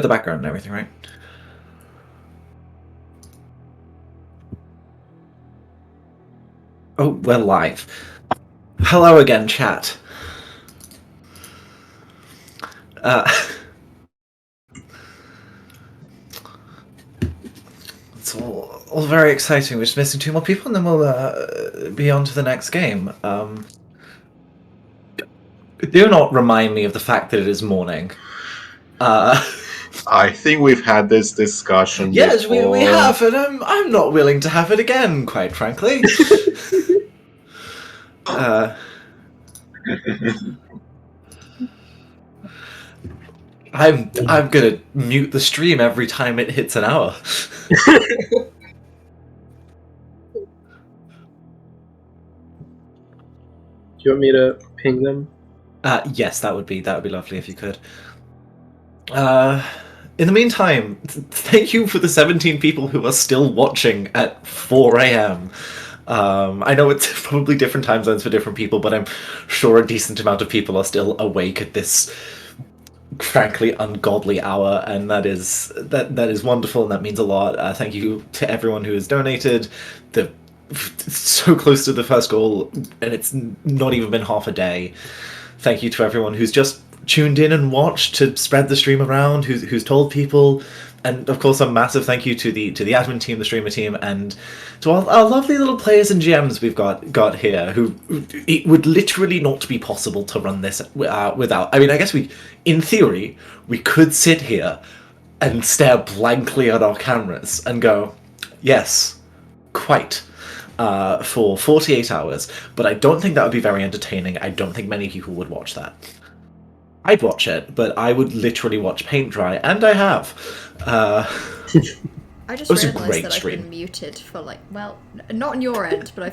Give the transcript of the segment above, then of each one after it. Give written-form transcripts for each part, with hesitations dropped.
the background and everything, right? Oh, we're live. Hello again, chat. It's all very exciting. We're just missing 2 more people, and then we'll be on to the next game. Do not remind me of the fact that it is morning. I think we've had this discussion yes, before. we have, and I'm not willing to have it again, quite frankly. I'm gonna mute the stream every time it hits an hour. Do you want me to ping them? Yes, that would be lovely if you could. In the meantime, thank you for the 17 people who are still watching at 4 a.m. I know it's probably different time zones for different people, but I'm sure a decent amount of people are still awake at this frankly ungodly hour, and that is wonderful, and that means a lot. Thank you to everyone who has donated. So close to the first goal, and it's not even been half a day. Thank you to everyone who's just tuned in and watched to spread the stream around, who's told people, and of course a massive thank you to the admin team, the streamer team, and to all our lovely little players and GMs we've got here. Who it would literally not be possible to run this without. I mean, I guess in theory, we could sit here and stare blankly at our cameras and go, yes, quite. For 48 hours, but I don't think that would be very entertaining. I don't think many people would watch that. I'd watch it, but I would literally watch paint dry, and I have. I just realised that I've been muted for well, not on your end, but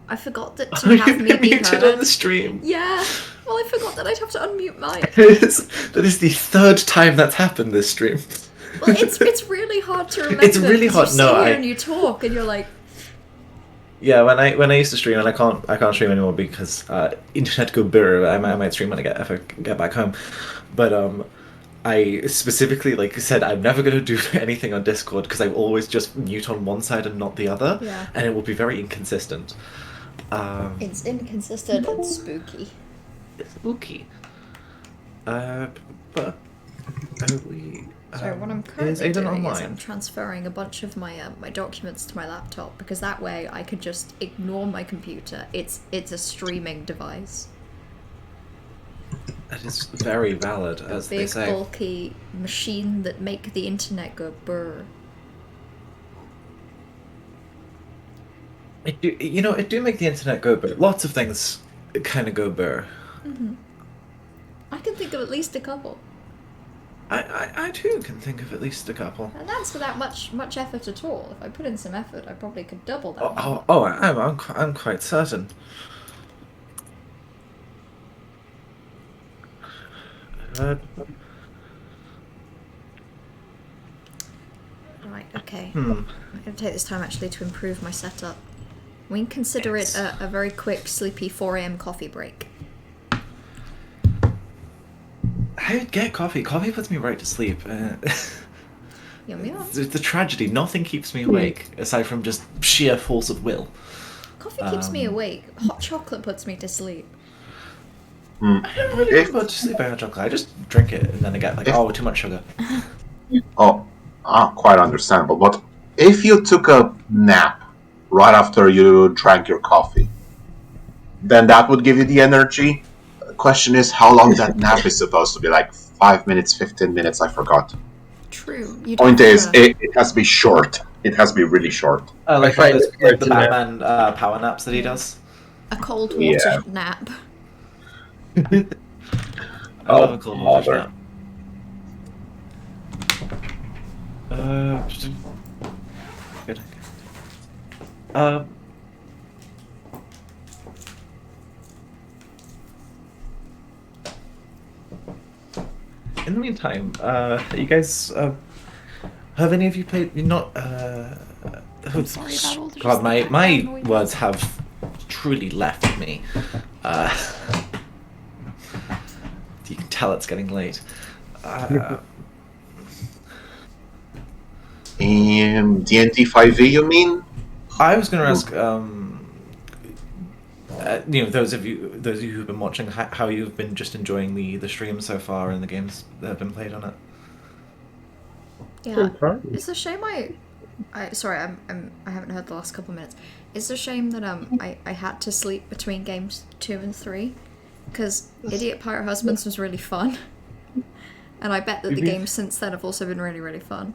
I forgot that to have me be muted on the stream. Yeah, well, I forgot that I'd have to unmute mine. That is the 3rd time that's happened this stream. Well, it's really hard to remember. It's really hard. You sit here and you talk, and you're like. Yeah, when I used to stream, and I can't stream anymore because internet go burr. I might stream when if I get back home, but I specifically said I'm never gonna do anything on Discord because I always just mute on one side and not the other, and it will be very inconsistent. It's inconsistent and spooky. It's spooky. But we. So what I'm currently doing is I'm transferring a bunch of my my documents to my laptop, because that way I could just ignore my computer. It's a streaming device. That is very valid, as they say. Big bulky machine that make the internet go brr. It do make the internet go brr. Lots of things kind of go brr. Mm-hmm. I can think of at least a couple. I too can think of at least a couple. And that's without much effort at all. If I put in some effort, I probably could double that. I'm quite certain. Right, okay. I'm going to take this time actually to improve my setup. We can consider it a very quick, sleepy 4 a.m. coffee break. I'd get coffee. Coffee puts me right to sleep. Yum yum. The tragedy. Nothing keeps me awake aside from just sheer force of will. Coffee keeps me awake. Hot chocolate puts me to sleep. I don't really go to sleep by hot chocolate. I just drink it and then I get too much sugar. Quite understandable. But if you took a nap right after you drank your coffee, then that would give you the energy. Question is how long that nap is supposed to be, 5 minutes, 15 minutes, I forgot. True. Point is, it has to be short. It has to be really short. Like the Batman power naps that he does. A cold water nap. I love a cold water nap. Good. In the meantime, you guys, have any of you played? Not. I'm sorry about all the God, my words have truly left me. You can tell it's getting late. D&D 5e, you mean? I was going to ask, those of you who've been watching, how you've been just enjoying the stream so far and the games that have been played on it. Yeah, it's a shame sorry, I haven't heard the last couple of minutes. It's a shame that I had to sleep between games 2 and 3, because Idiot Pirate Husbands was really fun, and I bet that the games since then have also been really, really fun.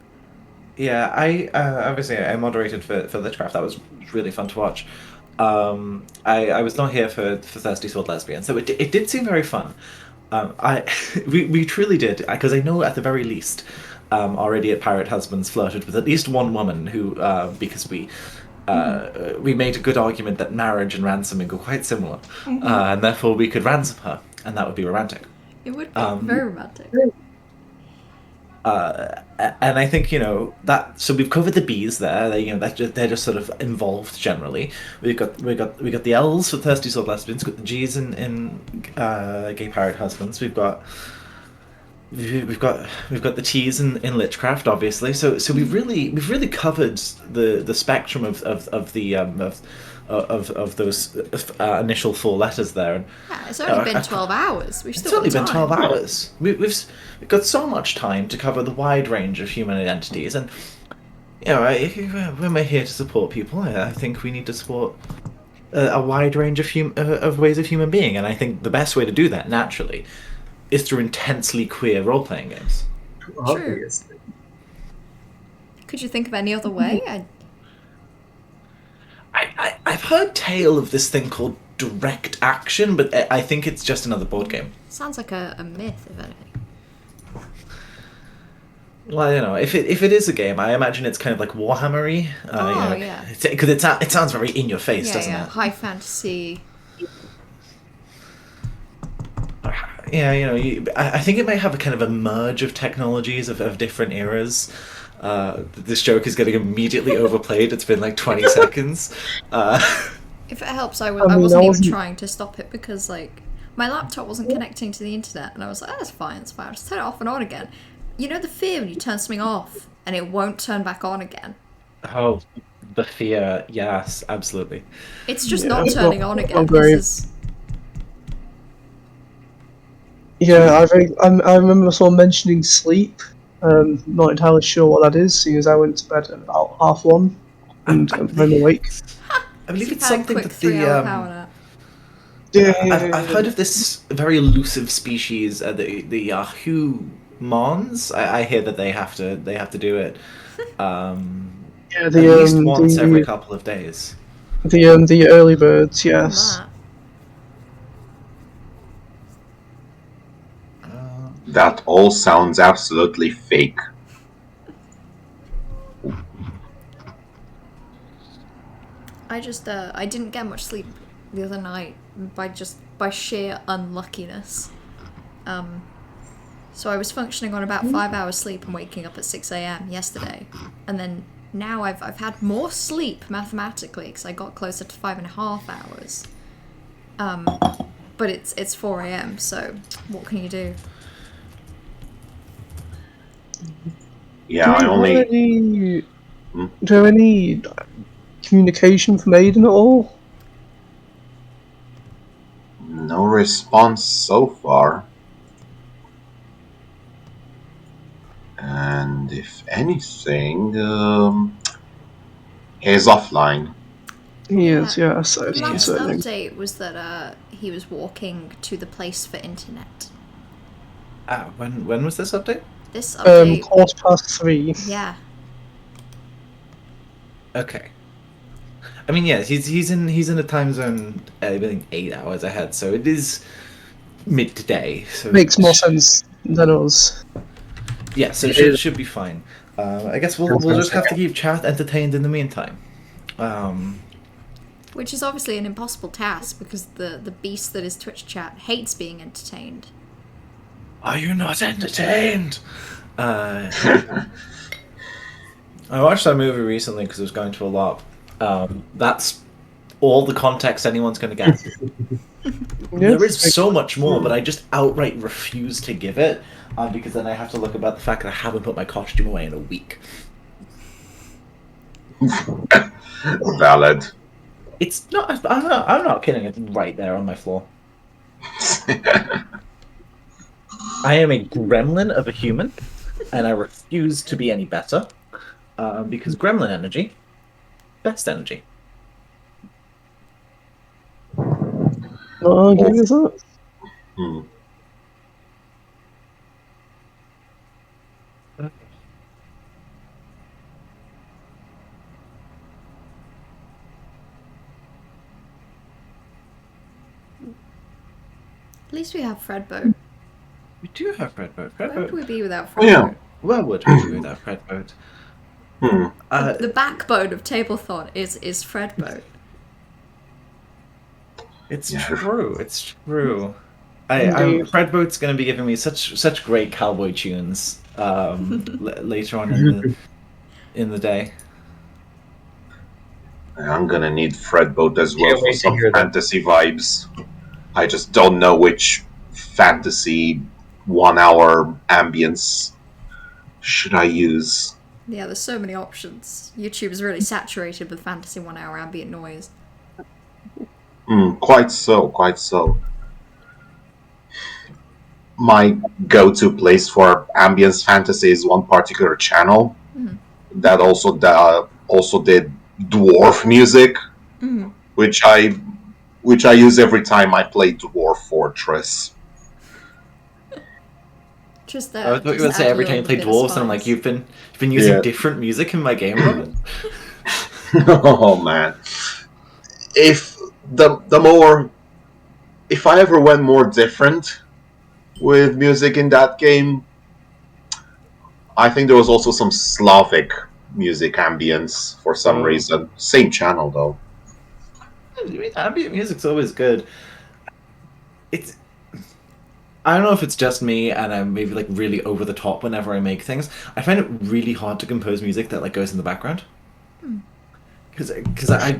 Yeah, I moderated for Litchcraft. That was really fun to watch. I was not here for Thirsty Sword Lesbian, so it did seem very fun. We truly did, because I know at the very least, our idiot pirate husbands flirted with at least one woman who, because we made a good argument that marriage and ransoming are quite similar, and therefore we could ransom her, and that would be romantic. It would be very romantic. And I think that. So we've covered the B's there. They're just sort of involved generally. We got the L's for Thirsty Sword Lesbians. We've got the G's in Gay Pirate Husbands. We've got the T's in Litchcraft, obviously. So we've really covered the spectrum of those initial 4 letters there. And, yeah, it's only been 12 hours. It's only been 12 hours. We've got so much time to cover the wide range of human identities, and when we're here to support people, I think we need to support a wide range of ways of human being, and I think the best way to do that, naturally, is through intensely queer role-playing games. True. Could you think of any other way? I've heard tale of this thing called direct action, but I think it's just another board game. Sounds like a myth, if anything. Well, if it is a game, I imagine it's kind of like Warhammer-y. Yeah. Because it sounds very in your face, doesn't it? High fantasy. Yeah, I think it might have a kind of a merge of technologies of different eras. This joke is getting immediately overplayed. It's been like 20 seconds. If it helps, I wasn't even trying to stop it, because my laptop wasn't connecting to the internet, and I was like, that's fine, I'll just turn it off and on again. You know the fear when you turn something off and it won't turn back on again? Oh, the fear, yes, absolutely. It's just not turning on again. Yeah, I remember someone mentioning sleep. Not entirely sure what that is, seeing as I went to bed at about 1:30 and I'm awake. I believe it's something that I've heard of this very elusive species, the humans. I hear that they have to do it. At least once every couple of days. The early birds, yes. That all sounds absolutely fake. I didn't get much sleep the other night by sheer unluckiness. So I was functioning on about 5 hours sleep and waking up at 6 a.m. yesterday, and then now I've had more sleep mathematically because I got closer to 5.5 hours. But it's 4 a.m. So what can you do? Yeah, Do you have any communication from Aiden at all? No response so far. And if anything, he's offline. He is, yes. The last update was that he was walking to the place for internet. When was this update? This update. 3:15. Yeah. Okay. I mean, yeah, he's in a time zone, I think 8 hours ahead, so it is midday. So makes more sense than us. Yeah, so it should be fine. I guess we'll just have to keep chat entertained in the meantime. Which is obviously an impossible task because the beast that is Twitch chat hates being entertained. Are you not entertained? I watched that movie recently because I was going to a lot. That's all the context anyone's going to get. There is so much more, but I just outright refuse to give it because then I have to look about the fact that I haven't put my costume away in a week. Valid. It's not. I'm not kidding. It's right there on my floor. I am a gremlin of a human, and I refuse to be any better. Because gremlin energy, best energy. Not arguing with that. Hmm. At least we have Fredboat. We do have Fredboat. Where would we be without Oh, yeah. Fredboat? Where would we be without Fredboat? The backbone of Tablethon is Fredboat. It's Yeah. true. It's true. Indeed. Fredboat's going to be giving me such great cowboy tunes later on in the day. I'm gonna need Fredboat as well Can't for wait to some hear them. fantasy vibes. I just don't know which fantasy 1 hour ambience should I use. Yeah, there's so many options. YouTube is really saturated with fantasy 1 hour ambient noise. Quite so, quite so. My go-to place for ambience fantasy is one particular channel that also did dwarf music, which I use every time I play Dwarf Fortress. Just I there. thought you were going to say every time you play dwarves, and I'm like, you've been using Yeah. different music in my game, Robert. Oh man! If I ever went more different with music in that game, I think there was also some Slavic music ambience for some reason. Same channel though. I mean, ambient music's always good. I don't know if it's just me and I'm maybe like really over the top whenever I make things. I find it really hard to compose music that like goes in the background. Because I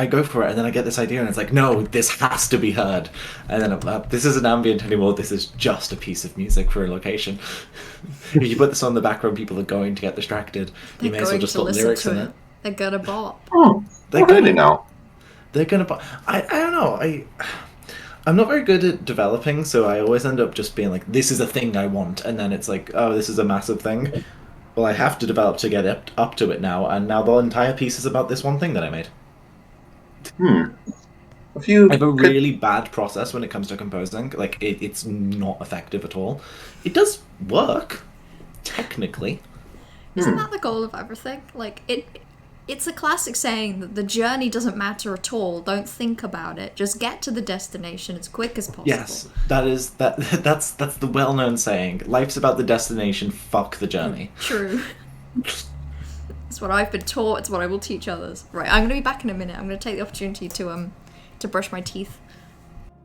go for it and then I get this idea and it's like, no, this has to be heard, and then this isn't ambient anymore. This is just a piece of music for a location. If you put this on the background, people are going to get distracted. They're You may as well going just to put listen lyrics to in it. it. They're gonna bop. Oh, They're really gonna- now? They're gonna. I don't know. I'm not very good at developing, so I always end up just being like, this is a thing I want, and then it's like, oh, this is a massive thing. Well, I have to develop to get up to it now, and now the entire piece is about this one thing that I made. If you I have a could- really bad process when it comes to composing. Like, it's not effective at all. It does work, technically. Isn't that the goal of everything? Like it's a classic saying that the journey doesn't matter at all. Don't think about it. Just get to the destination as quick as possible. Yes, that's the well-known saying. Life's about the destination, fuck the journey. True. It's what I've been taught. It's what I will teach others. Right, I'm gonna be back in a minute. I'm gonna take the opportunity to brush my teeth.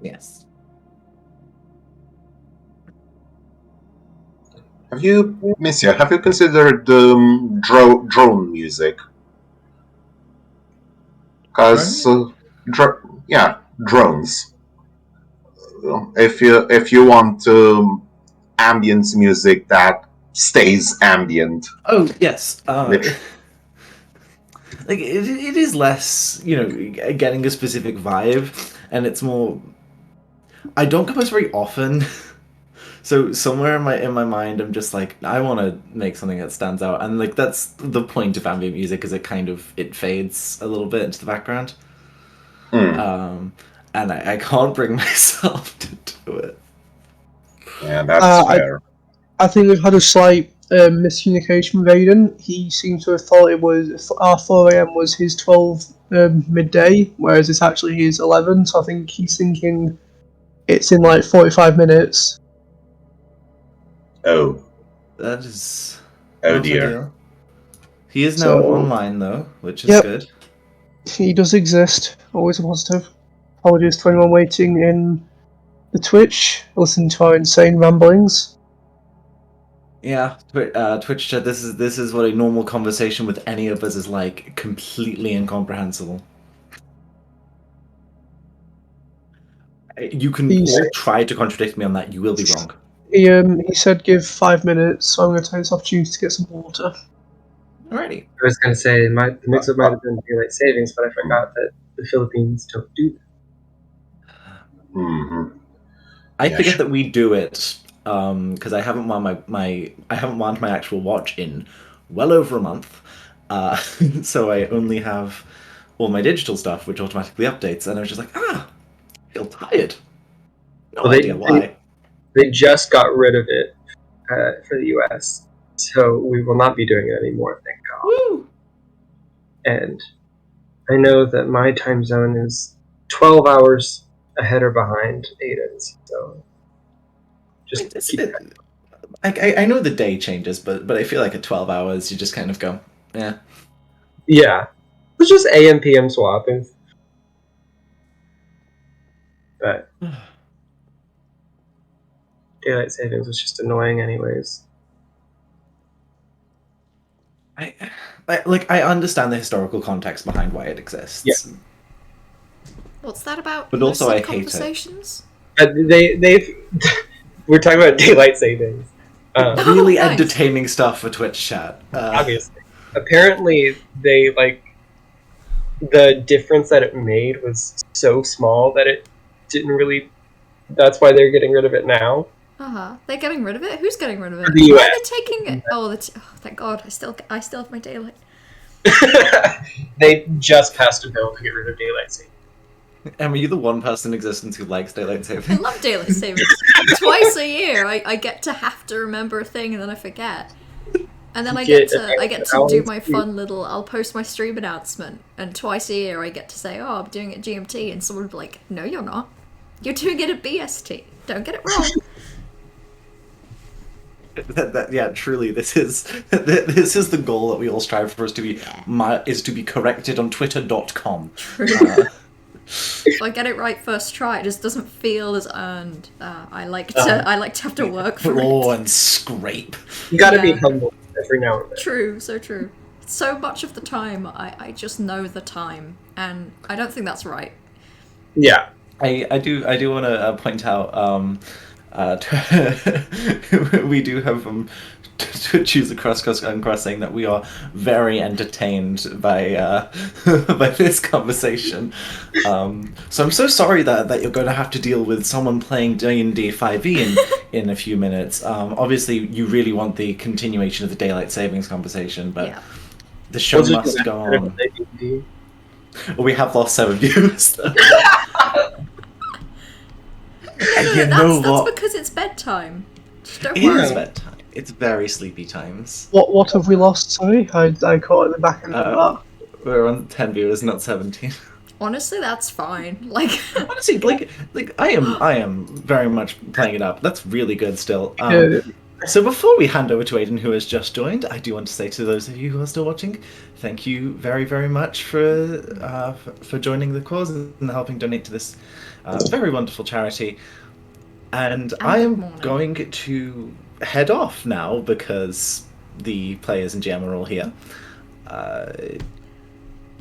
Yes. Have you, Missia, have you considered drone music? Because drones. If you want ambience music that stays ambient. Oh yes. Literally. Like it is less, getting a specific vibe, and it's more. I don't compose very often, so somewhere in my mind, I'm just like, I want to make something that stands out, and like that's the point of ambient music, is it fades a little bit into the background, and I can't bring myself to do it. Yeah, that's fair. I think we've had a slight miscommunication with Aiden. He seems to have thought it was our 4 a.m. was his 12 midday, whereas it's actually his 11. So I think he's thinking it's in like 45 minutes. Oh. That is. Oh not dear. ideal. He is now online though, which is good. He does exist. Always a positive. Apologies to anyone waiting in the Twitch. Listen to our insane ramblings. Yeah, Twitch chat. This is what a normal conversation with any of us is like. Completely incomprehensible. You can all try to contradict me on that. You will be wrong. He said give 5 minutes, so I'm going to take this opportunity to get some water. Alrighty. I was going to say, the mix-up might have been daylight savings, but I forgot that the Philippines don't do that. Mm-hmm. I Yeah, forget sure. that we do it because I haven't wound I haven't wound my actual watch in well over a month, so I only have all my digital stuff, which automatically updates, and I was just like, I feel tired. No Well, idea why. they just got rid of it for the U.S., so we will not be doing it anymore, thank God. Woo! And I know that my time zone is 12 hours ahead or behind Aiden's, so just It's a keep bit. I know the day changes, but I feel like at 12 hours you just kind of go, yeah. Yeah. It's just AM PM swapping. But daylight savings was just annoying anyways. I understand the historical context behind why it exists. Yeah. What's that about? But You also said I hate it. conversations? They've we're talking about daylight savings. Really Nice. entertaining stuff for Twitch chat. Obviously. Apparently they the difference that it made was so small that it didn't really. That's why they're getting rid of it now. They're getting rid of it? Who's getting rid of it? For the Why US. are they taking it? Oh, thank God. I still have my daylight. They just passed a bill to get rid of daylight savings. Em, are you the one person in existence who likes daylight I saving? love daylight savings. Twice a year, I get to have to remember a thing and then I forget. And then I get to do my fun little. I'll post my stream announcement, and twice a year I get to say, "Oh, I'm doing it at GMT," and someone will be like, "No, you're not. You're doing it at BST. Don't get it wrong." Yeah, truly, this is the goal that we all strive for: is to be corrected on Twitter.com. True. If I get it right first try, it just doesn't feel as earned. I like to have to work for Claw it. and scrape. You gotta be Yeah. humble every now and then. True, so true. So much of the time, I just know the time, and I don't think that's right. Yeah. I do want to point out we do have to choose across saying that we are very entertained by by this conversation. So I'm so sorry that you're going to have to deal with someone playing D&D 5e in a few minutes. Obviously, you really want the continuation of the daylight savings conversation, but Yeah. the show must go on. We have lost 7 viewers. That's because it's bedtime. Just don't worry. It is bedtime. It's very sleepy times. What have we lost? Sorry, I caught at the back end of that. We're on 10 viewers, not 17. Honestly, that's fine. Like, Honestly, I am very much playing it up. That's really good still. So before we hand over to Aiden, who has just joined, I do want to say to those of you who are still watching, thank you very, very much for joining the cause and helping donate to this very wonderful charity. And I am going to head off now because the players and GM are all here.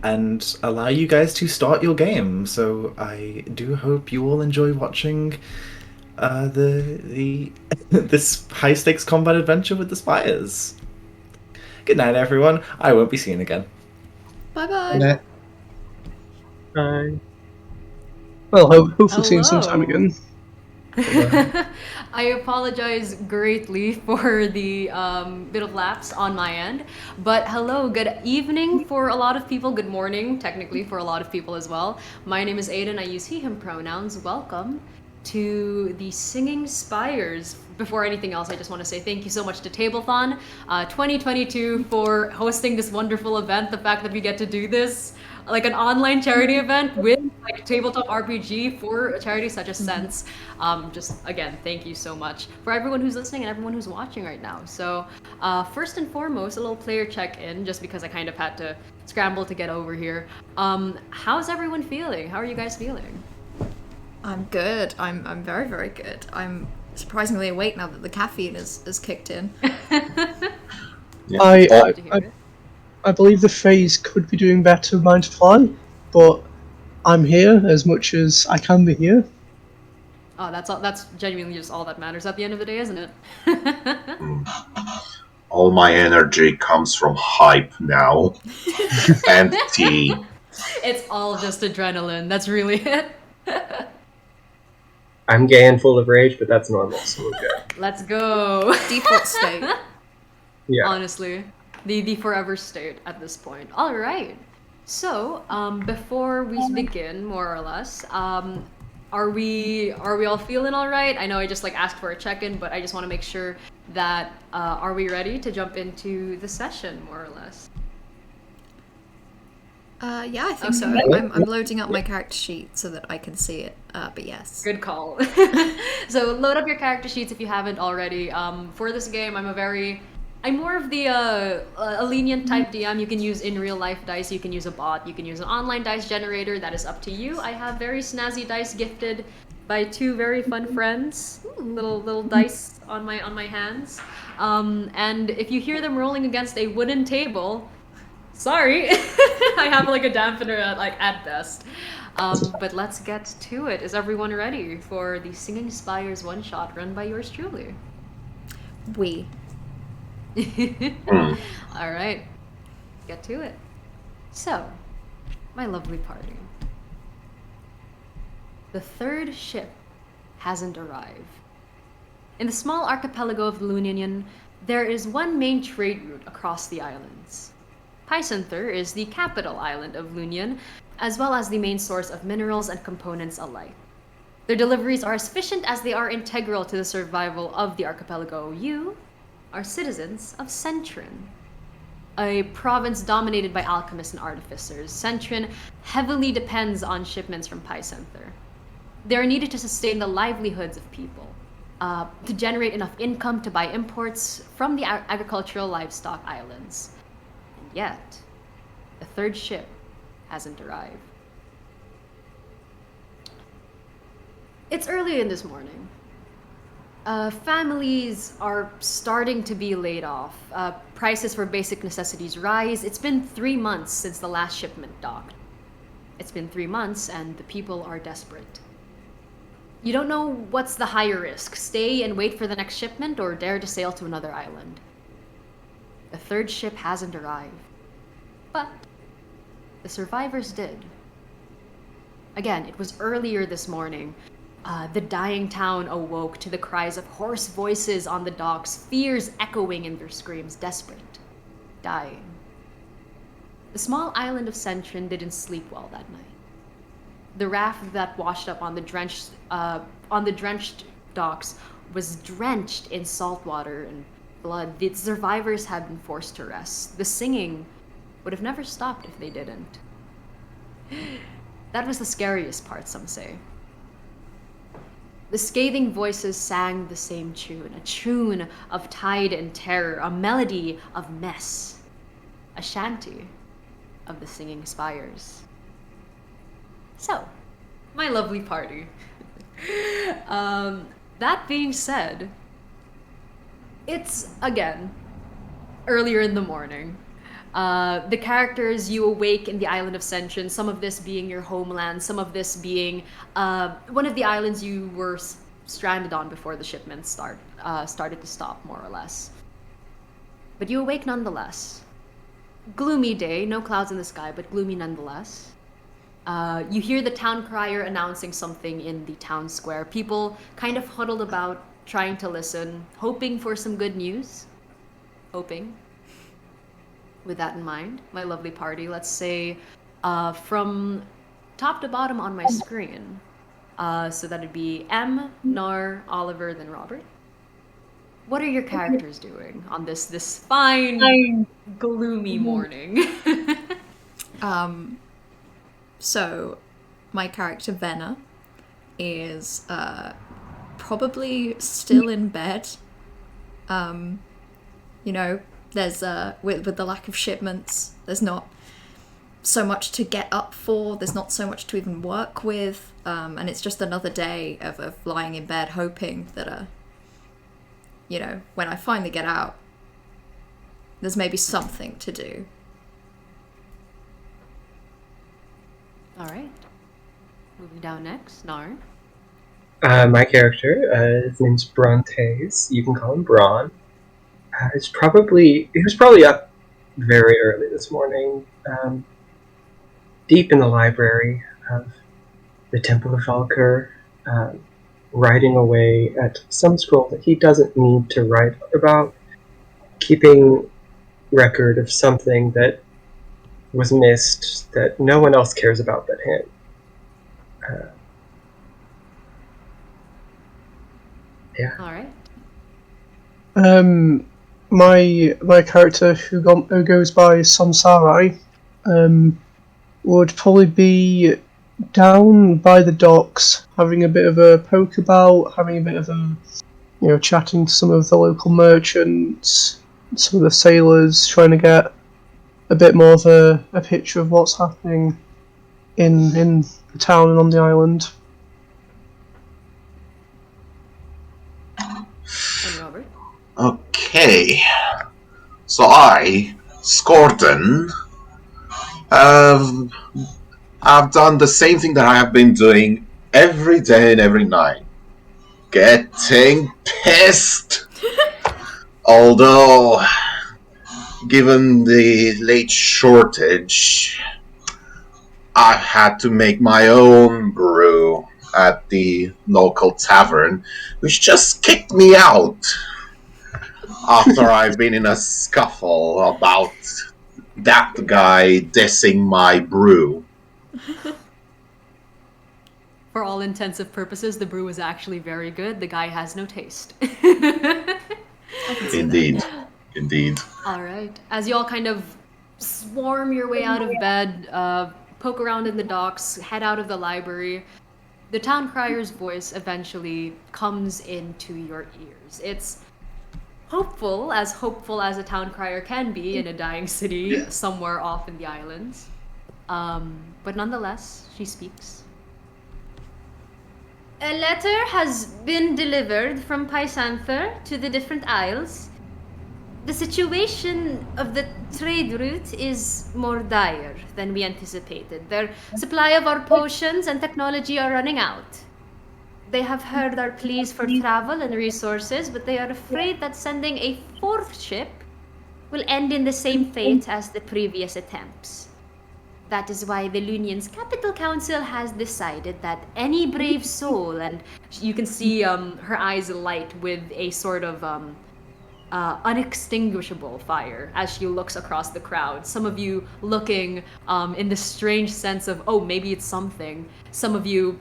And allow you guys to start your game. So I do hope you all enjoy watching this high stakes combat adventure with the Spires. Good night, everyone. I won't be seen again. bye bye. Bye. Well, hopefully seeing sometime again. I apologize greatly for the bit of lapse on my end, but hello, good evening for a lot of people, good morning technically for a lot of people as well. My name is Aiden, I use he, him pronouns. Welcome to the Singing Spires. Before anything else, I just want to say thank you so much to Tablethon 2022 for hosting this wonderful event. The fact that we get to do this, like an online charity event with like tabletop RPG for a charity such as Sense. Just again, thank you so much for everyone who's listening and everyone who's watching right now. So first and foremost, a little player check-in, just because I kind of had to scramble to get over here. How's everyone feeling? How are you guys feeling? I'm good. I'm very, very good. I'm surprisingly awake now that the caffeine is kicked in. I believe the phrase could be doing better with Mind to Fly, but I'm here as much as I can be here. Oh, that's all. That's genuinely just all that matters at the end of the day, isn't it? All my energy comes from hype now. And tea. It's all just adrenaline. That's really it. I'm gay and full of rage, but that's normal, so we're good. Let's go. Default state. Yeah. Honestly, the forever state at this point. All right. So, before we begin, more or less, are we all feeling all right? I know I just like asked for a check-in, but I just want to make sure that are we ready to jump into the session, more or less? Yeah, I think so. I'm loading up my character sheet so that I can see it. But yes. Good call. So load up your character sheets if you haven't already. For this game, I'm more of the a lenient type DM. You can use in real life dice. You can use a bot. You can use an online dice generator. That is up to you. I have very snazzy dice gifted by two very fun friends. Little dice on my hands. And if you hear them rolling against a wooden table, sorry, I have like a dampener at best. But let's get to it. Is everyone ready for the Singing Spires one shot run by yours truly? We. All right, get to it. So, my lovely party. The third ship hasn't arrived. In the small archipelago of the Luninian, there is one main trade route across the islands. Pysanther is the capital island of Lunian, as well as the main source of minerals and components alike. Their deliveries are as efficient as they are integral to the survival of the archipelago. You are citizens of Centrin, a province dominated by alchemists and artificers. Centrin heavily depends on shipments from Pysanther. They are needed to sustain the livelihoods of people, to generate enough income to buy imports from the agricultural livestock islands. And yet, the third ship hasn't arrived. It's early in this morning. Families are starting to be laid off. Prices for basic necessities rise. It's been 3 months since the last shipment docked. It's been 3 months and the people are desperate. You don't know what's the higher risk, stay and wait for the next shipment or dare to sail to another island. The third ship hasn't arrived, but the survivors did. Again, it was earlier this morning. The dying town awoke to the cries of hoarse voices on the docks, fears echoing in their screams, desperate, dying. The small island of Centrin didn't sleep well that night. The raft that washed up on the drenched docks was drenched in salt water and blood. The survivors had been forced to rest. The singing would have never stopped if they didn't. That was the scariest part, some say. The scathing voices sang the same tune, a tune of tide and terror, a melody of mess, a shanty of the Singing Spires. So, my lovely party. That being said, it's, again, earlier in the morning. The characters, you awake in the island of Centrin, some of this being your homeland, some of this being one of the islands you were stranded on before the shipments started to stop, more or less. But you awake nonetheless. Gloomy day, no clouds in the sky, but gloomy nonetheless. You hear the town crier announcing something in the town square. People kind of huddled about, trying to listen, hoping for some good news. Hoping. With that in mind, my lovely party, let's say from top to bottom on my screen, so that'd be M, Nar, Oliver, then Robert. What are your characters doing on this fine, gloomy morning? So, my character Venna is probably still in bed. You know, there's with the lack of shipments, there's not so much to get up for. There's not so much to even work with, and it's just another day of lying in bed hoping that you know, when I finally get out, there's maybe something to do. All right. Moving down next, Nar. My character, his name's Brontes. You can call him Braun. He was probably up very early this morning, deep in the library of the Temple of Valkyr, writing away at some scroll that he doesn't need to write about, keeping record of something that was missed that no one else cares about but him. Yeah. All right. My character who goes by Samsarai, would probably be down by the docks, having a bit of a poke about, having a bit of a chatting to some of the local merchants, some of the sailors, trying to get a bit more of a picture of what's happening in the town and on the island. And Robert? Okay. So I, Scorton, I've done the same thing that I have been doing every day and every night. Getting pissed! Although, given the late shortage, I had to make my own brew at the local tavern, which just kicked me out after I've been in a scuffle about that guy dissing my brew. For all intensive purposes, the brew is actually very good. The guy has no taste. Indeed. Indeed. All right. As you all kind of swarm your way out of bed, poke around in the docks, head out of the library, the town crier's voice eventually comes into your ears. It's hopeful as a town crier can be in a dying city somewhere off in the islands. But nonetheless, she speaks. A letter has been delivered from Pysanther to the different isles. The situation of the trade route is more dire than we anticipated. Their supply of our potions and technology are running out. They have heard our pleas for travel and resources, but they are afraid that sending a fourth ship will end in the same fate as the previous attempts. That is why the Lunian's Capital Council has decided that any brave soul, and you can see her eyes light with a sort of unextinguishable fire as she looks across the crowd. Some of you looking in the strange sense of, oh, maybe it's something. Some of you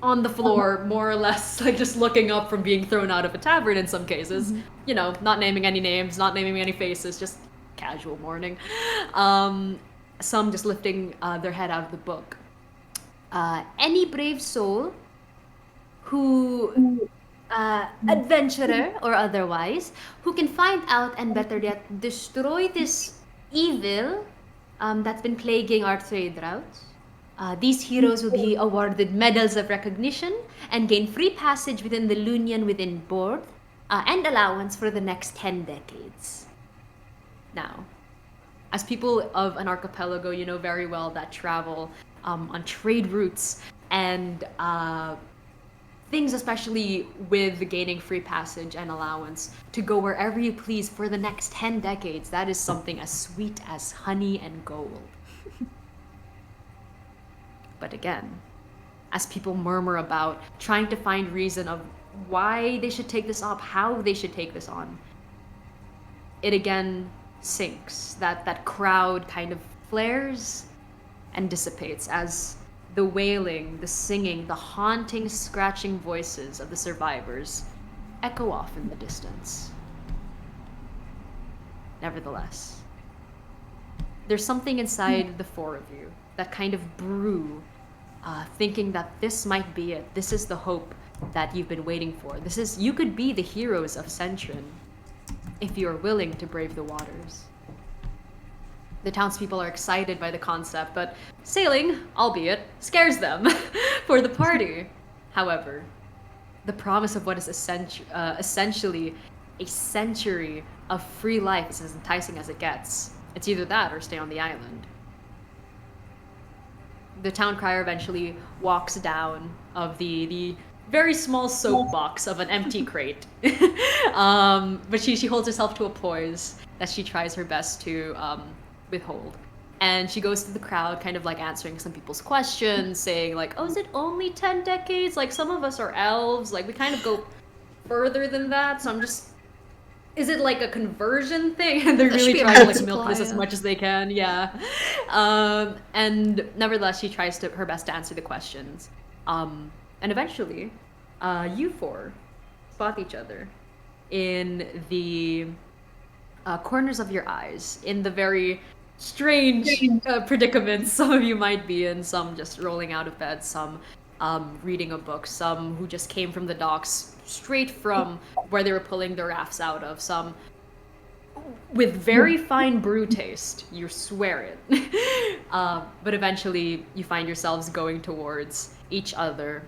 on the floor, more or less, like just looking up from being thrown out of a tavern in some cases. Mm-hmm. You know, not naming any names, not naming any faces, just casual mourning. Some just lifting their head out of the book. Any brave soul who, adventurer or otherwise, who can find out and better yet destroy this evil that's been plaguing our trade routes. These heroes will be awarded medals of recognition and gain free passage within the Lunian within board and allowance for the next 10 decades. Now, as people of an archipelago, you know very well that travel on trade routes and things, especially with gaining free passage and allowance to go wherever you please for the next 10 decades, that is something as sweet as honey and gold. But again, as people murmur about trying to find reason of why they should take this up, how they should take this on, it again sinks. That crowd kind of flares and dissipates as the wailing, the singing, the haunting, scratching voices of the survivors echo off in the distance. Nevertheless, there's something inside the four of you that kind of brew, thinking that this might be it. This is the hope that you've been waiting for. You could be the heroes of Centrin if you're willing to brave the waters. The townspeople are excited by the concept, but sailing, albeit, scares them for the party. However, the promise of what is essentially a century of free life is as enticing as it gets. It's either that or stay on the island. The town crier eventually walks down of the very small soapbox of an empty crate. But she holds herself to a poise that she tries her best to withhold. And she goes through the crowd, kind of like answering some people's questions, saying like, "Oh, is it only 10 decades? Like some of us are elves. Like we kind of go further than that. So I'm just, is it like a conversion thing?" And they're That really should be a trying to like milk this as multiplier. much as they can. Yeah. And nevertheless, she tries her best to answer the questions. And eventually, you four spot each other in the corners of your eyes, in the very strange predicaments some of you might be in, some just rolling out of bed, some reading a book, some who just came from the docks straight from where they were pulling the rafts out of, some with very fine brew taste, you swear it. But eventually you find yourselves going towards each other.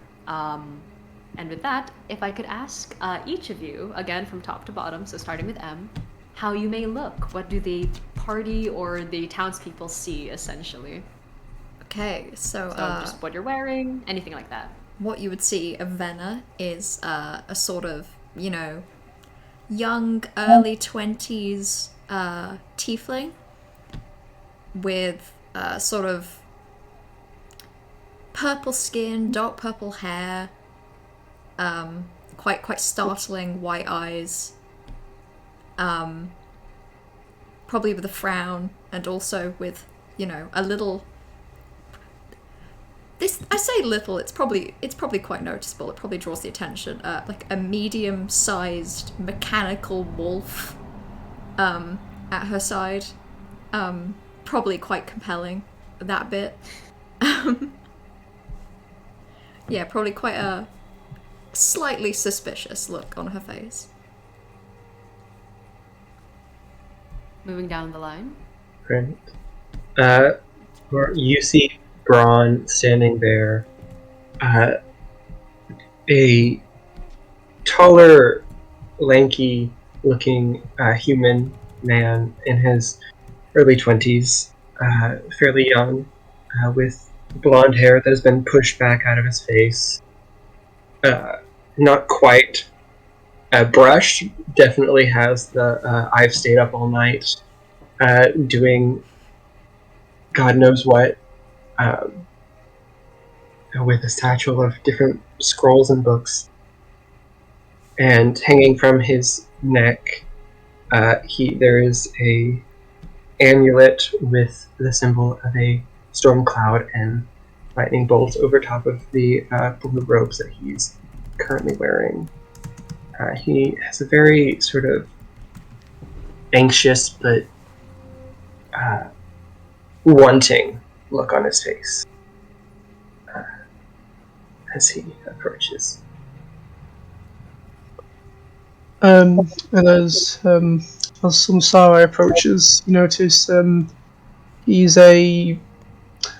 And with that, if I could ask each of you, again from top to bottom, so starting with M, how you may look. What do the party or the townspeople see, essentially? Okay, so Just what you're wearing, anything like that. what you would see of Venna is a sort of, you know, young, early 20s tiefling with sort of purple skin, dark purple hair, quite startling white eyes, probably with a frown, and also with, you know, a little. This, I say little. It's probably quite noticeable. It probably draws the attention. Like a medium-sized mechanical wolf, at her side, probably quite compelling. That bit. Yeah, probably quite a slightly suspicious look on her face. Moving down the line. Right. You see Braun standing there. A taller, lanky-looking human man in his early 20s, fairly young, with blonde hair that has been pushed back out of his face. Not quite brushed. Definitely has the I've stayed up all night doing God knows what, with a satchel of different scrolls and books. And hanging from his neck, there is a amulet with the symbol of a storm cloud and lightning bolt over top of the blue robes that he's currently wearing. He has a very sort of anxious but wanting look on his face as he approaches. And as Samsara approaches, you notice he's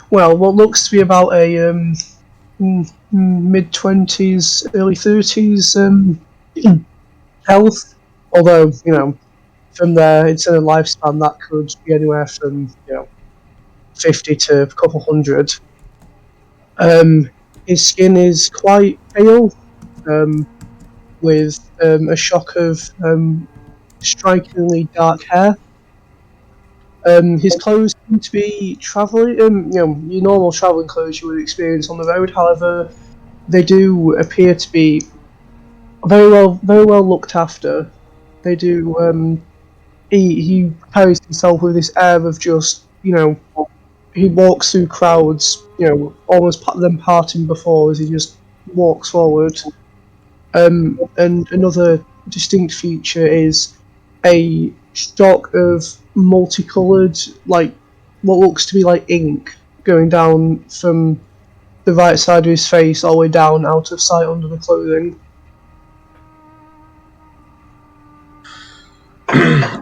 what looks to be about a mid-20s, early 30s health. Although, you know, from their internal lifespan, that could be anywhere from, 50 to a couple hundred. His skin is quite pale, with a shock of strikingly dark hair. His clothes seem to be travelling, your normal travelling clothes you would experience on the road. However, they do appear to be very well looked after. They do. He carries himself with this air of just, he walks through crowds, almost them parting before as he just walks forward. And another distinct feature is a stalk of multicoloured, like what looks to be like ink, going down from the right side of his face all the way down out of sight under the clothing.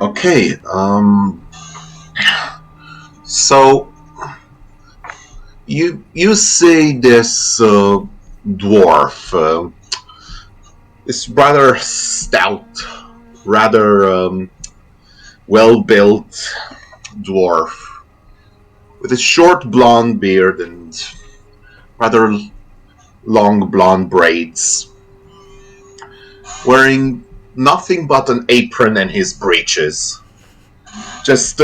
Okay, so you see this dwarf is rather stout, rather well-built dwarf with a short blonde beard and rather long blonde braids. wearing nothing but an apron and his breeches. Just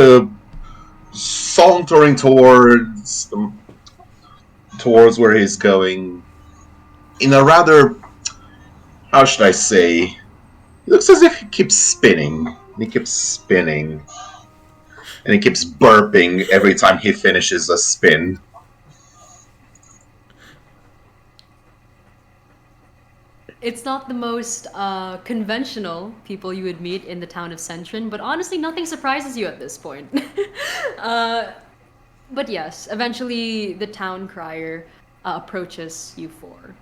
sauntering towards where he's going in a rather, how should I say, it looks as if he keeps spinning. And he keeps spinning. And he keeps burping every time he finishes a spin. It's not the most conventional people you would meet in the town of Centrin, but honestly, nothing surprises you at this point. But yes, eventually the town crier approaches you four.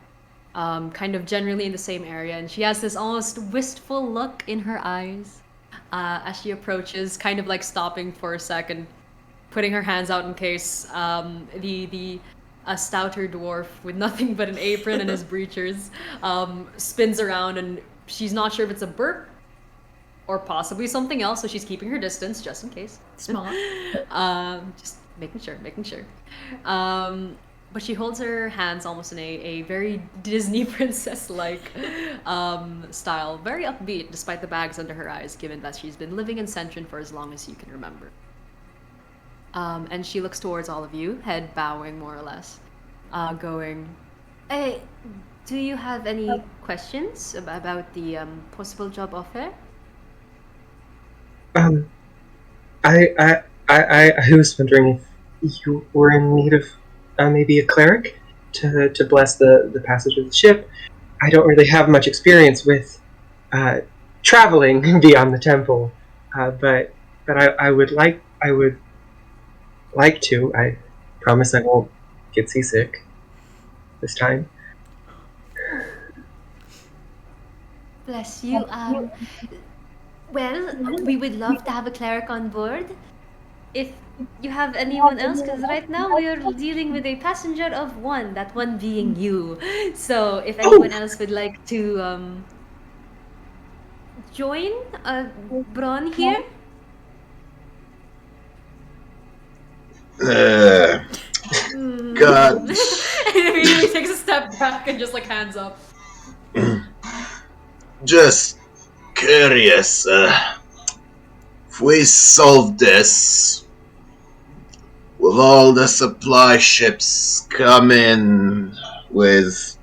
Kind of generally in the same area, and she has this almost wistful look in her eyes as she approaches, kind of like stopping for a second, putting her hands out in case a stouter dwarf with nothing but an apron and his breeches spins around, and she's not sure if it's a burp or possibly something else, so she's keeping her distance just in case. Smart. Just making sure. But she holds her hands almost in a very Disney princess-like style, very upbeat despite the bags under her eyes, given that she's been living in Centrin for as long as you can remember. And she looks towards all of you, head bowing more or less, going, "Hey, do you have any questions about the possible job offer?" I was wondering if you were in need of maybe a cleric to bless the passage of the ship. I don't really have much experience with traveling beyond the temple, but I would like to. I promise I won't get seasick this time. Bless you. Well, we would love to have a cleric on board. If you have anyone else, because right now we are dealing with a passenger of one, that one being you. So if anyone else would like to join Braun here. God. And immediately takes a step back and just like hands up. Just curious. If we solve this, will all the supply ships come in with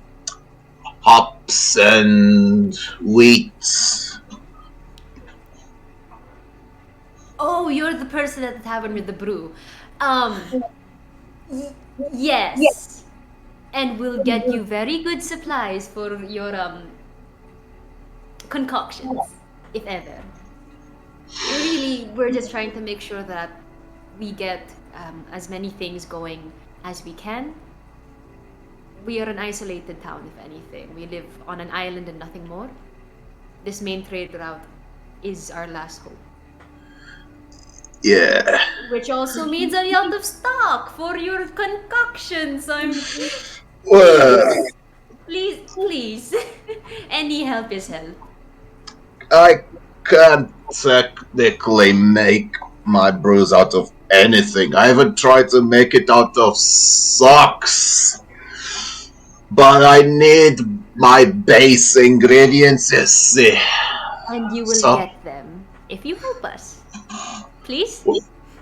hops and wheat? Oh, you're the person at the tavern with the brew. Yes. And we'll get you very good supplies for your concoctions, if ever. Really, we're just trying to make sure that we get as many things going as we can. We are an isolated town, if anything. We live on an island and nothing more. This main trade route is our last hope. Yeah. Which also means I'm out of stock for your concoctions. Well, Please. Any help is help. I can't technically make my brews out of anything. I even tried to make it out of socks. But I need my base ingredients, you see. And you will get them if you help us. Please?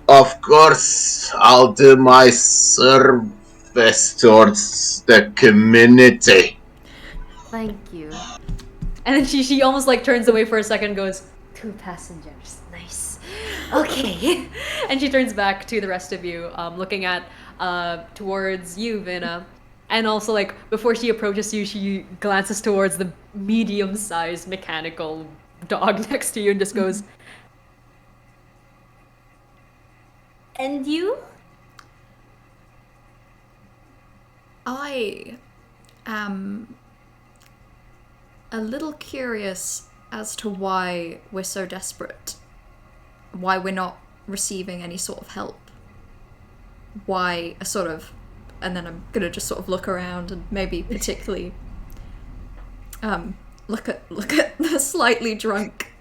Of course, I'll do my service towards the community. Thank you. And then she almost like turns away for a second and goes, 2 passengers. Nice. Okay. And she turns back to the rest of you, looking at towards you, Vina. And also like before she approaches you, she glances towards the medium-sized mechanical dog next to you and just goes, "And you?" I am a little curious as to why we're so desperate. Why we're not receiving any sort of help. Why a sort of... And then I'm gonna just sort of look around and maybe particularly look at the slightly drunk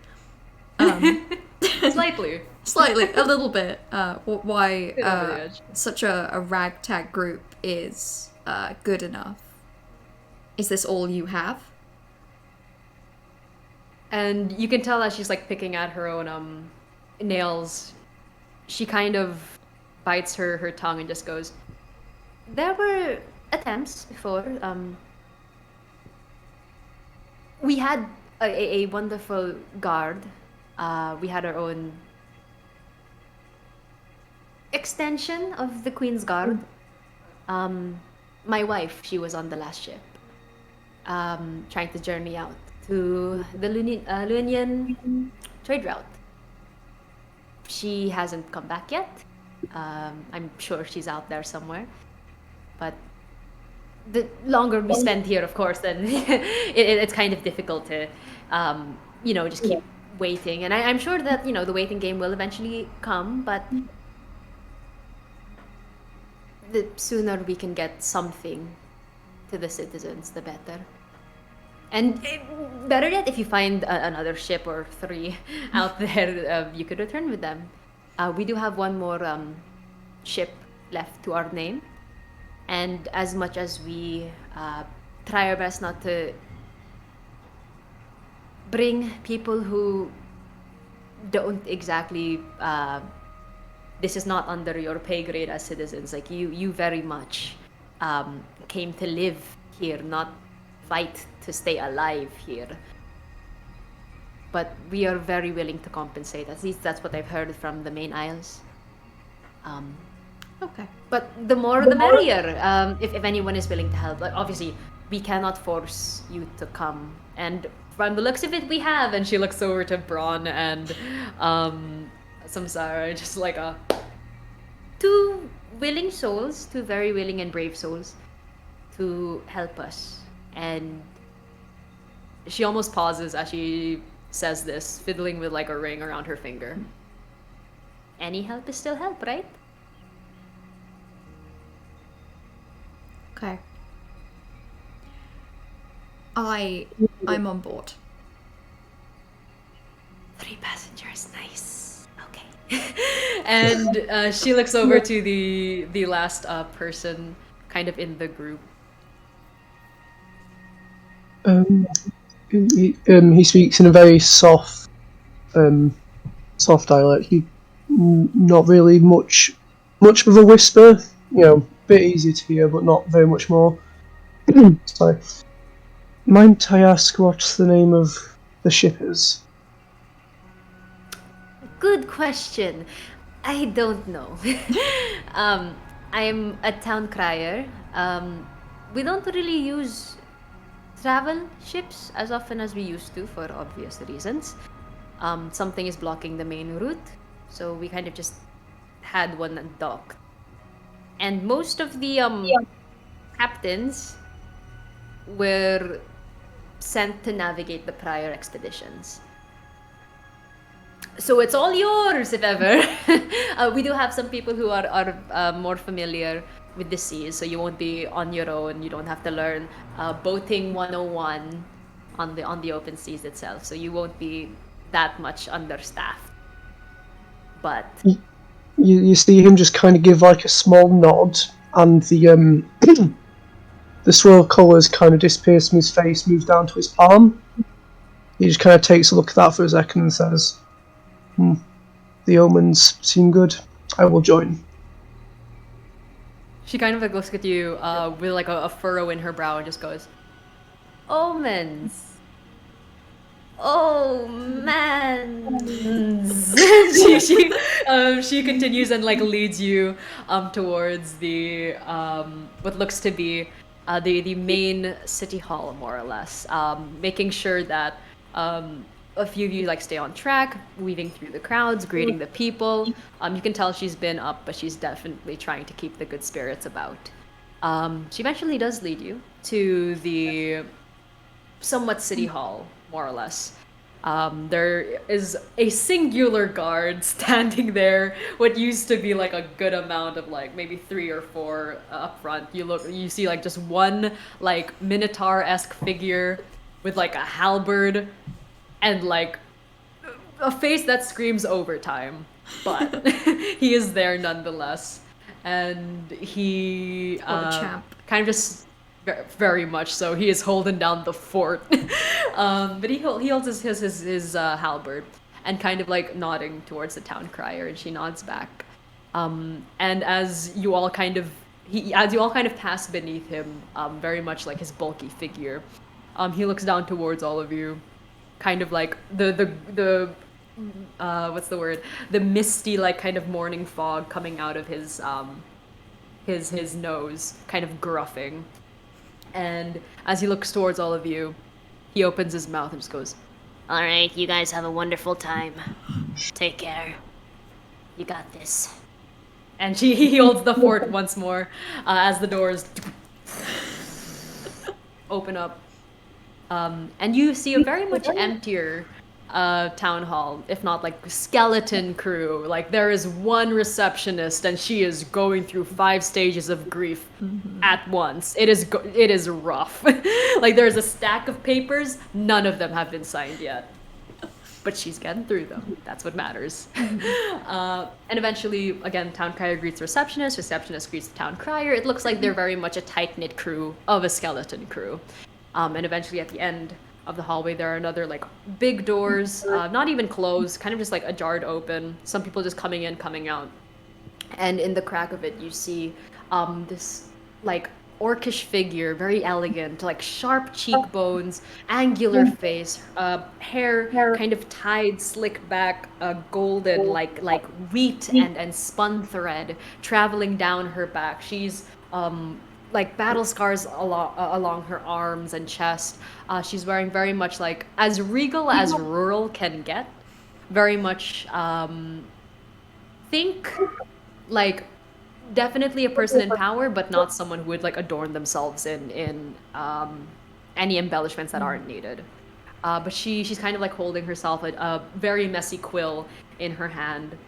Slightly, a little bit. Why such a ragtag group is good enough? Is this all you have? And you can tell that she's like picking at her own nails. She kind of bites her tongue and just goes, there were attempts before. We had a wonderful guard. We had our own extension of the Queen's Guard. My wife, she was on the last ship, trying to journey out to the Lunian trade route. She hasn't come back yet. I'm sure she's out there somewhere. But the longer we spend here, of course, then it's kind of difficult to, just keep waiting. And I'm sure that, the waiting game will eventually come, but the sooner we can get something to the citizens, the better. And better yet, if you find another ship or 3 out there, you could return with them. We do have one more ship left to our name. And as much as we try our best not to bring people who don't exactly, this is not under your pay grade as citizens, like you very much came to live here, not fight to stay alive here. But we are very willing to compensate. At least that's what I've heard from the main isles. Okay. But the more the merrier, if anyone is willing to help. Like, obviously, we cannot force you to come. And from the looks of it, we have. And she looks over to Braun and Samsara, just like 2 willing souls, 2 very willing and brave souls to help us. And she almost pauses as she says this, fiddling with like a ring around her finger. Any help is still help, right? Okay. I'm on board. 3 passengers, nice. Okay. And she looks over to the last person, kind of in the group. He speaks in a very soft dialect. Not really much of a whisper. A bit easier to hear, but not very much more. Sorry. Might I ask what the name of the ship is? Good question. I don't know. I'm a town crier. We don't really use travel ships as often as we used to for obvious reasons. Something is blocking the main route, so we kind of just had one docked. And most of the captains were sent to navigate the prior expeditions. So it's all yours, if ever. We do have some people who are more familiar with the seas, so you won't be on your own. You don't have to learn boating 101 on the open seas itself, so you won't be that much understaffed. But you see him just kind of give like a small nod, and the swirl of colours kind of disappears from his face, moves down to his palm. He just kind of takes a look at that for a second and says, the omens seem good. I will join. She kind of like looks at you with like a furrow in her brow and just goes, omens. Oh man. she continues and like leads you towards the what looks to be the main city hall, more or less, making sure that a few of you like stay on track, weaving through the crowds, greeting the people. You can tell she's been up, but she's definitely trying to keep the good spirits about. She eventually does lead you to the somewhat city hall, more or less. There is a singular guard standing there, what used to be like a good amount of like maybe 3 or 4 up front. You see like just one like Minotaur-esque figure with like a halberd and like a face that screams overtime, but he is there nonetheless. And he What a champ. kind of just very much so. He is holding down the fort But he holds his halberd and kind of like nodding towards the town crier, and she nods back. And as you all kind of pass beneath him, very much like his bulky figure, he looks down towards all of you, kind of like the what's the word? The misty like kind of morning fog coming out of his nose, kind of gruffing. And as he looks towards all of you, he opens his mouth and just goes, All right, you guys have a wonderful time. Take care. You got this. and he holds the fort once more as the doors open up. And you see a very much emptier town hall, if not like skeleton crew. Like there is one receptionist, and she is going through 5 stages of grief at once. It is rough. Like there's a stack of papers, none of them have been signed yet, but she's getting through them. That's what matters. And eventually, again, town crier greets receptionist greets the town crier. It looks like they're very much a tight-knit crew of a skeleton crew. And eventually at the end of the hallway, there are another like big doors, not even closed, kind of just like ajarred open. Some people just coming in, coming out. And in the crack of it, you see this like orcish figure, very elegant, like sharp cheekbones, angular face, hair kind of tied, slicked back, golden, like wheat and spun thread traveling down her back. She's like battle scars along her arms and chest. She's wearing very much like as regal as rural can get. Very much think like definitely a person in power, but not someone who would like adorn themselves in any embellishments that aren't needed. But she's kind of like holding herself a very messy quill in her hand,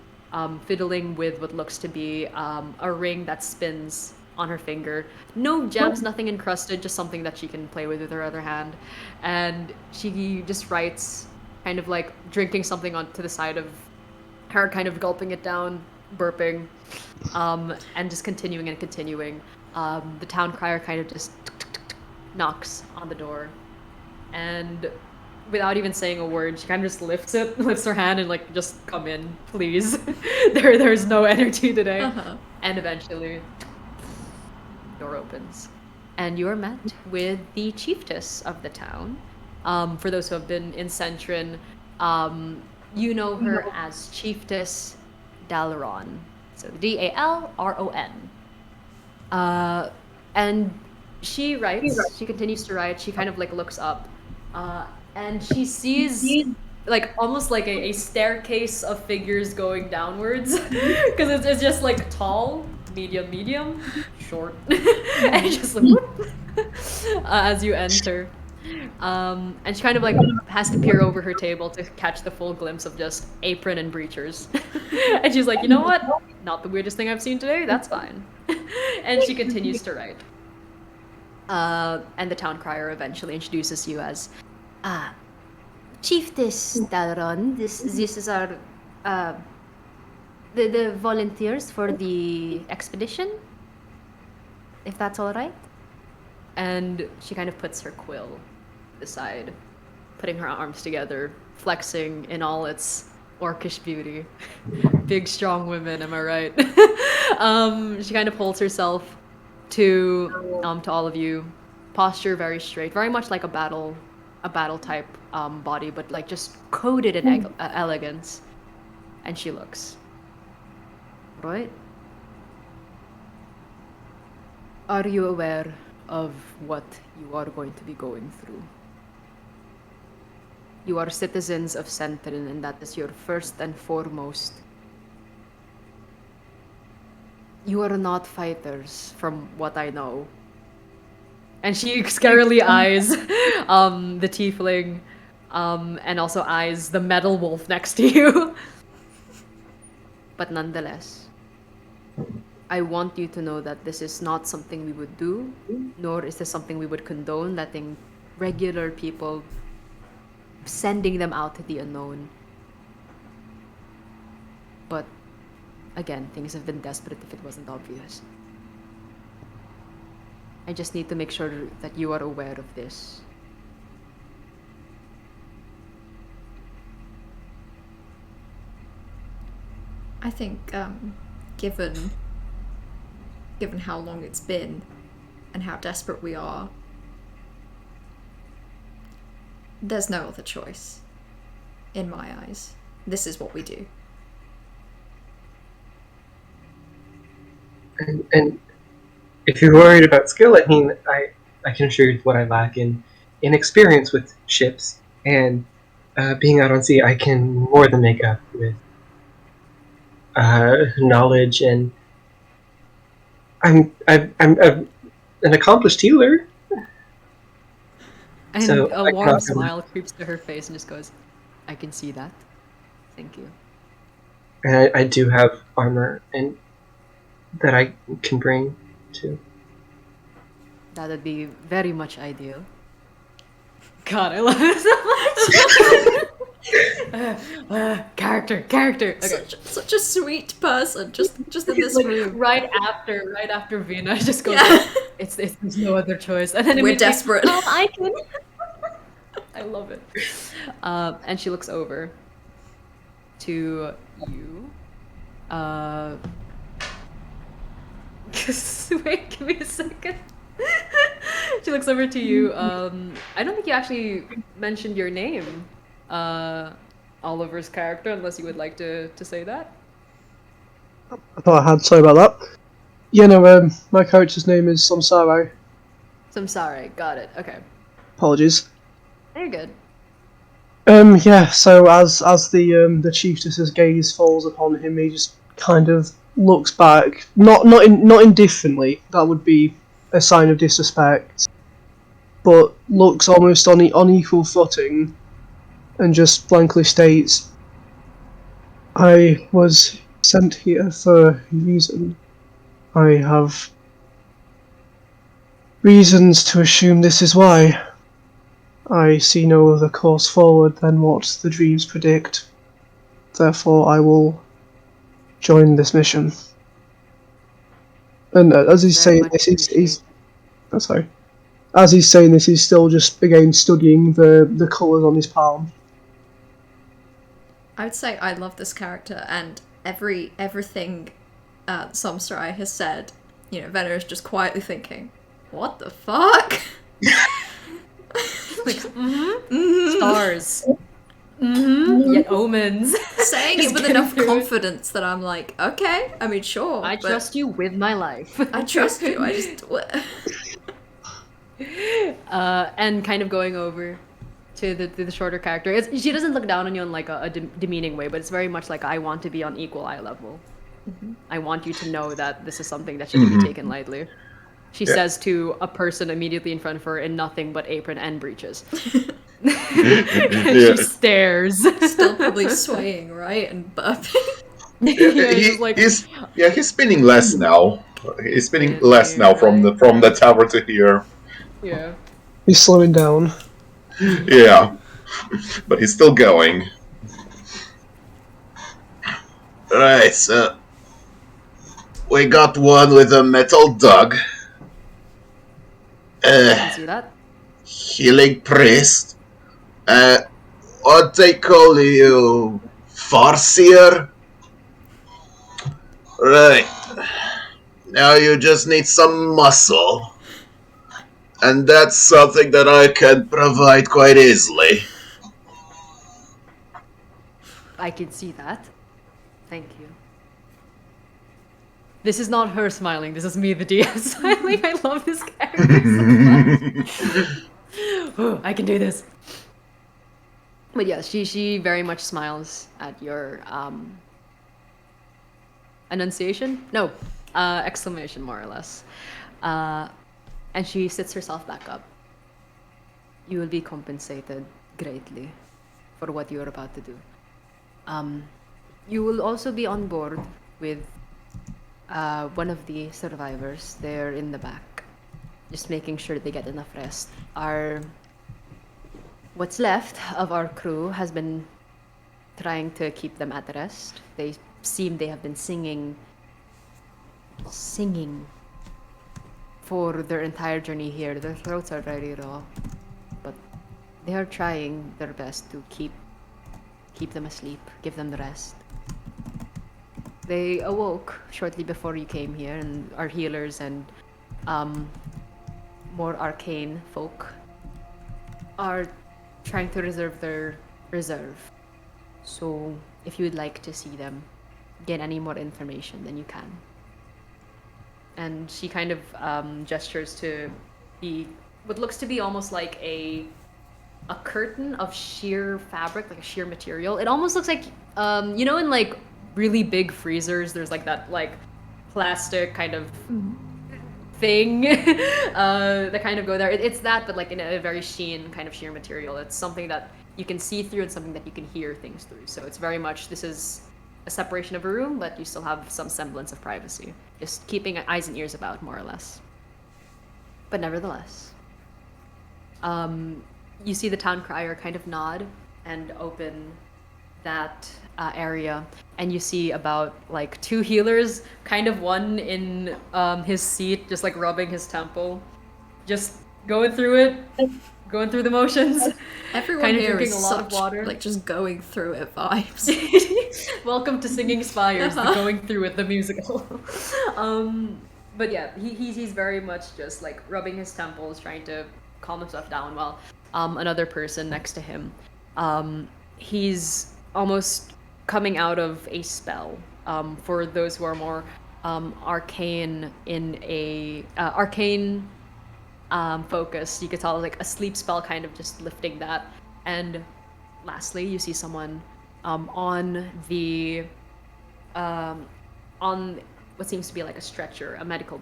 fiddling with what looks to be a ring that spins on her finger. No gems, nothing encrusted, just something that she can play with her other hand. And she just writes, kind of like drinking something onto the side of her, kind of gulping it down, burping, and just continuing and continuing. The town crier kind of just knocks on the door, and without even saying a word, she kind of just lifts her hand and like, just come in, please. There's no energy today. And eventually, door opens, and you're met with the chiefess of the town. For those who have been in Centrin, you know her as Chiefess Dalron. So Dalron. And she writes, she continues to write, she kind of like looks up, and she sees like almost like a staircase of figures going downwards, because it's just like tall, medium, short, and just like as you enter. And she kind of like has to peer over her table to catch the full glimpse of just apron and breechers. And she's like, you know what? Not the weirdest thing I've seen today, that's fine. And she continues to write. And the town crier eventually introduces you as, Chiefess Dalron, this is our, the volunteers for the expedition, if that's all right. And she kind of puts her quill to the side, putting her arms together, flexing in all its orcish beauty. Big, strong women, am I right? She kind of holds herself to all of you. Posture very straight, very much like a battle type body, but like just coated in elegance. And she looks. Right? Are you aware of what you are going to be going through? You are citizens of Centrin, and that is your first and foremost. You are not fighters, from what I know. And she scarily eyes the tiefling, and also eyes the metal wolf next to you. But nonetheless, I want you to know that this is not something we would do, nor is this something we would condone, letting regular people, sending them out to the unknown. But again, things have been desperate if it wasn't obvious. I just need to make sure that you are aware of this. I think, given how long it's been and how desperate we are, there's no other choice. In my eyes, this is what we do. And if you're worried about skill, I mean, I can assure you what I lack in experience with ships and being out on sea. I can more than make up with knowledge, and I'm an accomplished healer. And So a I warm cannot- smile creeps to her face and just goes, I can see that. Thank you. And I do have armor and that I can bring to. That would be very much ideal. God, I love it so much. Character. Okay. Such a sweet person, just in this Like, room. right after Vina just goes, Yeah. it's there's no other choice. And then We're immediately, desperate. I can. I love it. And she looks over to you. Wait, give me a second. She looks over to you. I don't think you actually mentioned your name, Oliver's character, unless you would like to say that. I thought I had. Sorry about that. Yeah, no. My character's name is Samsara. Samsare, got it. Okay, Apologies. you're good. Yeah. So as the chiefess's gaze falls upon him, he just kind of looks back, not indifferently. That would be a sign of disrespect. But looks almost on equal footing, and just blankly states, "I was sent here for a reason. I have reasons to assume this is why. I see no other course forward than what the dreams predict. Therefore, I will join this mission." And as he's Very saying much this, appreciate. sorry. As he's saying this, he's still just again studying the colours on his palm. I would say I love this character, and everything Samstrai has said, Venner is just quietly thinking, what the fuck? Like, stars. Yet omens. Saying Just it with getting enough through it. confidence that I'm like, okay, I mean, sure. I but trust you with my life. I trust you. I just. And kind of going over to the shorter character. She doesn't look down on you in like a demeaning way, but it's very much like, I want to be on equal eye level. I want you to know that this is something that shouldn't be taken lightly. She says to a person immediately in front of her in nothing but apron and breeches. She stares. Still probably swaying, right? And burping. He's spinning less now. He's spinning less now from the tower to here. Yeah. He's slowing down. Yeah, but he's still going. Right, so we got one with a metal dog. See that? Healing priest. What they call you? Farseer? Right. Now you just need some muscle. And that's something that I can provide quite easily. I can see that. Thank you. This is not her smiling, this is me, the DM, smiling. I love this character so much. I can do this. But yeah, she very much smiles at your enunciation? No, exclamation, more or less. And she sits herself back up. You will be compensated greatly for what you are about to do. You will also be on board with one of the survivors. They're in the back, just making sure they get enough rest. What's left of our crew has been trying to keep them at rest. They have been singing for their entire journey here. Their throats are very raw, but they are trying their best to keep them asleep, give them the rest. They awoke shortly before you came here, and our healers and more arcane folk are trying to reserve their reserve. So, if you would like to see them, get any more information, then you can. And she kind of gestures to what looks to be almost like a curtain of sheer fabric, like a sheer material. It almost looks like in like really big freezers, there's like that like plastic kind of thing that kind of go there. It's that, but like in a very sheen kind of sheer material. It's something that you can see through and something that you can hear things through. So it's very much, this is a separation of a room, but you still have some semblance of privacy. Just keeping eyes and ears about, more or less. But nevertheless, you see the town crier kind of nod and open that area, and you see about like 2 healers, kind of one in his seat, just like rubbing his temple, just going through the motions. Everyone kind of here drinking is a lot such, of water. like, just going through it vibes. Welcome to Singing Spires, the going through it, the musical. But yeah, he's very much just like rubbing his temples, trying to calm himself down, while another person next to him, he's almost coming out of a spell. For those who are more arcane in a arcane focus, you could tell like a sleep spell, kind of just lifting that. And lastly, you see someone on what seems to be like a stretcher, a medical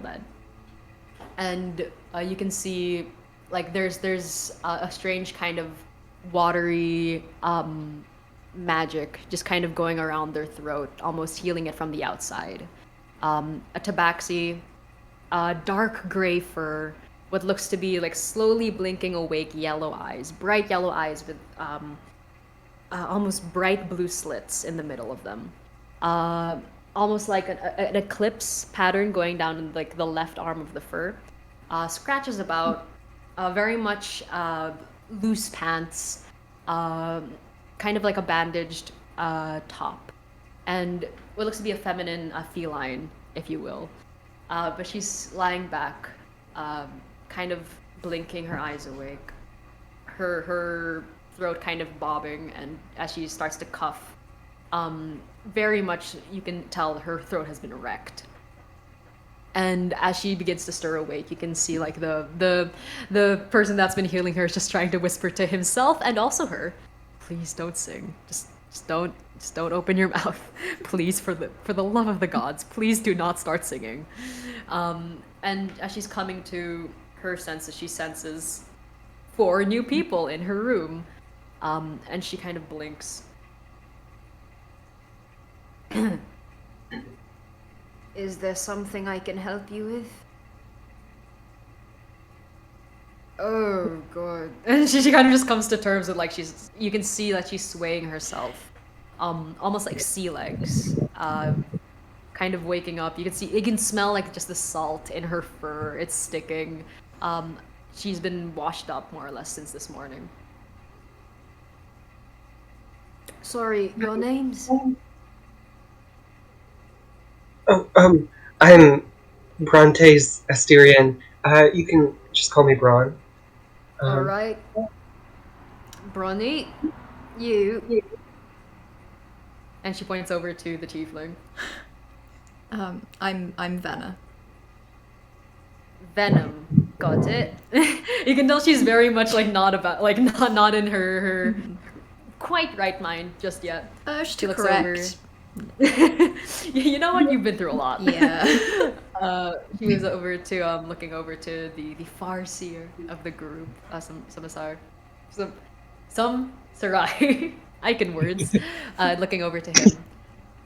bed, and you can see like there's a strange kind of watery magic just kind of going around their throat, almost healing it from the outside. A tabaxi, dark gray fur, what looks to be like slowly blinking awake yellow eyes, bright yellow eyes with almost bright blue slits in the middle of them. Almost like an eclipse pattern going down in like the left arm of the fur. Scratches about, very much loose pants, kind of like a bandaged top, and what looks to be a feminine, feline, if you will. But she's lying back, kind of blinking her eyes awake, her throat kind of bobbing, and as she starts to cough, very much you can tell her throat has been wrecked. And as she begins to stir awake, you can see like the person that's been healing her is just trying to whisper to himself and also her, please don't sing. Just don't open your mouth. Please, for the love of the gods, please do not start singing. And as she's coming to her senses, she senses 4 new people in her room. And she kind of blinks. Is there something I can help you with? Oh god. And she kind of just comes to terms with like you can see that she's swaying herself. Almost like sea legs. Kind of waking up. You can smell like just the salt in her fur. It's sticking. She's been washed up more or less since this morning. Sorry, your names? Oh, I'm Bronte's Asterian. You can just call me Bron. Alright. Bronny, you. And she points over to the tiefling. I'm Venna. Venom. Got it. You can tell she's very much like not in her quite right mind just yet. She looks correct. Over. You know what? You've been through a lot. Yeah. He moves over to looking over to the far seer of the group, some Sarai. I can words. Looking over to him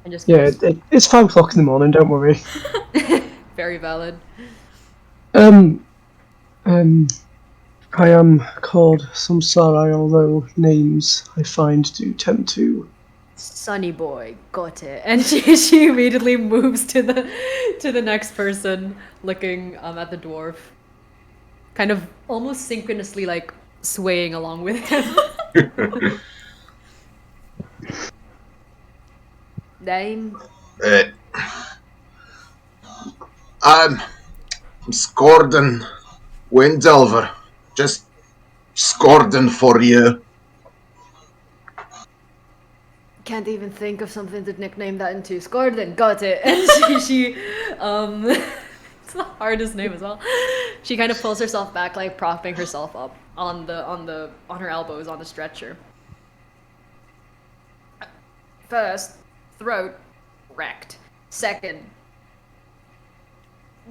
and just goes, it's 5 o'clock in the morning. Don't worry. very valid. I am called Samsarai, although names I find do tend to. Sunny boy, got it. And she immediately moves to the next person, looking at the dwarf, kind of almost synchronously like swaying along with him. Name? Uh, I'm Scorden Windelver. Just Scorden for you. Can't even think of something to nickname that into. Scorden, got it. And it's the hardest name as well. She kind of pulls herself back, like propping herself up on her elbows on the stretcher. First, throat wrecked. Second,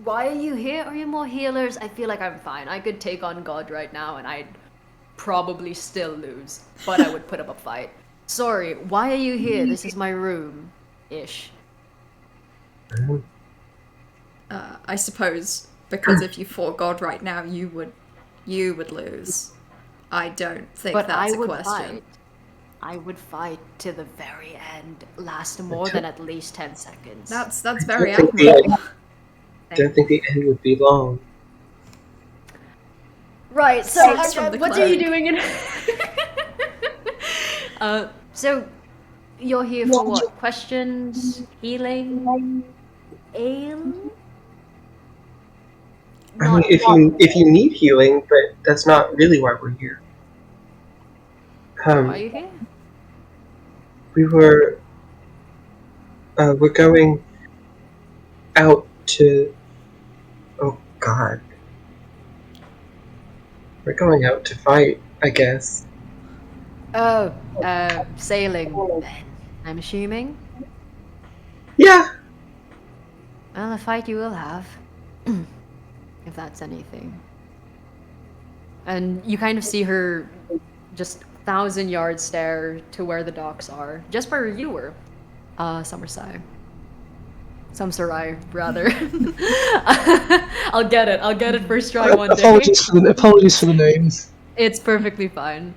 why are you here? Are you more healers? I feel like I'm fine. I could take on God right now and I'd probably still lose, but I would put up a fight. Sorry, why are you here? This is my room. Ish. I suppose because if you fought God right now, you would lose. I don't think But that's I would a question. fight. I would fight to the very end. Last more than at least 10 seconds. That's very I don't think admirable. don't think the end would be long. Right, so Six from the what are you cleric. doing in so you're here for what? Questions? Healing? Ale? I mean, if you need healing, but that's not really why we're here. Why are you here? We're going out to. Oh God. We're going out to fight, I guess. Oh, sailing then, I'm assuming? Yeah. Well, a fight you will have. If that's anything. And you kind of see her just 1,000-yard stare to where the docks are. Just where you were. Summerside. Sumserai, rather. I'll get it first try one day. Apologies for the names. It's perfectly fine.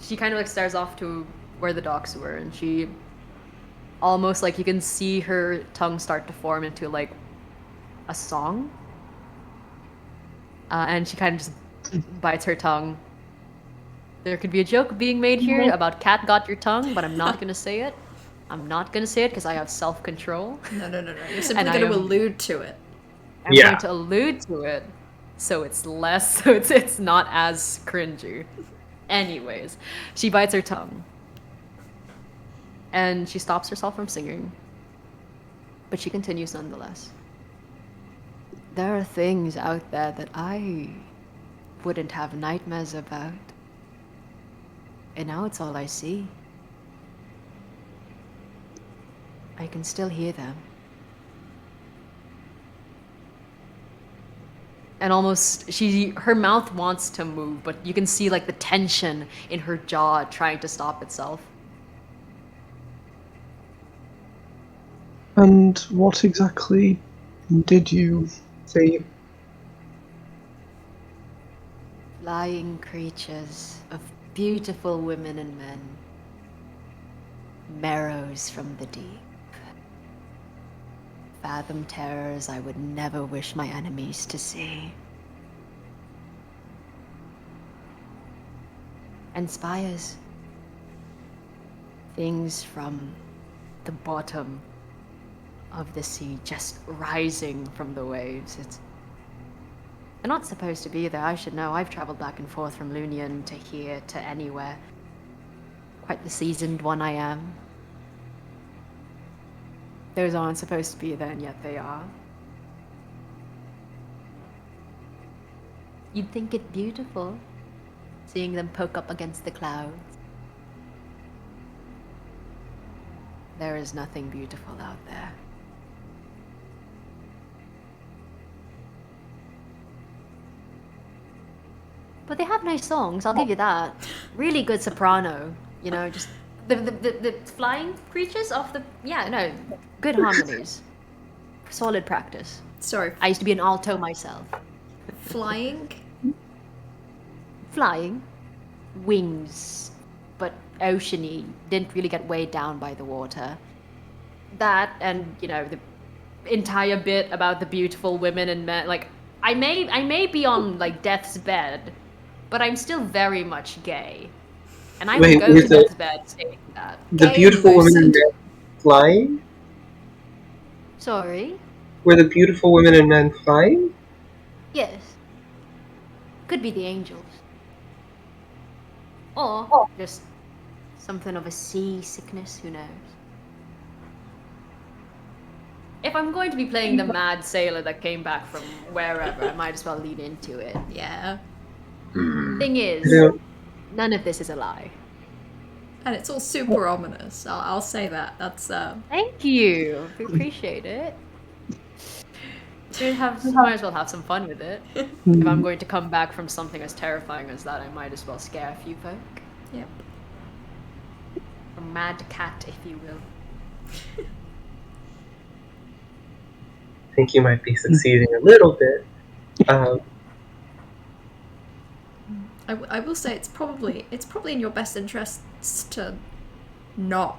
She kind of like stares off to where the docks were, and she almost like you can see her tongue start to form into like a song. And she kind of just bites her tongue. There could be a joke being made here about cat got your tongue, but I'm not gonna say it. I'm not gonna say it because I have self-control. No. You're simply going to allude to it. I'm going to allude to it, so it's less, so it's not as cringy. Anyways, she bites her tongue. And she stops herself from singing. But she continues nonetheless. There are things out there that I wouldn't have nightmares about. And now it's all I see. I can still hear them. And almost her mouth wants to move, but you can see like the tension in her jaw trying to stop itself. And what exactly did you see? Flying creatures of beautiful women and men. Marrows from the deep. Fathom terrors I would never wish my enemies to see. And spires. Things from the bottom of the sea just rising from the waves. They're not supposed to be there, I should know. I've traveled back and forth from Lunian to here to anywhere. Quite the seasoned one I am. Those aren't supposed to be there, and yet they are. You'd think it beautiful, seeing them poke up against the clouds. There is nothing beautiful out there. But they have nice songs, I'll give you that. Really good soprano, you know, just the flying creatures off the... Yeah, no, good harmonies. Solid practice. Sorry, I used to be an alto myself. flying? Flying. Wings. But oceany. Didn't really get weighed down by the water. That and, you know, the entire bit about the beautiful women and men. Like, I may be on, like, death's bed, but I'm still very much gay. And I would go to death's bed saying that. The Gay beautiful and women and lucid. men. flying? Sorry? Were the beautiful women and men flying? Yes. Could be the angels. Or just something of a seasickness, who knows? If I'm going to be playing the mad sailor that came back from wherever, I might as well lean into it. Yeah. Thing is, Yeah. none of this is a lie. And it's all super ominous. I'll say that. That's Thank you. We appreciate it. Might as well have some fun with it. If I'm going to come back from something as terrifying as that, I might as well scare a few folk. Yep. A mad cat, if you will. I think you might be succeeding a little bit. I will say it's probably in your best interests to not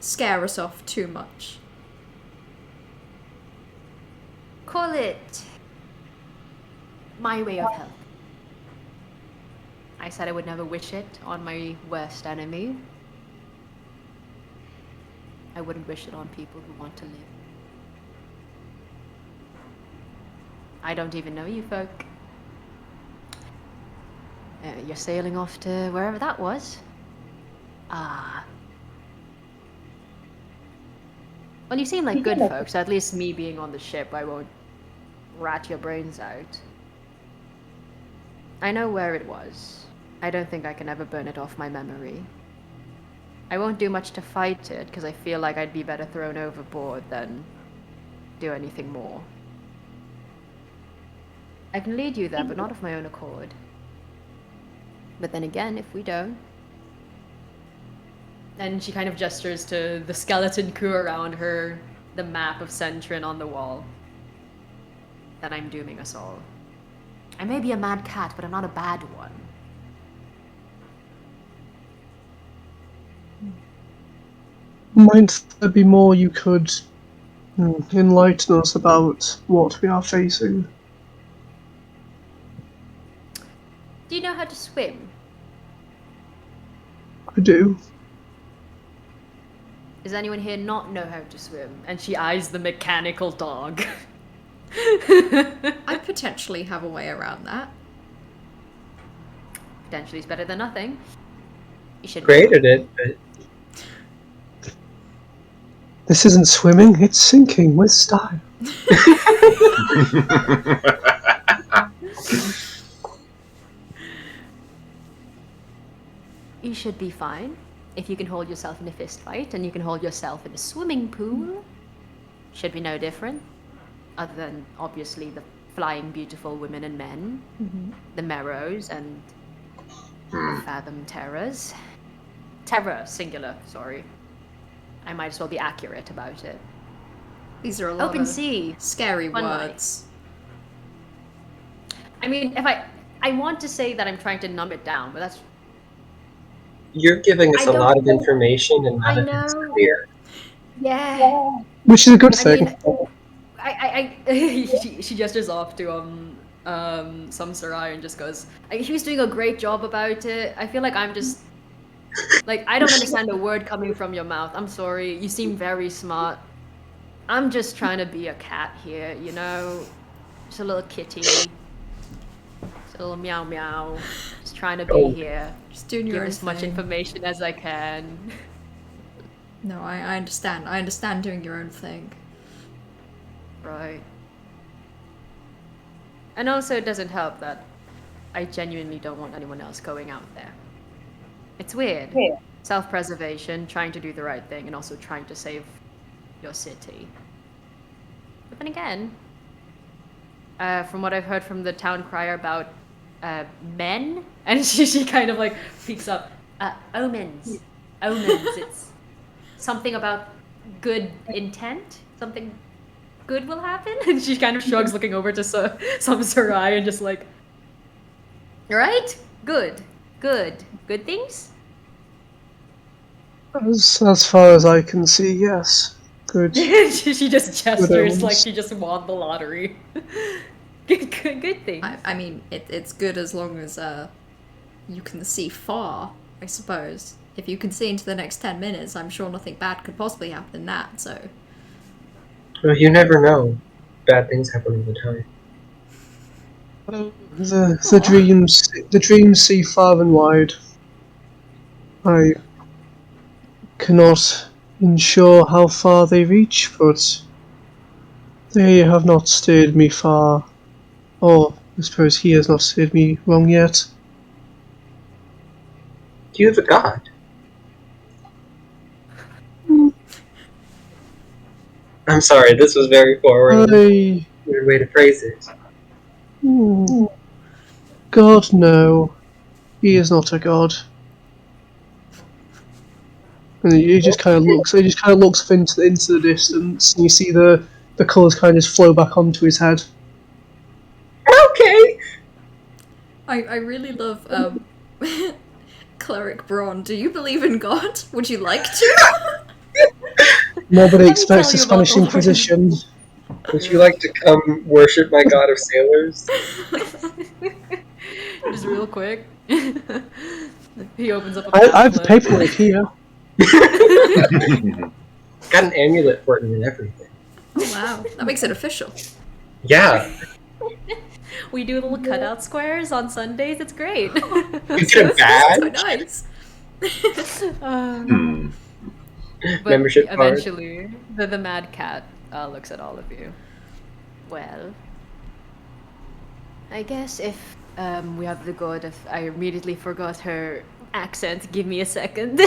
scare us off too much. Call it my way of help. I said I would never wish it on my worst enemy. I wouldn't wish it on people who want to live. I don't even know you folk. You're sailing off to wherever that was. Ah. Well, you seem like good folks, so at least me being on the ship, I won't rat your brains out. I know where it was. I don't think I can ever burn it off my memory. I won't do much to fight it, because I feel like I'd be better thrown overboard than do anything more. I can lead you there, but not of my own accord. But then again, if we don't... And she kind of gestures to the skeleton crew around her, the map of Centrin on the wall. Then I'm dooming us all. I may be a mad cat, but I'm not a bad one. Might there be more you could enlighten us about what we are facing? Do you know how to swim? I do. Does anyone here not know how to swim? And she eyes the mechanical dog. I potentially have a way around that. Potentially is better than nothing. You should Created it, but This isn't swimming, it's sinking with style. You should be fine. If you can hold yourself in a fist fight and you can hold yourself in a swimming pool, should be no different. Other than, obviously, the flying beautiful women and men, the Merrows and the Fathom Terrors. Terror, singular, sorry. I might as well be accurate about it. These are a lot Open of sea. scary Fun words. I mean, if I want to say that I'm trying to numb it down, but that's... you're giving us I a don't lot of know. information and none I of it's know. clear. Yeah. Which is a good I thing. mean, she gestures off to Samsarai and just goes, he was doing a great job about it. I feel like I'm just like, I don't understand a word coming from your mouth. I'm sorry. You seem very smart. I'm just trying to be a cat here, you know? Just a little kitty. Just a little meow meow. Just trying to be here. Just doing your Give own as much thing. information as I can. No, I understand. I understand doing your own thing. Right. And also it doesn't help that I genuinely don't want anyone else going out there. It's weird. Yeah. Self-preservation, trying to do the right thing, and also trying to save your city. But then again, from what I've heard from the town crier about men, and she kind of like peeks up, omens. Omens, it's something about good intent, something good will happen. And she kind of shrugs, looking over to Samsarai and just like, right? Good things? As far as I can see, yes. Good. she just gestures omens. like she just won the lottery. good things. I mean, it's good as long as you can see far, I suppose. if you can see into the next 10 minutes, I'm sure nothing bad could possibly happen in that, so... Well, you never know. Bad things happen all the time. The dreams see far and wide. I cannot ensure how far they reach, but they have not steered me far. Or I suppose he has not steered me wrong yet. Do you have a god? I'm sorry, this was very forward. I... Weird way to phrase it. God, no. He is not a god. And he just kind of looks. He just kind of looks into the distance, and you see the colours kind of just flow back onto his head. Okay. I really love Cleric Braun. Do you believe in God? Would you like to? Nobody Let me expects tell the you about Spanish the Lord. Inquisition. Would you like to come worship my god of sailors? Just real quick. He opens up a I have the pamphlet. paperwork here. Got an amulet for it and everything. Oh wow, that makes it official. Yeah. We do little cutout squares on Sundays. It's great. You get a badge? So nice. But Membership card. eventually, the mad cat looks at all of you. Well, I guess if we have the god of... I immediately forgot her accent. Give me a second.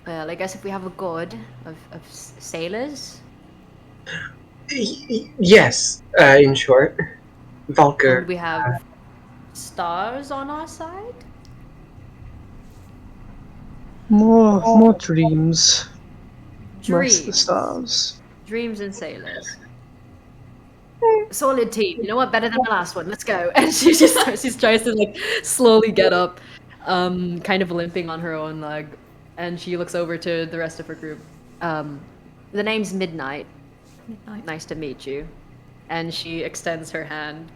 Well, I guess if we have a god of sailors... Yes, in short. Valkyr. And we have stars on our side? More dreams. Less the Dreams. stars. Dreams and sailors. Solid team. You know what? Better than the last one. Let's go. And she tries to like slowly get up, kind of limping on her own leg, and she looks over to the rest of her group. The name's Midnight. Midnight. Nice to meet you. And she extends her hand.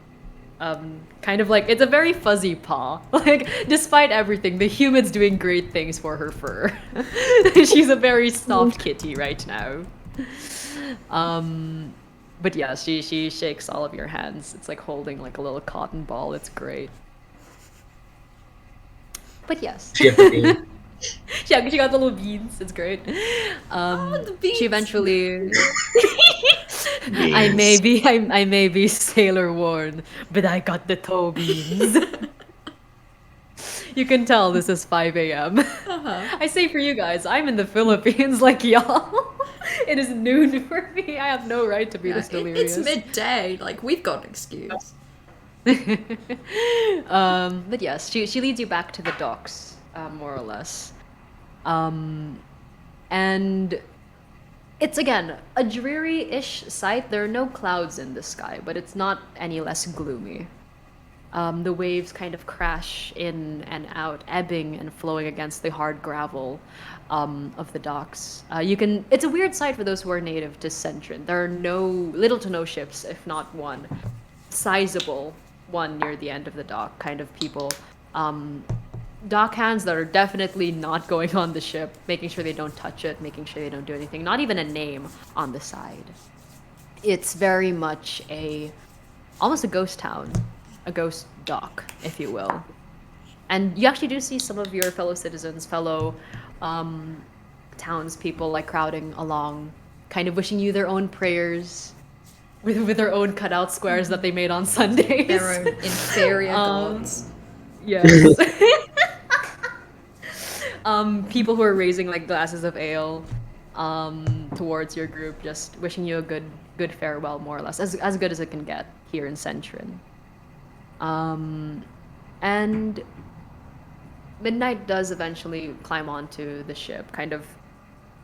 Kind of like, it's a very fuzzy paw. Like, despite everything, the human's doing great things for her fur. She's a very soft kitty right now. But yeah, she shakes all of your hands. It's like holding like a little cotton ball. It's great. But yes. She had the bean. Yeah, she got the little beans. It's great. the beans. She eventually. I may be sailor worn, but I got the toe beans. You can tell this is 5 a.m. I say for you guys, I'm in the Philippines like y'all. It is noon for me. I have no right to be this delirious. It's midday. Like, we've got an excuse. But yes, she leads you back to the docks, more or less. And it's, again, a dreary-ish sight. There are no clouds in the sky, but it's not any less gloomy. The waves kind of crash in and out, ebbing and flowing against the hard gravel of the docks. It's a weird sight for those who are native to Centrin. There are little to no ships, if not one. Sizable one near the end of the dock, kind of people. Dock hands that are definitely not going on the ship, making sure they don't touch it, making sure they don't do anything. Not even a name on the side. It's very much almost a ghost town. A ghost dock, if you will. And you actually do see some of your fellow citizens, fellow townspeople, like crowding along, kind of wishing you their own prayers with their own cutout squares that they made on Sundays. Their own inferior gods. Yes. People who are raising like glasses of ale towards your group, just wishing you a good farewell, more or less, as good as it can get here in Centrin. And Midnight does eventually climb onto the ship, kind of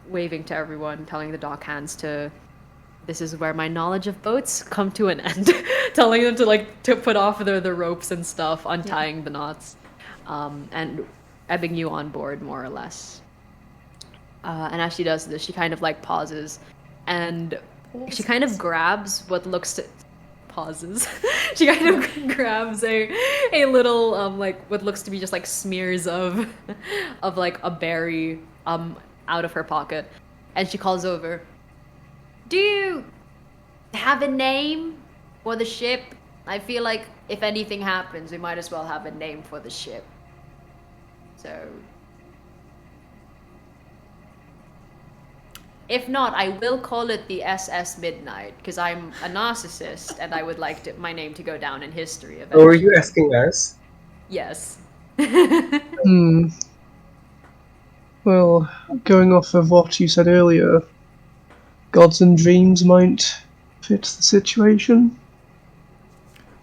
waving to everyone, telling the dock hands this is where my knowledge of boats come to an end. Telling them to put off the ropes and stuff, untying the knots, and ebbing you on board, more or less. And as she does this, she kind of like pauses, and she kind of grabs what looks to... pauses. She kind of grabs a little like what looks to be just like smears of like a berry out of her pocket, and she calls over. Do you have a name for the ship? I feel like if anything happens, we might as well have a name for the ship. So, if not, I will call it the SS Midnight, because I'm a narcissist and I would like my name to go down in history eventually. Oh, are you asking us? Yes. Well, going off of what you said earlier, gods and dreams might fit the situation.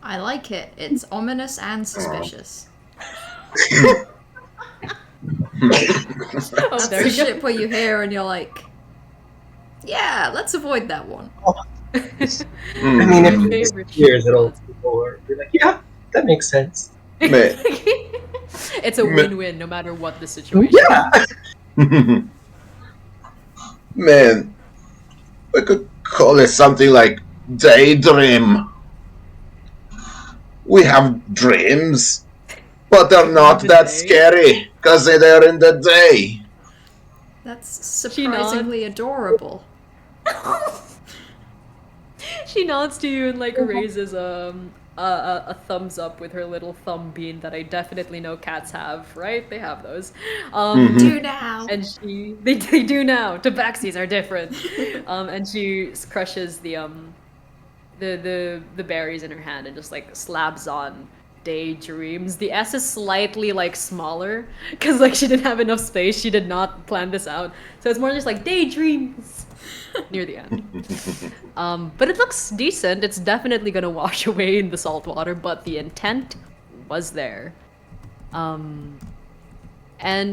I like it. It's ominous and suspicious. Oh, That's there the you go. shit where you hear and you're like, yeah, let's avoid that one. I mean, if Favorite it's years, ship it'll gods. be like, yeah, that makes sense. Man. It's a win-win no matter what the situation. Yeah. Man, we could call it something like Daydream. We have dreams, but they're not that scary, because they're in the day. That's surprisingly adorable. She nods to you and like raises a thumbs up with her little thumb bean that I definitely know cats have, right? They have those. Do now. And they do now. Tabaxis are different. And she crushes the berries in her hand and just like slabs on daydreams. The S is slightly like smaller because like she didn't have enough space. She did not plan this out, so it's more just like daydreams near the end. But it looks decent. It's definitely gonna wash away in the salt water, but the intent was there. And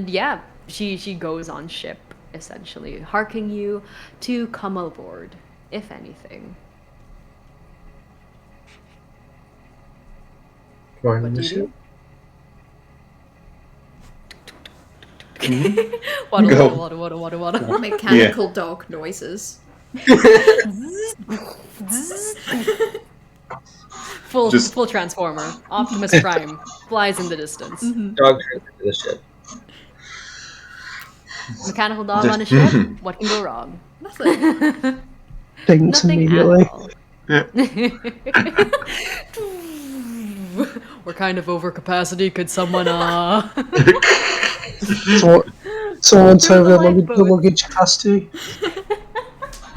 yeah, she goes on ship essentially, harking you to come aboard, if anything. Join What the do you ship. do? Waddle. Mechanical dog noises. Full transformer. Optimus Prime flies in the distance. Dog turns into the ship. Mechanical dog on a ship. What can go wrong? Nothing. Thinks Nothing immediately. at all. We're kind of overcapacity. Could someone Someone Through told the the lifeboat. luggage capacity.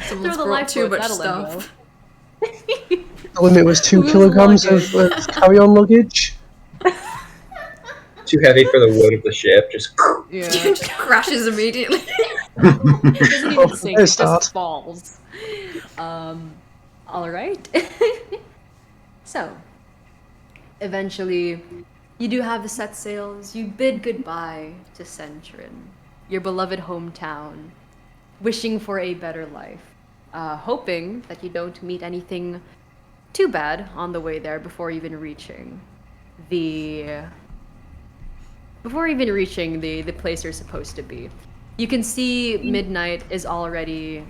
Someone's the brought too lifeboat, much that'll let stuff. The limit was 2 Who's kilograms luggage? of carry-on luggage. Too heavy for the wood of the ship. Just Yeah. It just crashes immediately. It doesn't even sink, fair it start. just falls. Alright. So, eventually, you do have the set sails. You bid goodbye to Centrin, your beloved hometown, wishing for a better life. Hoping that you don't meet anything too bad on the way there before even reaching the place you're supposed to be. You can see Midnight is already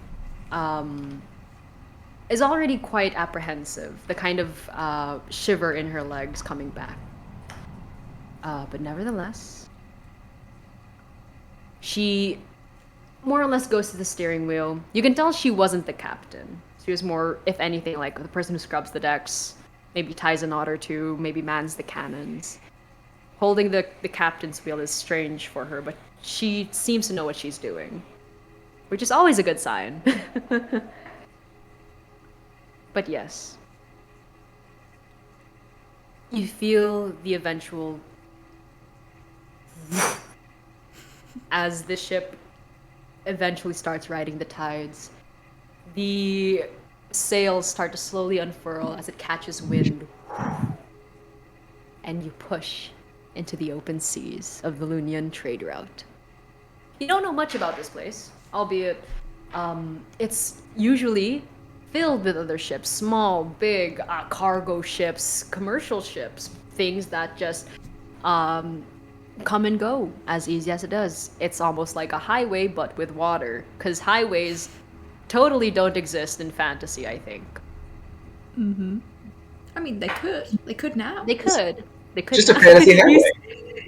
quite apprehensive, the kind of shiver in her legs coming back. But nevertheless, she more or less goes to the steering wheel. You can tell she wasn't the captain. She was more, if anything, like the person who scrubs the decks, maybe ties a knot or two, maybe mans the cannons. Holding the captain's wheel is strange for her, but she seems to know what she's doing, which is always a good sign. But yes, you feel the eventual as the ship eventually starts riding the tides. The sails start to slowly unfurl as it catches wind, and you push into the open seas of the Lunian trade route. You don't know much about this place, albeit it's usually filled with other ships, small, big, cargo ships, commercial ships, things that just come and go as easy as it does. It's almost like a highway, but with water, because highways totally don't exist in fantasy, I think. I mean, they could. They could now. They could. They could. Just a not. fantasy highway.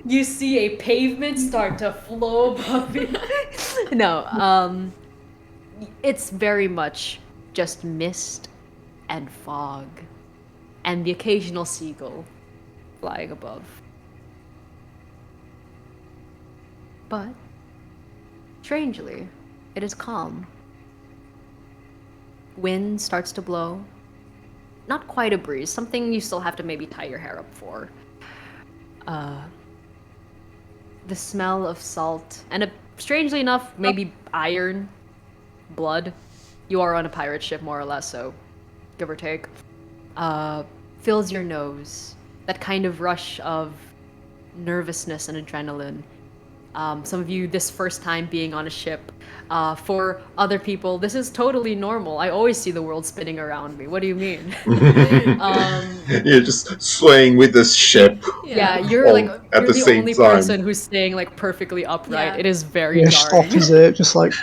You see a pavement start to flow above you. No, it's very much just mist and fog, and the occasional seagull flying above. But, strangely, it is calm. Wind starts to blow. Not quite a breeze, something you still have to maybe tie your hair up for. The smell of salt, and strangely enough, maybe iron, blood. You are on a pirate ship, more or less, so give or take. Fills your nose. That kind of rush of nervousness and adrenaline. Some of you, this first time being on a ship. For other people, this is totally normal. I always see the world spinning around me. What do you mean? You're just swaying with this ship. Yeah, you're all like at you're the the same only time. person who's staying like perfectly upright. Yeah. It is very Yeah, jarring. just opposite, just like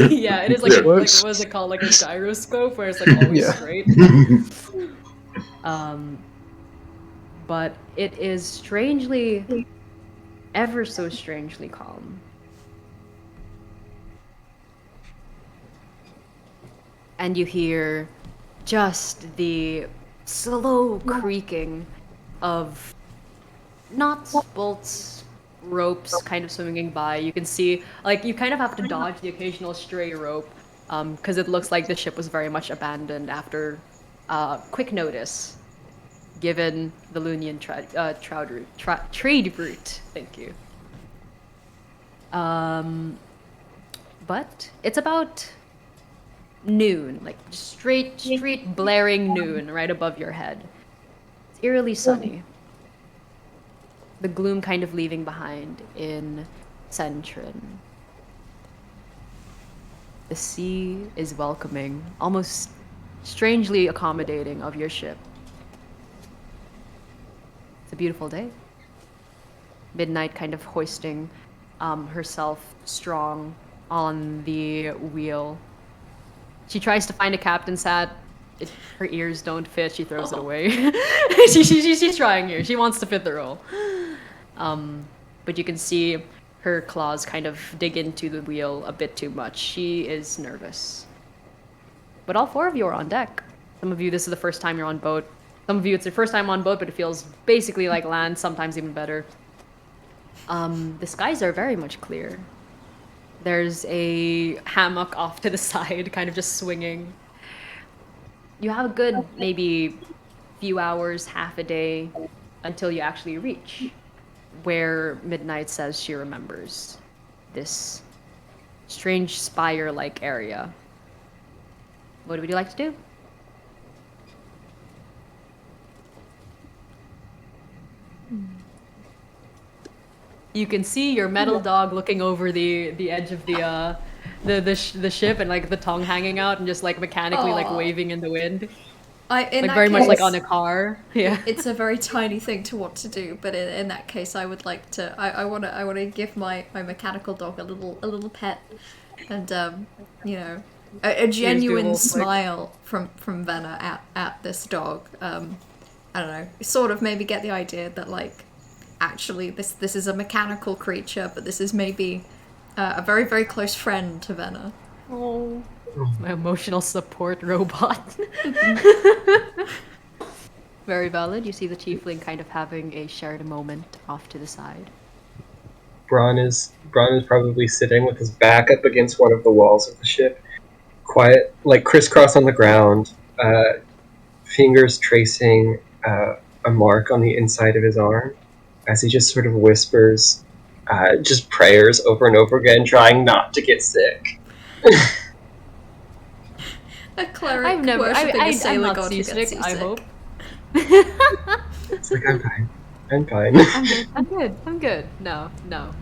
Yeah, it is like Yeah. like what is it called, like a gyroscope where it's like always Yeah. straight. But it is strangely, ever so strangely calm. And you hear just the slow creaking of knots, bolts, ropes kind of swinging by. You can see, like, you kind of have to dodge the occasional stray rope because it looks like the ship was very much abandoned after quick notice, given the Lunian trade route. Thank you. But it's about noon, like straight blaring noon right above your head. It's eerily sunny. The gloom kind of leaving behind in Centrin. The sea is welcoming, almost strangely accommodating of your ship. It's a beautiful day. Midnight kind of hoisting herself strong on the wheel. She tries to find a captain's hat. Her ears don't fit. She throws it away. She's trying here. She wants to fit the role. But you can see her claws kind of dig into the wheel a bit too much. She is nervous. But all four of you are on deck. Some of you, this is the first time you're on boat. Some of you, it's your first time on boat, but it feels basically like land, sometimes even better. The skies are very much clear. There's a hammock off to the side, kind of just swinging. You have a good, maybe, few hours, half a day, until you actually reach where Midnight says she remembers. This strange spire-like area. What would you like to do? You can see your metal dog looking over the edge of the ship and like the tongue hanging out and just like mechanically like waving in the wind. In Like very much like on a car. Yeah. It's a very tiny thing to want to do, but in that case, I would like to. I want to give my mechanical dog a little pet, and you know, a genuine smile from Venna at this dog. I don't know, sort of maybe get the idea that like, actually this is a mechanical creature, but this is maybe a very very close friend to Venna. Oh. My emotional support robot. Very valid. You see the tiefling kind of having a shared moment off to the side. Braun is probably sitting with his back up against one of the walls of the ship, quiet, like crisscross on the ground, fingers tracing a mark on the inside of his arm, as he just sort of whispers, just prayers over and over again, trying not to get sick. A cleric worshipping a sailor god who gets seasick. I hope. It's like, I'm fine. I'm good. No.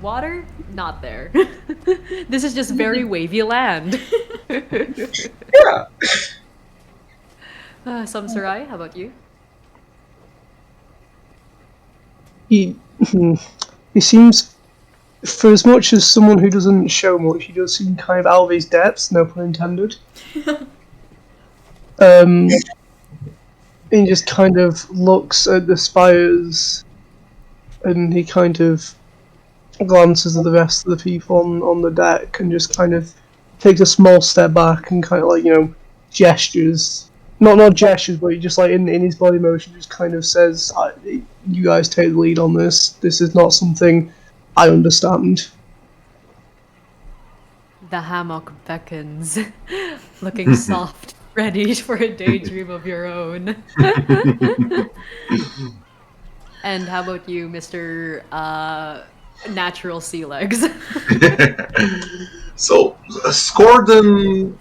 Water, not there. This is just very wavy land. Yeah. Samsarai, how about you? He seems, for as much as someone who doesn't show much, he does seem kind of out of his depths, no pun intended. he just kind of looks at the spires, and he kind of glances at the rest of the people on the deck, and just kind of takes a small step back and kind of like, gestures. Not gestures, but he just like in his body motion just kind of says, "You guys take the lead on this. This is not something I understand." The hammock beckons, looking soft, ready for a daydream of your own. And how about you, Mr. Natural Sea Legs? So, Scorden,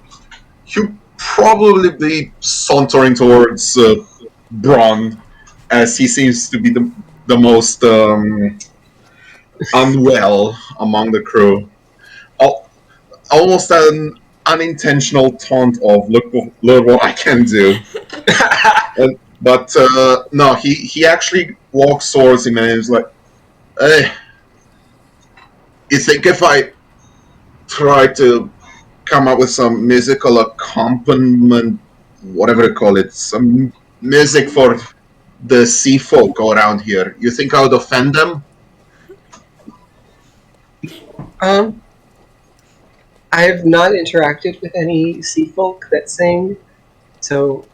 you probably be sauntering towards Braun, as he seems to be the most unwell among the crew. Almost an unintentional taunt of look what I can do. But no, he actually walks towards him and is like, "Hey, you think if I try to come up with some musical accompaniment, whatever you call it, some music for the sea folk around here, you think I would offend them?" I have not interacted with any sea folk that sing, so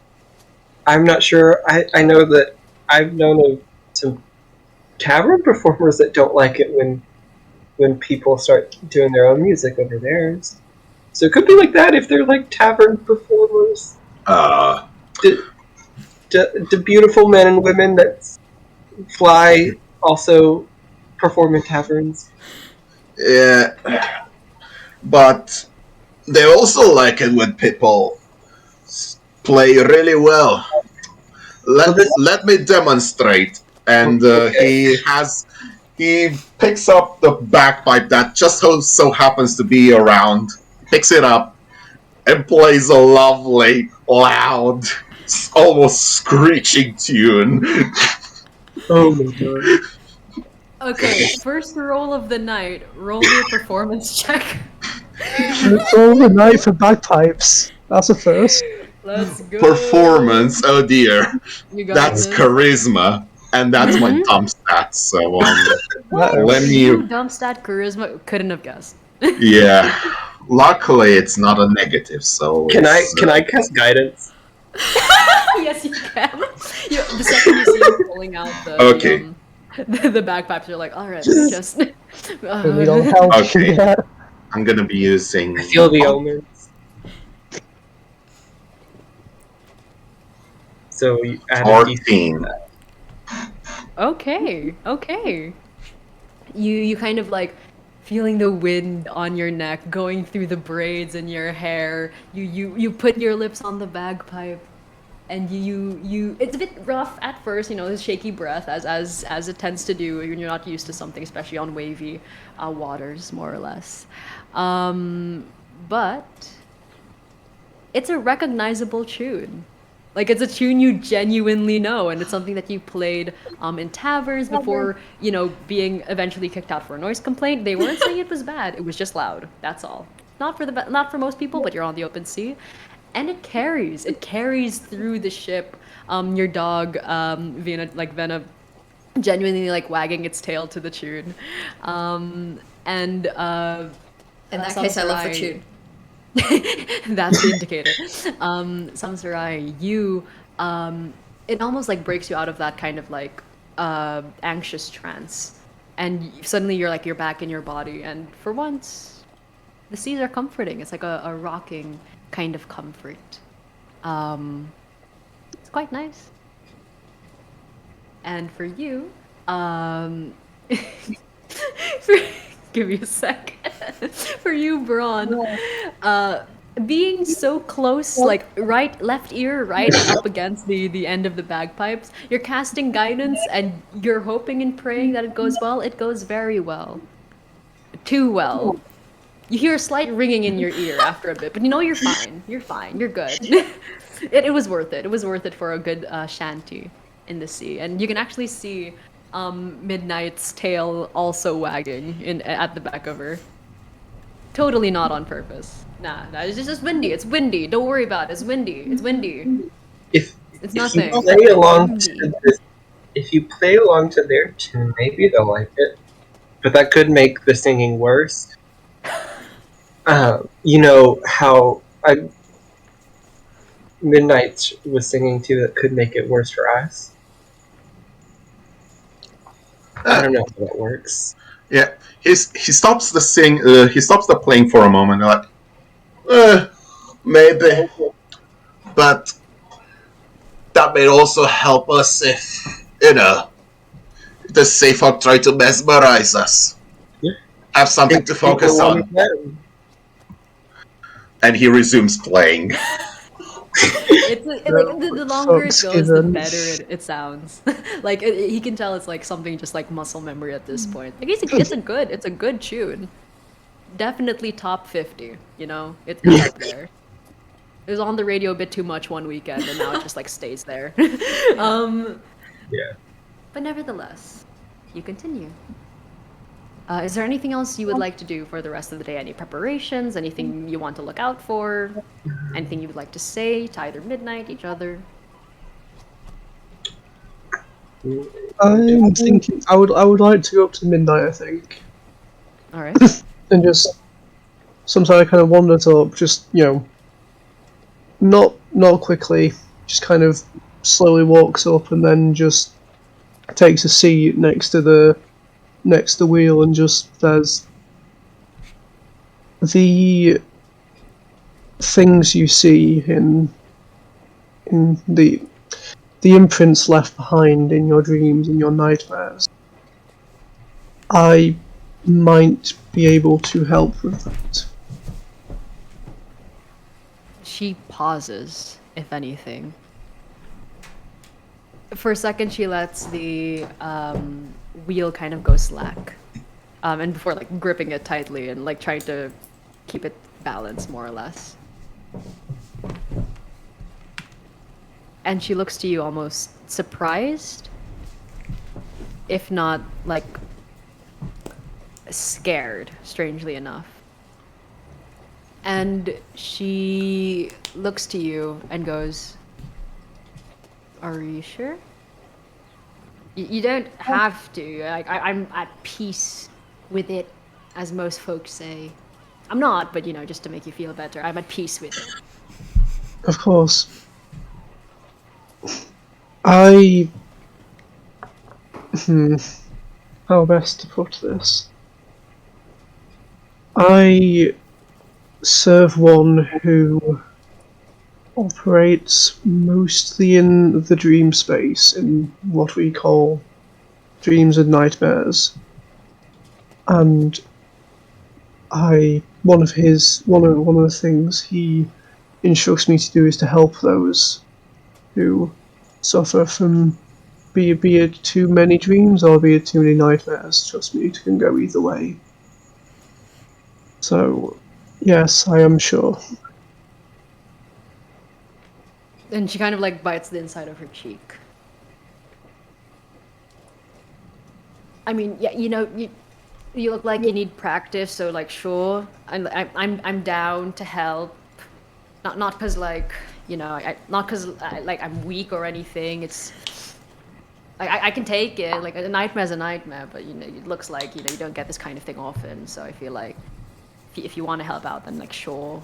I'm not sure. I know that I've known of some tavern performers that don't like it when people start doing their own music over theirs. So it could be like that if they're like tavern performers. The beautiful men and women that fly also perform in taverns. Yeah, but they also like it when people play really well. Let me demonstrate. And Okay. he picks up the bagpipe that just so happens to be around, picks it up, and plays a lovely, loud, almost screeching tune. Oh my god. Okay, first roll of the night. Roll me a performance check. It's all the night for bagpipes. That's a first. Let's go. Performance, oh dear. You got That's this. charisma, and that's my dump stats, so let me... You dump stat charisma couldn't have guessed. Yeah. Luckily, it's not a negative, so Can I cast guidance? Yes, you can. The second you see him pulling out Okay. the bagpipes, you're like, all right, just. We don't help. Okay. Yeah. I'm gonna be using... I feel the omens. So you add a D4. 14. Okay. You kind of like feeling the wind on your neck going through the braids in your hair. You put your lips on the bagpipe, and you it's a bit rough at first, this shaky breath as it tends to do when you're not used to something, especially on wavy waters, more or less. But it's a recognizable tune. Like, it's a tune you genuinely know, and it's something that you played in taverns before, being eventually kicked out for a noise complaint. They weren't saying it was bad; it was just loud. That's all. Not for most people, but you're on the open sea, and it carries. It carries through the ship. Your dog, Vena, genuinely like wagging its tail to the tune, In that case, I love the tune. That's the indicator. Samsarai, it almost like breaks you out of that kind of like anxious trance, and suddenly you're back in your body, and for once, the seas are comforting. It's like a rocking kind of comfort. It's quite nice. And for you, give me a sec. For you, Braun, being so close, like left ear right up against the end of the bagpipes, you're casting guidance and you're hoping and praying that it goes well. It goes very well. Too well. You hear a slight ringing in your ear after a bit, but you're fine. You're fine. You're good. It was worth it. It was worth it for a good shanty in the sea. And you can actually see Midnight's tail also wagging at the back of her. Totally not on purpose. Nah, it's just windy. It's windy. Don't worry about it. It's windy. It's windy. It's If you nothing. play along to Indie. this, if you play along to their tune, maybe they'll like it. But that could make the singing worse. You know how Midnight was singing too. That could make it worse for us. I don't know how that works. Yeah, he stops the he stops the playing for a moment. Like, maybe, but that may also help us if the Seahawk try to mesmerize us. Yeah. Have something to focus on. And he resumes playing. Like the longer it Fuck's goes, the given. better it sounds. Like he can tell it's like something just like muscle memory at this point. Like it's a good tune. Definitely top 50. You know, it's up there. It was on the radio a bit too much one weekend, and now it just like stays there. Yeah. But nevertheless, you continue. Is there anything else you would like to do for the rest of the day? Any preparations? Anything you want to look out for? Anything you would like to say to either Midnight, each other? I'm thinking I would like to go up to midnight, I think, All right. and just sometimes I kind of wanders up, just not quickly, just kind of slowly walks up and then just takes a seat next to the wheel and just says, the things you see in the imprints left behind in your dreams and your nightmares, I might be able to help with that. She pauses, if anything. For a second, she lets the wheel kind of go slack. And before like gripping it tightly and like trying to keep it balanced more or less. And she looks to you almost surprised, if not like scared, strangely enough. And she looks to you and goes, "Are you sure? You don't have to. I'm at peace with it, as most folks say. I'm not, but just to make you feel better, I'm at peace with it." Of course. How best to put this? I serve one who operates mostly in the dream space, in what we call dreams and nightmares. And one of the things he instructs me to do is to help those who suffer from be it too many dreams or be it too many nightmares. Trust me, it can go either way. So, yes, I am sure. And she kind of like bites the inside of her cheek. I mean, yeah, you look like you need practice, so like sure, I'm down to help. Not because like not because like I'm weak or anything. It's like I can take it. Like a nightmare's a nightmare, but it looks like you don't get this kind of thing often. So I feel like if you want to help out, then like sure.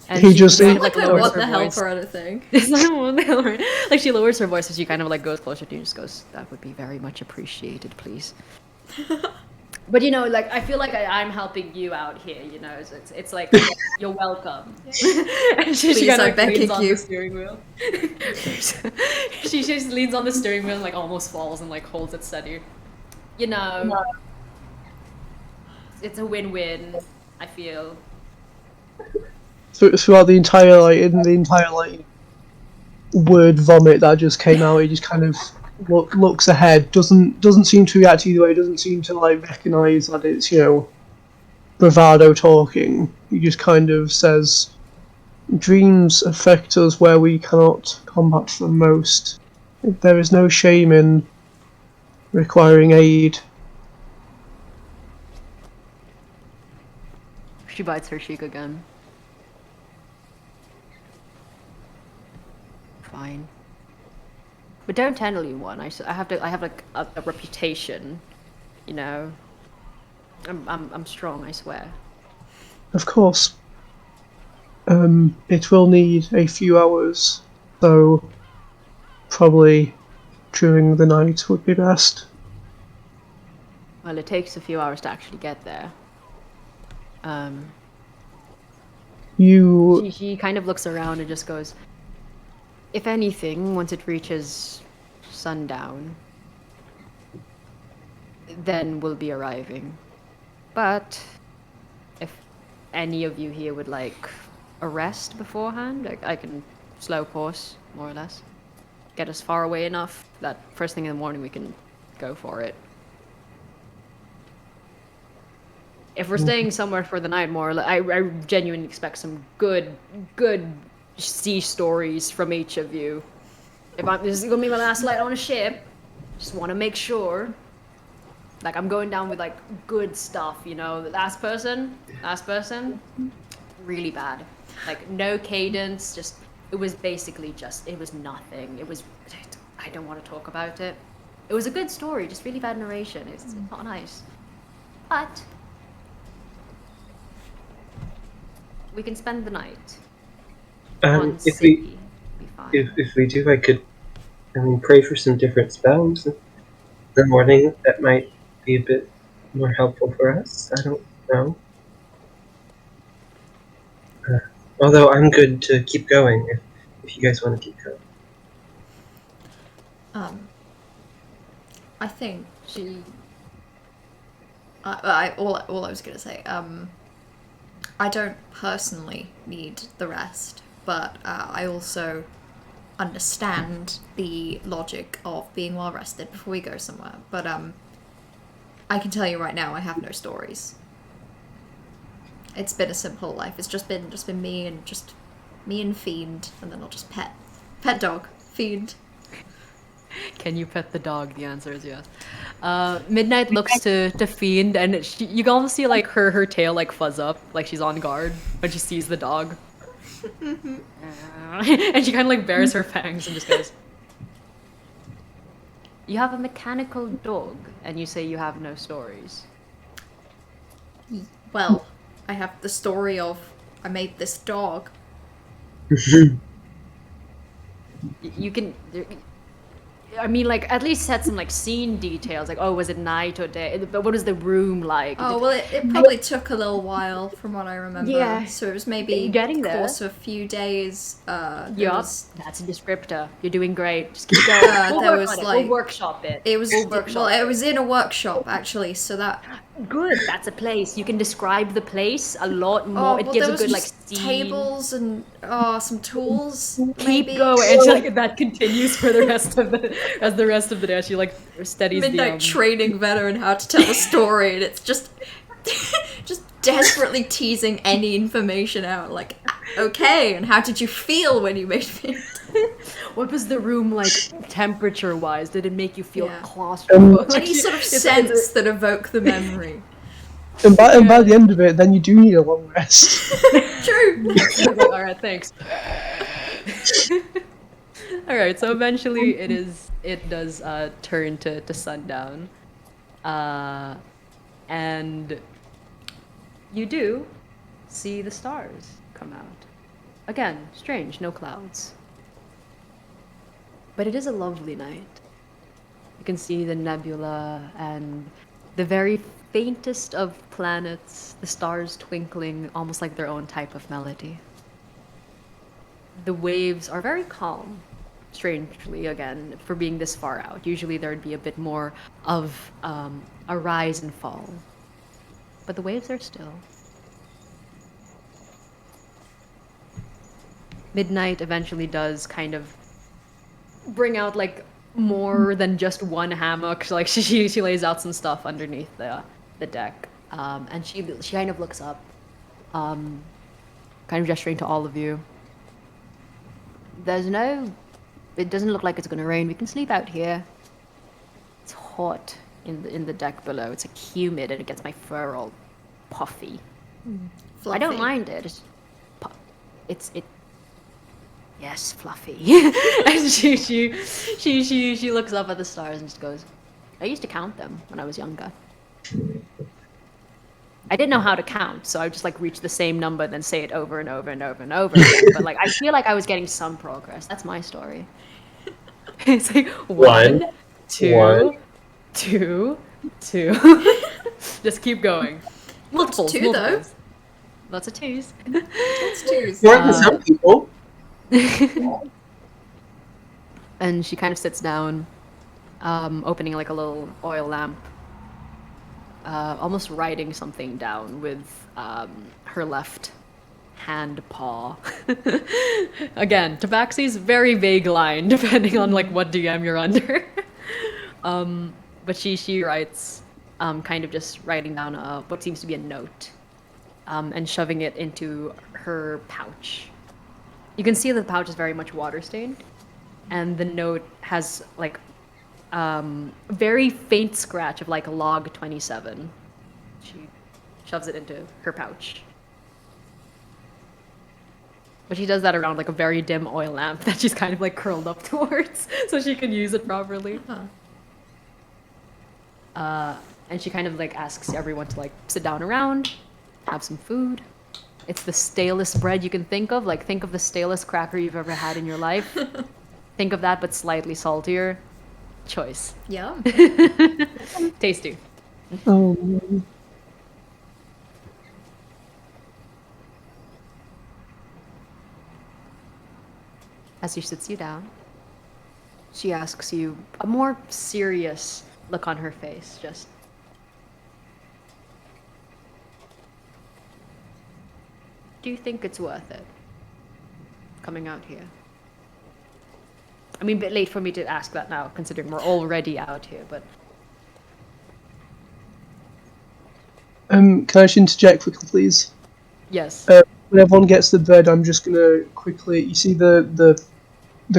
And He she just kind ain't- of like Like a lowers what her the hell voice. for other thing. It's not what the hell, right? Like she lowers her voice as she kind of like goes closer to you and just goes, "That would be very much appreciated, please." But like I feel like I'm helping you out here. It's like you're welcome. And she Please, kind I of beg leans on you. the steering wheel. She just leans on the steering wheel and like almost falls and like holds it steady. It's a win-win. I feel. Throughout the entire word vomit that just came out, he just kind of looks ahead, doesn't seem to react either way, doesn't seem to like recognize that it's bravado talking. He just kind of says, dreams affect us where we cannot combat them most. There is no shame in requiring aid. She bites her cheek again. fine. But don't tell anyone. I have like a reputation, you know. I'm strong, I swear. Of course. It will need a few hours, so probably during the night would be best. Well, it takes a few hours to actually get there. She kind of looks around and just goes, if anything, once it reaches sundown, then we'll be arriving. But if any of you here would like a rest beforehand, I can slow course, more or less. Get us far away enough that first thing in the morning we can go for it. If we're staying somewhere for the night, I genuinely expect some good sea stories from each of you. This is gonna be my last night on a ship, just want to make sure. Like, I'm going down with like good stuff, you know. The last person, really bad. Like, no cadence, just it was nothing. I don't want to talk about it. It was a good story, just really bad narration. It's not nice, but we can spend the night. If we do, I could, pray for some different spells in the morning. That might be a bit more helpful for us. I don't know. Although I'm good to keep going if you guys want to keep going. I think all I was gonna say. I don't personally need the rest, but I also understand the logic of being well rested before we go somewhere. But I can tell you right now, I have no stories. It's been a simple life. It's just been me and Fiend, and then I'll just pet dog, Fiend. Can you pet the dog? The answer is yes. Midnight looks to Fiend, and you can almost see like her tail like fuzz up, like she's on guard when she sees the dog. And she kind of like bares her fangs and just goes, "You have a mechanical dog, and you say you have no stories." Well, I have the story of I made this dog. You can. I mean, like, at least set some, like, scene details. Like, oh, was it night or day? But what was the room like? Oh, well, it probably took a little while from what I remember. Yeah. So it was maybe Getting the there. course of a few days. Yup, that's a descriptor. You're doing great. Just keep going. We'll workshop it. It was it was in a workshop, actually, so that... Good, that's a place. You can describe the place a lot more. It gives a good, like, scene. Tables and some tools. Keep maybe. going, and she, like, that continues for the rest of the day. She like studies Midnight training veteran how to tell a story, and it's just desperately teasing any information out. Like, okay, and how did you feel when you made me? What was the room like temperature-wise? Did it make you feel claustrophobic? Any sort of sense that evoke the memory. And by the end of it, then you do need a long rest. True. Alright, thanks. Alright, so eventually it does turn to sundown. And you do see the stars come out. Again, strange, no clouds. But it is a lovely night. You can see the nebula and the very faintest of planets, the stars twinkling almost like their own type of melody. The waves are very calm, strangely, again, for being this far out. Usually there'd be a bit more of a rise and fall. But the waves are still. Midnight eventually does kind of bring out like more than just one hammock. Like she lays out some stuff underneath the deck, and she kind of looks up, kind of gesturing to all of you. It doesn't look like it's gonna rain. We can sleep out here. It's hot in the deck below. It's like humid and it gets my fur all puffy. Fluffy. I don't mind it. Yes, Fluffy. And she looks up at the stars and just goes, I used to count them when I was younger. I didn't know how to count, so I would just like reach the same number, then say it over and over and over and over again. But like I feel like I was getting some progress. That's my story. It's like one, two, two. Just keep going. Multiples, Two, though. multiples. Lots of twos. That's twos. More than some people. And she kind of sits down, opening like a little oil lamp, almost writing something down with her left hand paw. Again, Tabaxi's very vague line, depending on like what DM you're under. But she writes, kind of just writing down what seems to be a note, and shoving it into her pouch. You can see that the pouch is very much water stained, and the note has like very faint scratch of like log 27. She shoves it into her pouch. But she does that around like a very dim oil lamp that she's kind of like curled up towards so she can use it properly. And she kind of like asks everyone to like sit down around, have some food. It's the stalest bread you can think of. Like think of the stalest cracker you've ever had in your life. Think of that, but slightly saltier. Choice. Yeah. Tasty. Oh, As she sits you down, she asks you a more serious look on her face. Just, do you think it's worth it? Coming out here? I mean, a bit late for me to ask that now, considering we're already out here, but... Can I just interject quickly, please? Yes. When everyone gets the bread, I'm just gonna quickly. You see the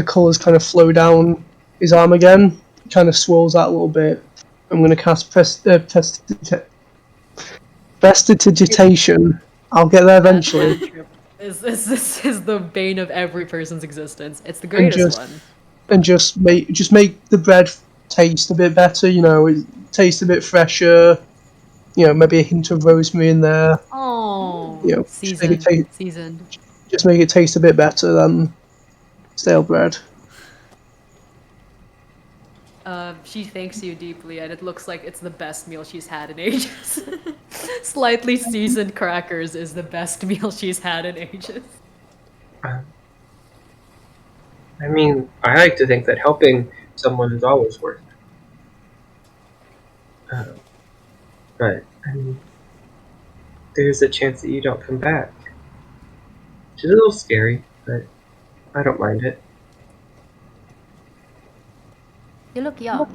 colours kind of flow down his arm again, kind of swirls out a little bit. I'm gonna cast Prestidigitation. I'll get there eventually. This is the bane of every person's existence. It's the greatest one. And just make the bread taste a bit better. You know, it tastes a bit fresher. You know, maybe a hint of rosemary in there. Oh, You know, seasoned. Just make it taste a bit better than stale bread. She thanks you deeply, and it looks like it's the best meal she's had in ages. Slightly seasoned crackers is the best meal she's had in ages. I mean, I like to think that helping someone is always worth it. But, I mean, there's a chance that you don't come back. Which is a little scary, but I don't mind it. You look young.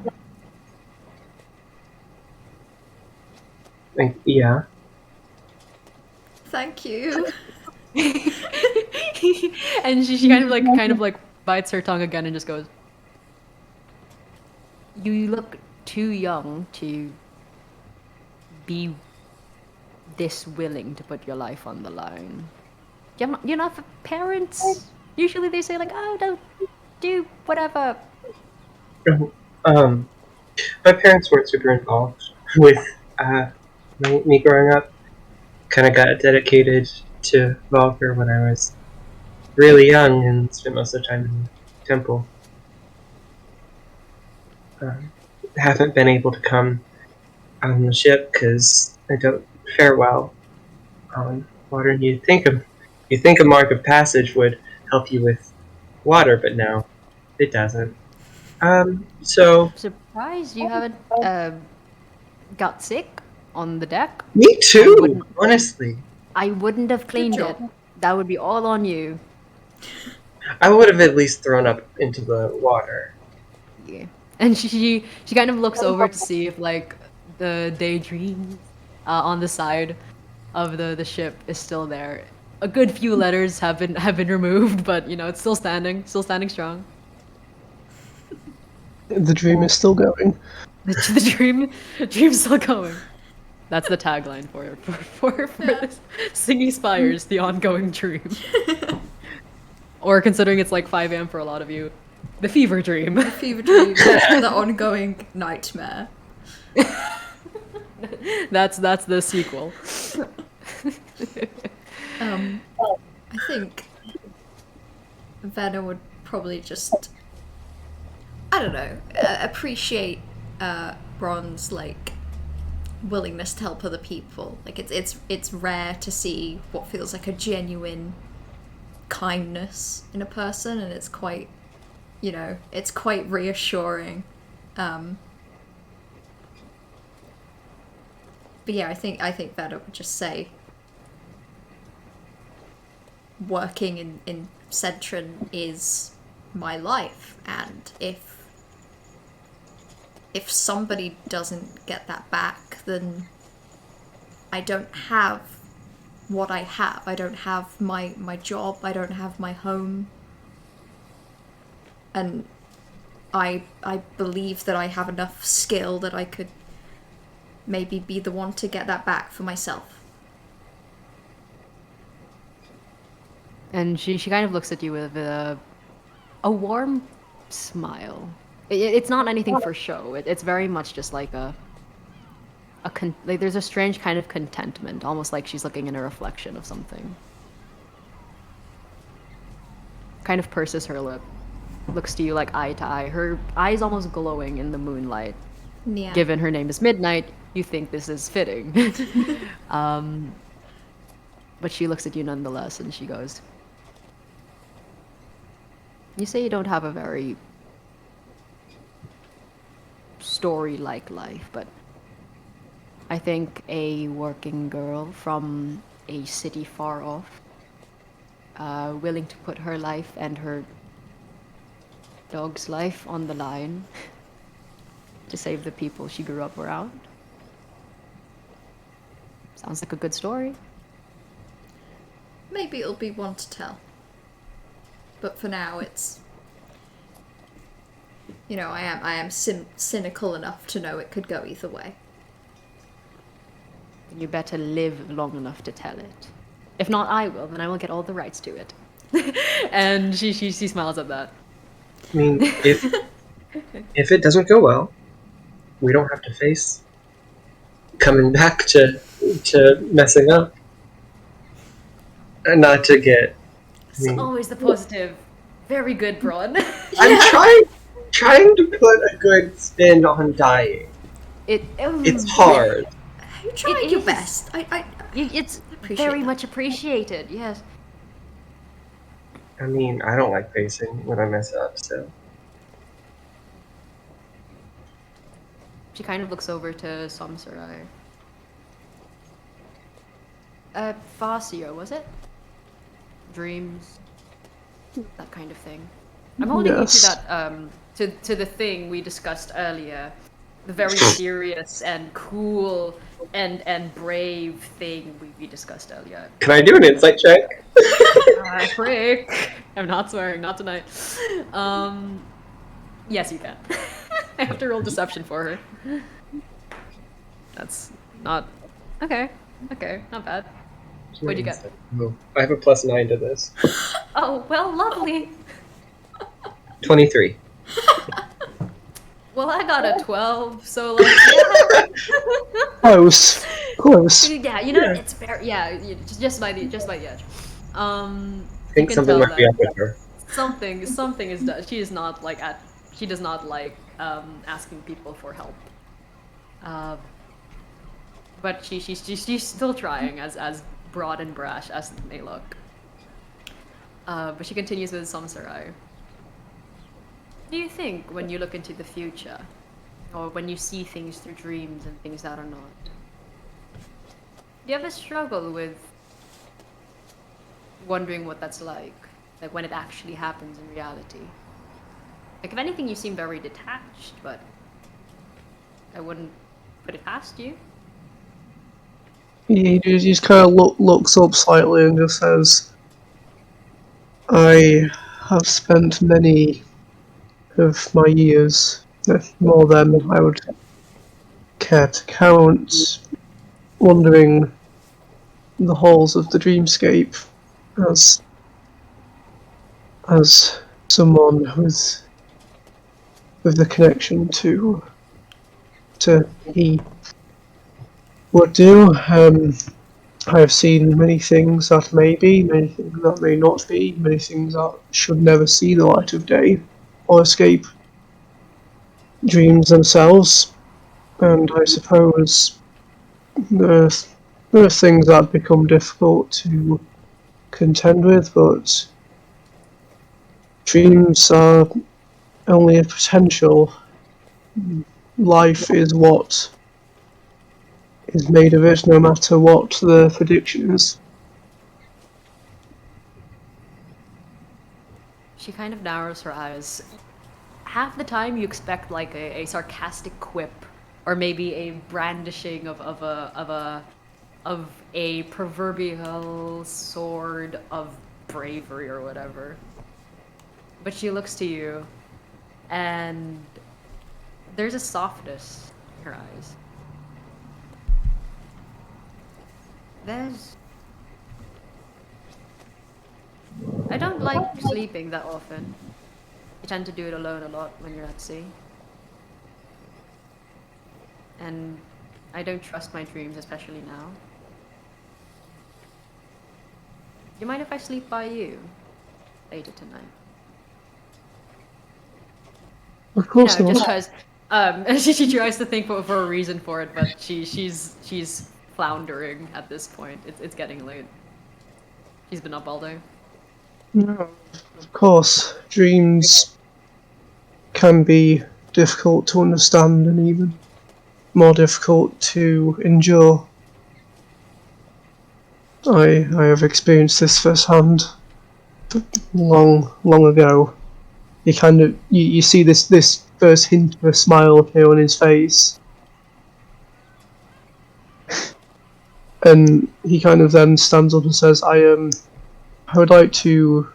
Like, yeah. Thank you. And she kind of like bites her tongue again and just goes, you look too young to be this willing to put your life on the line. You're not for parents. Usually they say like, oh, don't do whatever. My parents weren't super involved with me growing up. Kind of got dedicated to Valkyr when I was really young and spent most of the time in the temple. Haven't been able to come on the ship because I don't fare well on water. And you'd think a mark of passage would help you with water, but no, it doesn't. So Surprised you haven't got sick on the deck. me too, honestly. I wouldn't have cleaned it. That would be all on you. I would have at least thrown up into the water. Yeah. And she kind of looks over to see if like the daydream on the side of the ship is still there. A good few letters have been removed, but you know it's still standing strong. The dream is still going. The dream's still going. That's the tagline for this. Singing Spires, the ongoing dream. Or considering it's like 5 a.m. for a lot of you, the fever dream. The fever dream, the ongoing nightmare. That's the sequel. I think Vanna would probably just, I don't know, appreciate Ron's like willingness to help other people. Like it's rare to see what feels like a genuine kindness in a person, and it's quite, you know, it's quite reassuring. But yeah, I think Vanna would just say, working in Centron is my life, and if somebody doesn't get that back, then I don't have what I have. I don't have my job, I don't have my home. And I believe that I have enough skill that I could maybe be the one to get that back for myself. And she kind of looks at you with a warm smile. It's not anything for show. It's very much just like like there's a strange kind of contentment, almost like she's looking in a reflection of something. Kind of purses her lip, looks to you like eye to eye. Her eyes almost glowing in the moonlight. Yeah. Given her name is Midnight, you think this is fitting. But she looks at you nonetheless, and she goes, "You say you don't have a very story-like life, but I think a working girl from a city far off, willing to put her life and her dog's life on the line to save the people she grew up around. Sounds like a good story." Maybe it'll be one to tell. But for now, it's, you know, I am cynical enough to know it could go either way. You better live long enough to tell it. If not, I will. Then I will get all the rights to it. And she smiles at that. I mean, if it doesn't go well, we don't have to face coming back to messing up. And not to get. I mean, Always the positive. Very good, Braun. I'm trying to put a good spin on dying. It's hard. You tried your best. It's appreciate very that. much appreciated, yes. I mean, I don't like facing when I mess up, so. She kind of looks over to Samsarai. Fasio, was it? Dreams. That kind of thing. I'm holding you to that, to the thing we discussed earlier. The very serious and cool and brave thing we discussed earlier. Can I do an insight check? Frick! I'm not swearing, not tonight. Yes, you can. I have to roll deception for her. That's not... Okay, not bad. What'd you get? Oh, I have a +9 to this. Oh, well, lovely. 23. Well, I got a 12, so like, yeah. Close. Yeah, you know, it's fair. Yeah, just by the edge. I think you can something tell might be that up with her. something is done. She is not like she does not like asking people for help. But she's still trying, as broad and brash as it may look. But she continues with Samsarai. What do you think when you look into the future, or when you see things through dreams and things that are not? Do you ever struggle with wondering what that's like when it actually happens in reality? Like, if anything, you seem very detached, but I wouldn't put it past you. He just kind of looks up slightly and just says, "I have spent many of my years, more than I would care to count, wandering the halls of the dreamscape, as as someone with the connection to he would do. I have seen many things that may be, many things that may not be, many things that should never see the light of day or escape dreams themselves. And I suppose there are, there are things that become difficult to contend with, but dreams are only a potential. Life is what is made of it, no matter what the prediction is. She kind of narrows her eyes. Half the time you expect like a sarcastic quip or maybe a brandishing of a proverbial sword of bravery or whatever. But she looks to you and there's a softness in her eyes. I don't like sleeping that often. You tend to do it alone a lot when you're at sea. And I don't trust my dreams, especially now. Do you mind if I sleep by you later tonight? Of course You know, not. just because she tries to think for a reason for it, but she's floundering at this point. It's getting late. She's been up all day. No, of course, dreams can be difficult to understand and even more difficult to endure. I have experienced this firsthand long ago. You see this first hint of a smile appear on his face, and he kind of then stands up and says, I would like to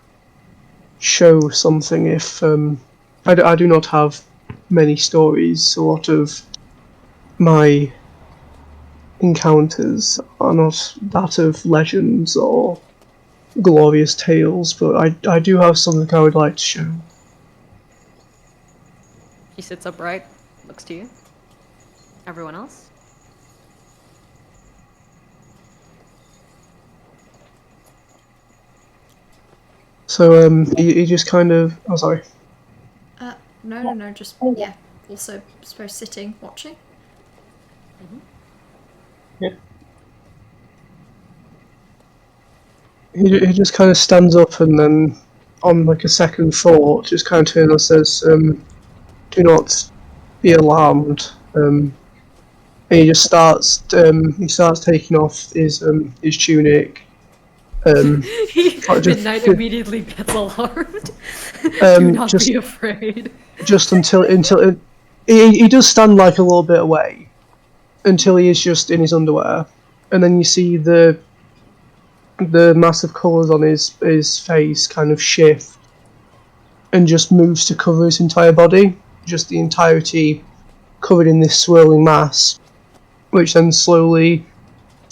show something if I do not have many stories. A lot of my encounters are not that of legends or glorious tales, but I do have something I would like to show. She sits upright, looks to you. Everyone else? So he just kind of sorry. No, just yeah. Also, suppose sitting, watching. He just kind of stands up and then, on like a second thought, just kind of turns and says, "Do not be alarmed." And he just starts. He starts taking off his tunic. Midnight immediately gets alarmed. Do not be afraid. Just until he does stand like a little bit away, until he is just in his underwear, and then you see the massive colours on his face kind of shift and just moves to cover his entire body, just the entirety covered in this swirling mass, which then slowly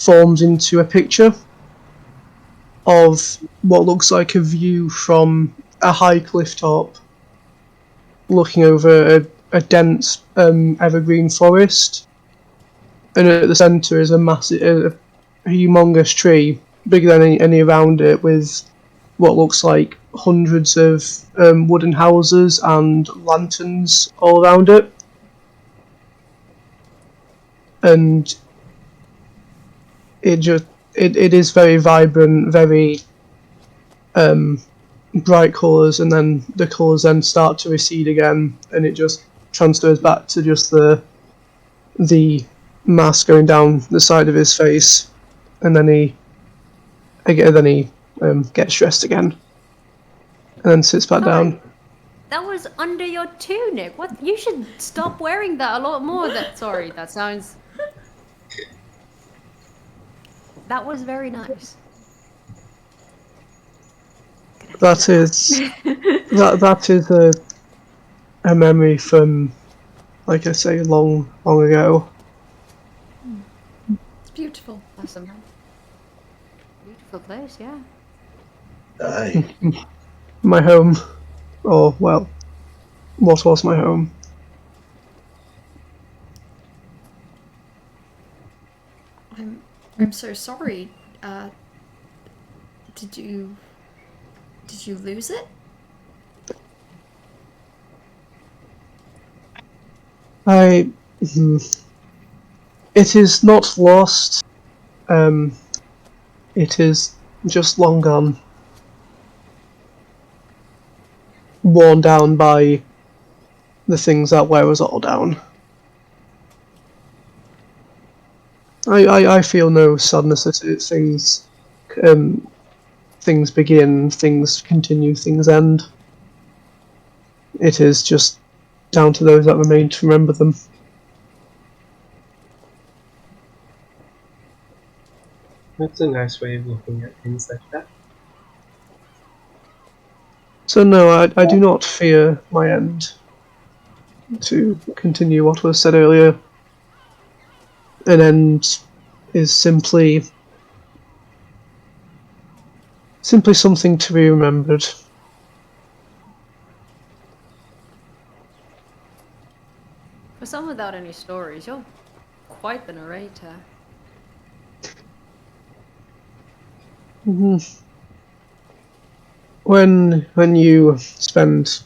forms into a picture of what looks like a view from a high cliff top looking over a dense evergreen forest, and at the centre is a massive, a humongous tree, bigger than any around it, with what looks like hundreds of wooden houses and lanterns all around it. And it is very vibrant, very bright colours, and then the colours then start to recede again, and it just transfers back to just the mass going down the side of his face, and then he gets dressed again, and then sits back down. That was under your tunic. What? You should stop wearing that a lot more. Sorry, that sounds. That was very nice. That is a memory from, like I say, long ago. It's beautiful. Awesome. Beautiful place, yeah. Aye. my home. Or, well, what was my home. I'm so sorry. Did you lose it? It is not lost. It is just long gone. Worn down by the things that wear us all down. I feel no sadness at it. Things begin, things continue, things end. It is just down to those that remain to remember them. That's a nice way of looking at things like that. So no, I do not fear my end. To continue what was said earlier, an end is simply something to be remembered. For someone without any stories, you're quite the narrator. When you spend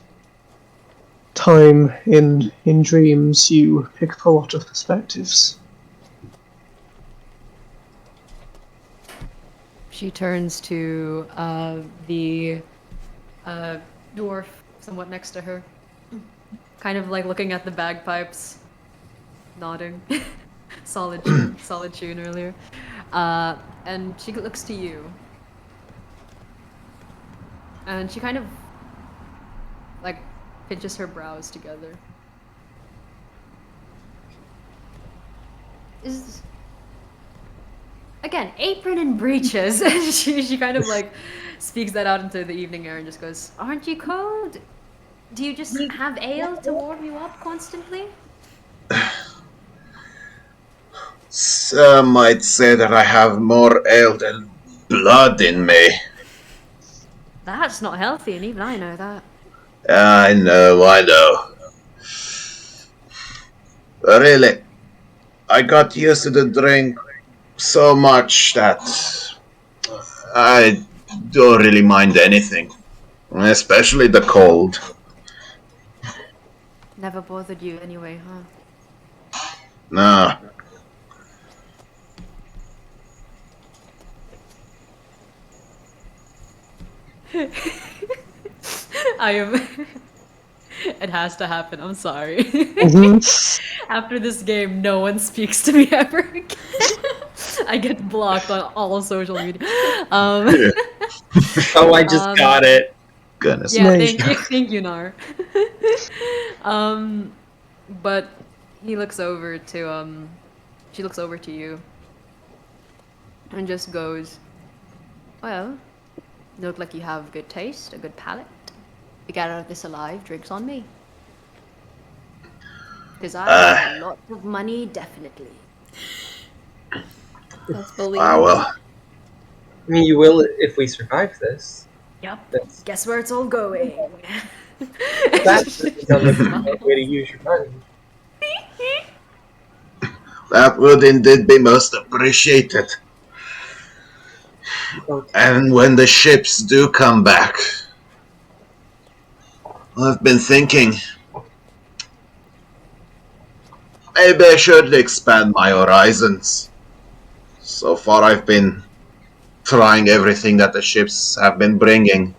time in dreams, you pick up a lot of perspectives. She turns to the dwarf somewhat next to her, kind of like looking at the bagpipes, nodding. Solid tune earlier. And she looks to you. And she kind of like pinches her brows together. Is again, apron and breeches. she kind of like speaks that out into the evening air and just goes, "Aren't you cold? Do you just have ale to warm you up constantly?" Some might say that I have more ale than blood in me. That's not healthy, and even I know that. I know. But really, I got used to the drink so much that I don't really mind anything. Especially the cold. Never bothered you anyway, huh? Nah. I am. It has to happen. I'm sorry. After this game, no one speaks to me ever again. I get blocked on all social media. Oh, I just got it. Goodness. Yeah, Nice. thank you, Nar. But he looks over to she looks over to you and just goes, "Well, you look like you have good taste, a good palate. If you get out of this alive, drinks on me. Because I have a lot of money, definitely." That's believable. Well. I mean, you will if we survive this. Yep. That's Guess where it's all going. that's the way to use your money. That would indeed be most appreciated. Okay. And when the ships do come back, I've been thinking maybe I should expand my horizons. So far I've been trying everything that the ships have been bringing.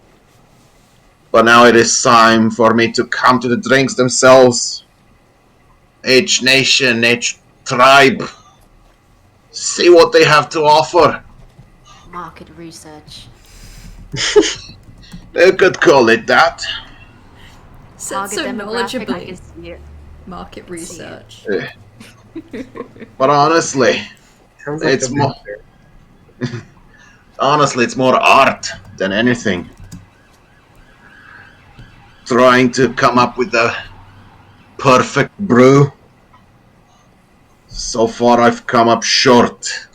But now it is time for me to come to the drinks themselves. Each nation, each tribe. See what they have to offer. Market research. You could call it that. So Target demographic, I knowledgeably. can see it. Market see it. research. But honestly, Sounds like it's a more monster. honestly it's more art than anything. Trying to come up with the perfect brew. So far I've come up short.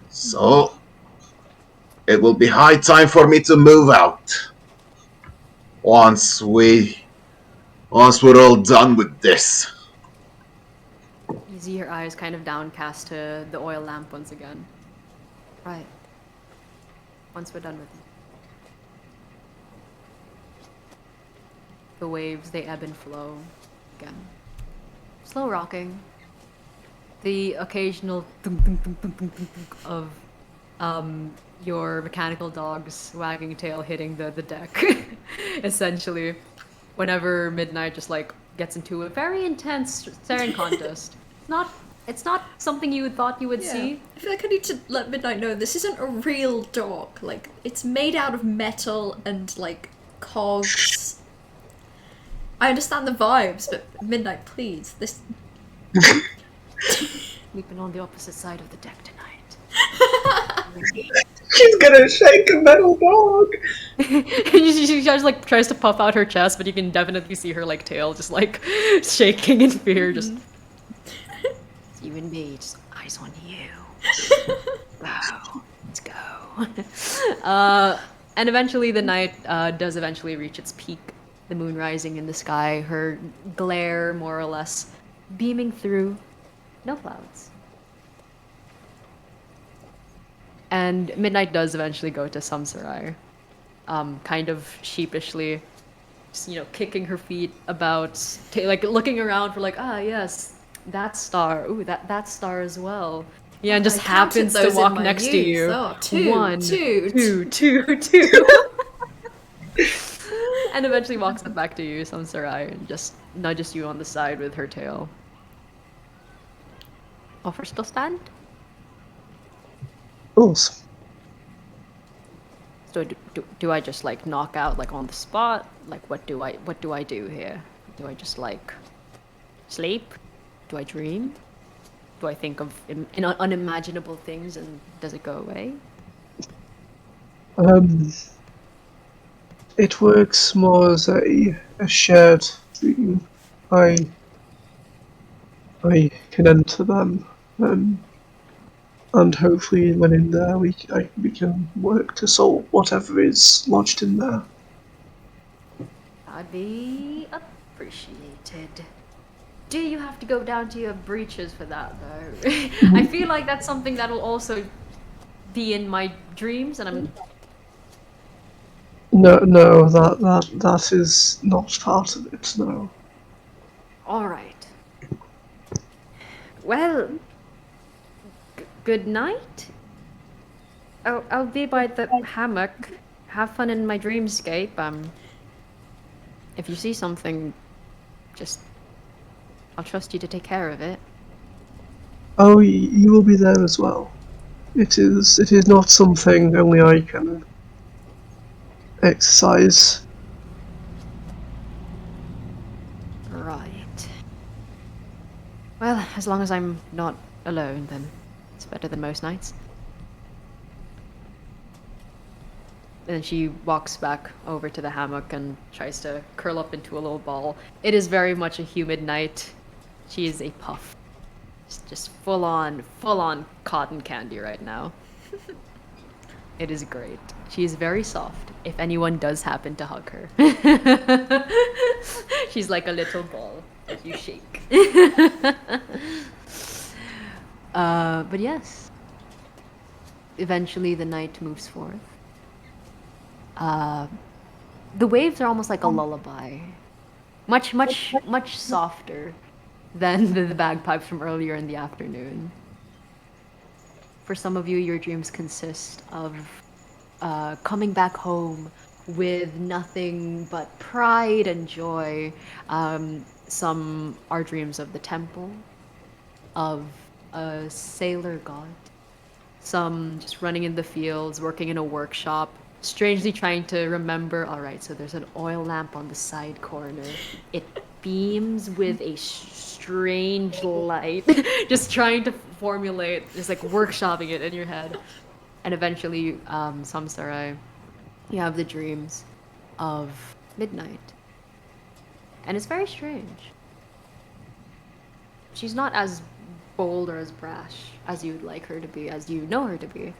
So It will be high time for me to move out. Once we're all done with this. You see her eyes kind of downcast to the oil lamp once again. Right. Once we're done with it. The waves, they ebb and flow again. Slow rocking. The occasional thunk, thunk, thunk, thunk, thunk, thunk, thunk of your mechanical dog's wagging tail hitting the deck. Essentially. Whenever Midnight just like gets into a very intense staring contest. It's not something you thought you would see. I feel like I need to let Midnight know this isn't a real dog. Like, it's made out of metal and, like, cogs. I understand the vibes, but Midnight, please, this... We've been on the opposite side of the deck tonight. She's gonna shake a metal dog! She just like tries to puff out her chest, but you can definitely see her like tail just like shaking in fear. Just it's you and me, just eyes on you. Wow, let's go. And eventually the night does eventually reach its peak. The moon rising in the sky, her glare more or less beaming through. No clouds. And Midnight does eventually go to Samsarai, kind of sheepishly, just, kicking her feet about, like looking around for like, yes, that star, ooh, that star as well. Yeah, and just happens to walk next to you. Oh, two. And eventually walks up back to you, Samsarai, and just nudges you on the side with her tail. Offer still stand? Of course. So do I just like knock out like on the spot? Like what do I do here? Do I just like sleep? Do I dream? Do I think of unimaginable things and does it go away? It works more as a shared dream. I can enter them, and hopefully when in there we can work to solve whatever is lodged in there. That'd be appreciated. Do you have to go down to your breeches for that though? I feel like that's something that'll also be in my dreams, and I'm. No, that is not part of it. No. All right. Well, good night. I'll be by the hammock. Have fun in my dreamscape. If you see something, I'll trust you to take care of it. Oh, you will be there as well. It is not something only I can exercise. Right. Well, as long as I'm not alone, then it's better than most nights. And then she walks back over to the hammock and tries to curl up into a little ball. It is very much a humid night. She is a puff. Just full on cotton candy right now. It is great. She is very soft, if anyone does happen to hug her. She's like a little ball that you shake. But yes. Eventually the night moves forth. The waves are almost like a lullaby. Much softer than the bagpipes from earlier in the afternoon. For some of you, your dreams consist of coming back home with nothing but pride and joy. Some are dreams of the temple, of a sailor god. Some just running in the fields, working in a workshop, strangely trying to remember, alright, so there's an oil lamp on the side corner. It beams with a strange light. Just trying to formulate, just like workshopping it in your head. And eventually, Samsarai, you have the dreams of Midnight. And it's very strange. She's not as bold or as brash as you'd like her to be, as you know her to be.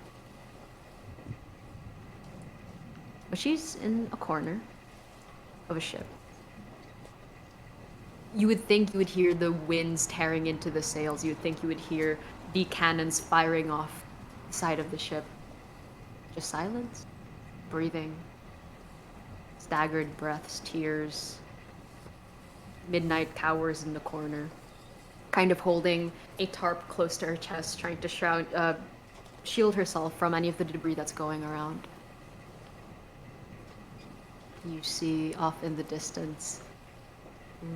But she's in a corner of a ship. You would think you would hear the winds tearing into the sails. You would think you would hear the cannons firing off the side of the ship. Just silence, breathing, staggered breaths, tears. Midnight cowers in the corner, kind of holding a tarp close to her chest, trying to shield herself from any of the debris that's going around. You see off in the distance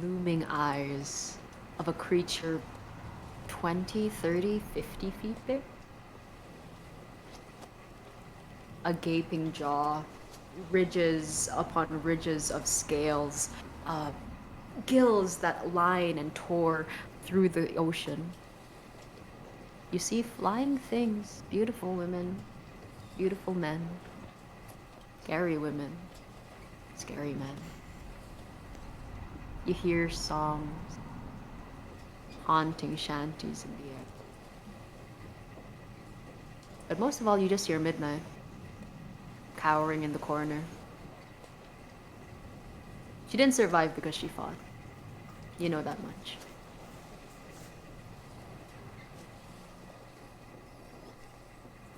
looming eyes of a creature 20, 30, 50 feet big. A gaping jaw, ridges upon ridges of scales, gills that line and tore through the ocean. You see flying things, beautiful women, beautiful men, scary women, scary men. You hear songs, haunting shanties in the air. But most of all, you just hear Midnight, cowering in the corner. She didn't survive because she fought. You know that much.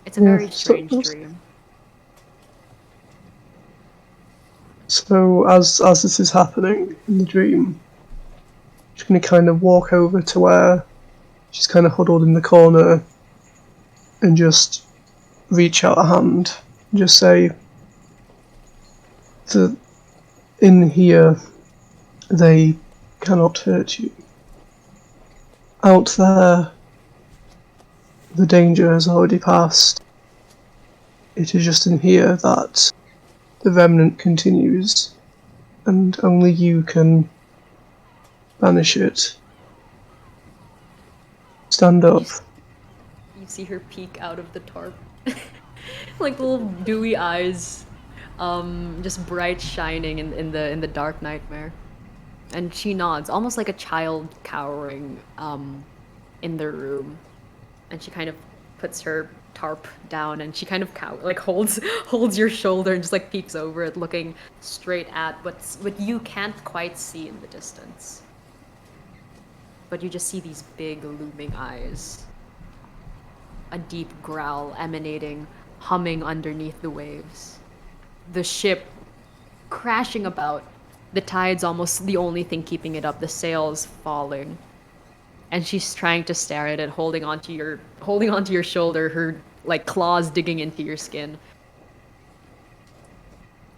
It's a very strange dream. So as this is happening in the dream, she's gonna kind of walk over to where she's kind of huddled in the corner and just reach out a hand and just say, in here, they cannot hurt you. Out there, the danger has already passed. It is just in here that the remnant continues, and only you can banish it. Stand up. You see her peek out of the tarp. Like little dewy eyes, just bright shining in the dark nightmare. And she nods, almost like a child cowering in their room. And she kind of puts her tarp down, and she kind of holds your shoulder and just like peeks over it, looking straight at what you can't quite see in the distance. But you just see these big looming eyes. A deep growl emanating, humming underneath the waves. The ship crashing about. The tide's almost the only thing keeping it up, the sails falling. And she's trying to stare at it, holding onto your shoulder, her like claws digging into your skin.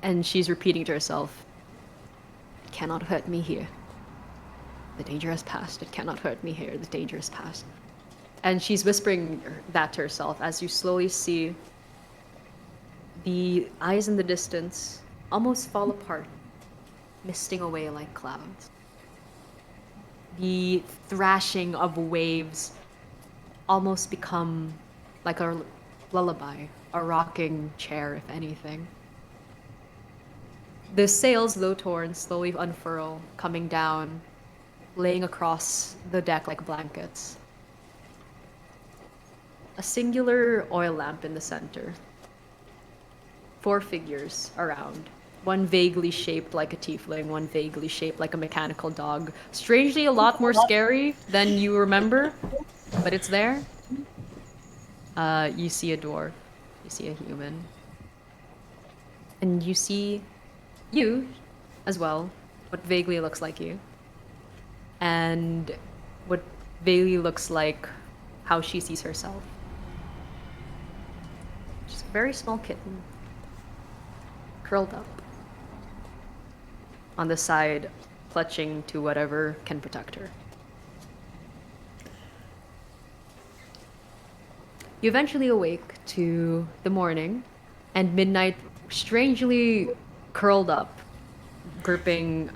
And she's repeating to herself, "It cannot hurt me here. The danger has passed. It cannot hurt me here. The danger has passed." And she's whispering that to herself as you slowly see the eyes in the distance almost fall apart, misting away like clouds. The thrashing of waves almost become like a lullaby, a rocking chair, if anything. The sails, though torn, slowly unfurl, coming down, laying across the deck like blankets. A singular oil lamp in the center. 4 figures around. One vaguely shaped like a tiefling, one vaguely shaped like a mechanical dog. Strangely a lot more scary than you remember, but it's there. You see a dwarf, you see a human. And you see you as well, what vaguely looks like you. And what vaguely looks like how she sees herself. She's a very small kitten, curled up on the side, clutching to whatever can protect her. You eventually awake to the morning, and Midnight strangely curled up, gripping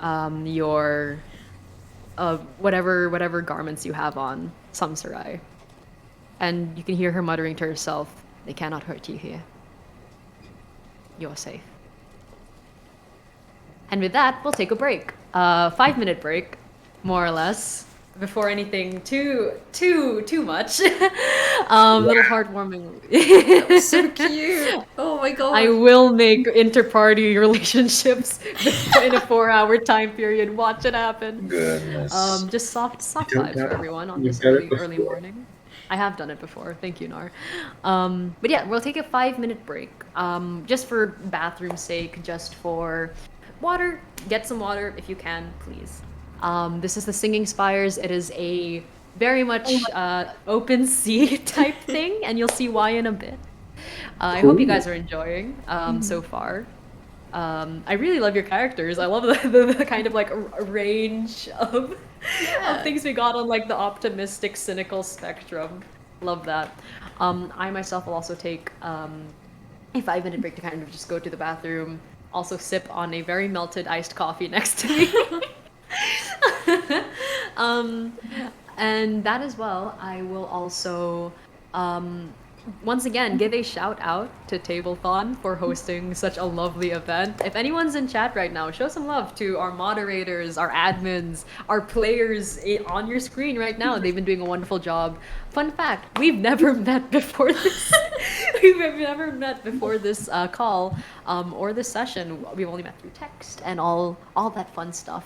your whatever garments you have on, Samsarai. And you can hear her muttering to herself, "They cannot hurt you here. You're safe." And with that, we'll take a break. 5-minute break, more or less. before anything too much, little heartwarming. So cute. Oh my god. I will make inter-party relationships in a 4-hour time period. Watch it happen. Goodness. Just soft You don't vibes for have- everyone on you've this done it early before. morning. I have done it before. Thank you, Nar. But yeah, we'll take a 5-minute break. Just for bathroom sake, just for water. Get some water if you can, please. This is the Singing Spires. It is a very much open sea type thing, and you'll see why in a bit. I hope you guys are enjoying so far. I really love your characters. I love the kind of like a range of things we got on like the optimistic, cynical spectrum. Love that. I myself will also take a 5-minute break to kind of just go to the bathroom. Also sip on a very melted iced coffee next to me. And that as well, I will also once again give a shout out to Tablethon for hosting such a lovely event. If anyone's in chat right now, show some love to our moderators, our admins, our players on your screen right now. They've been doing a wonderful job. Fun fact, we've never met before this. We've never met before this call or this session. We've only met through text and all that fun stuff.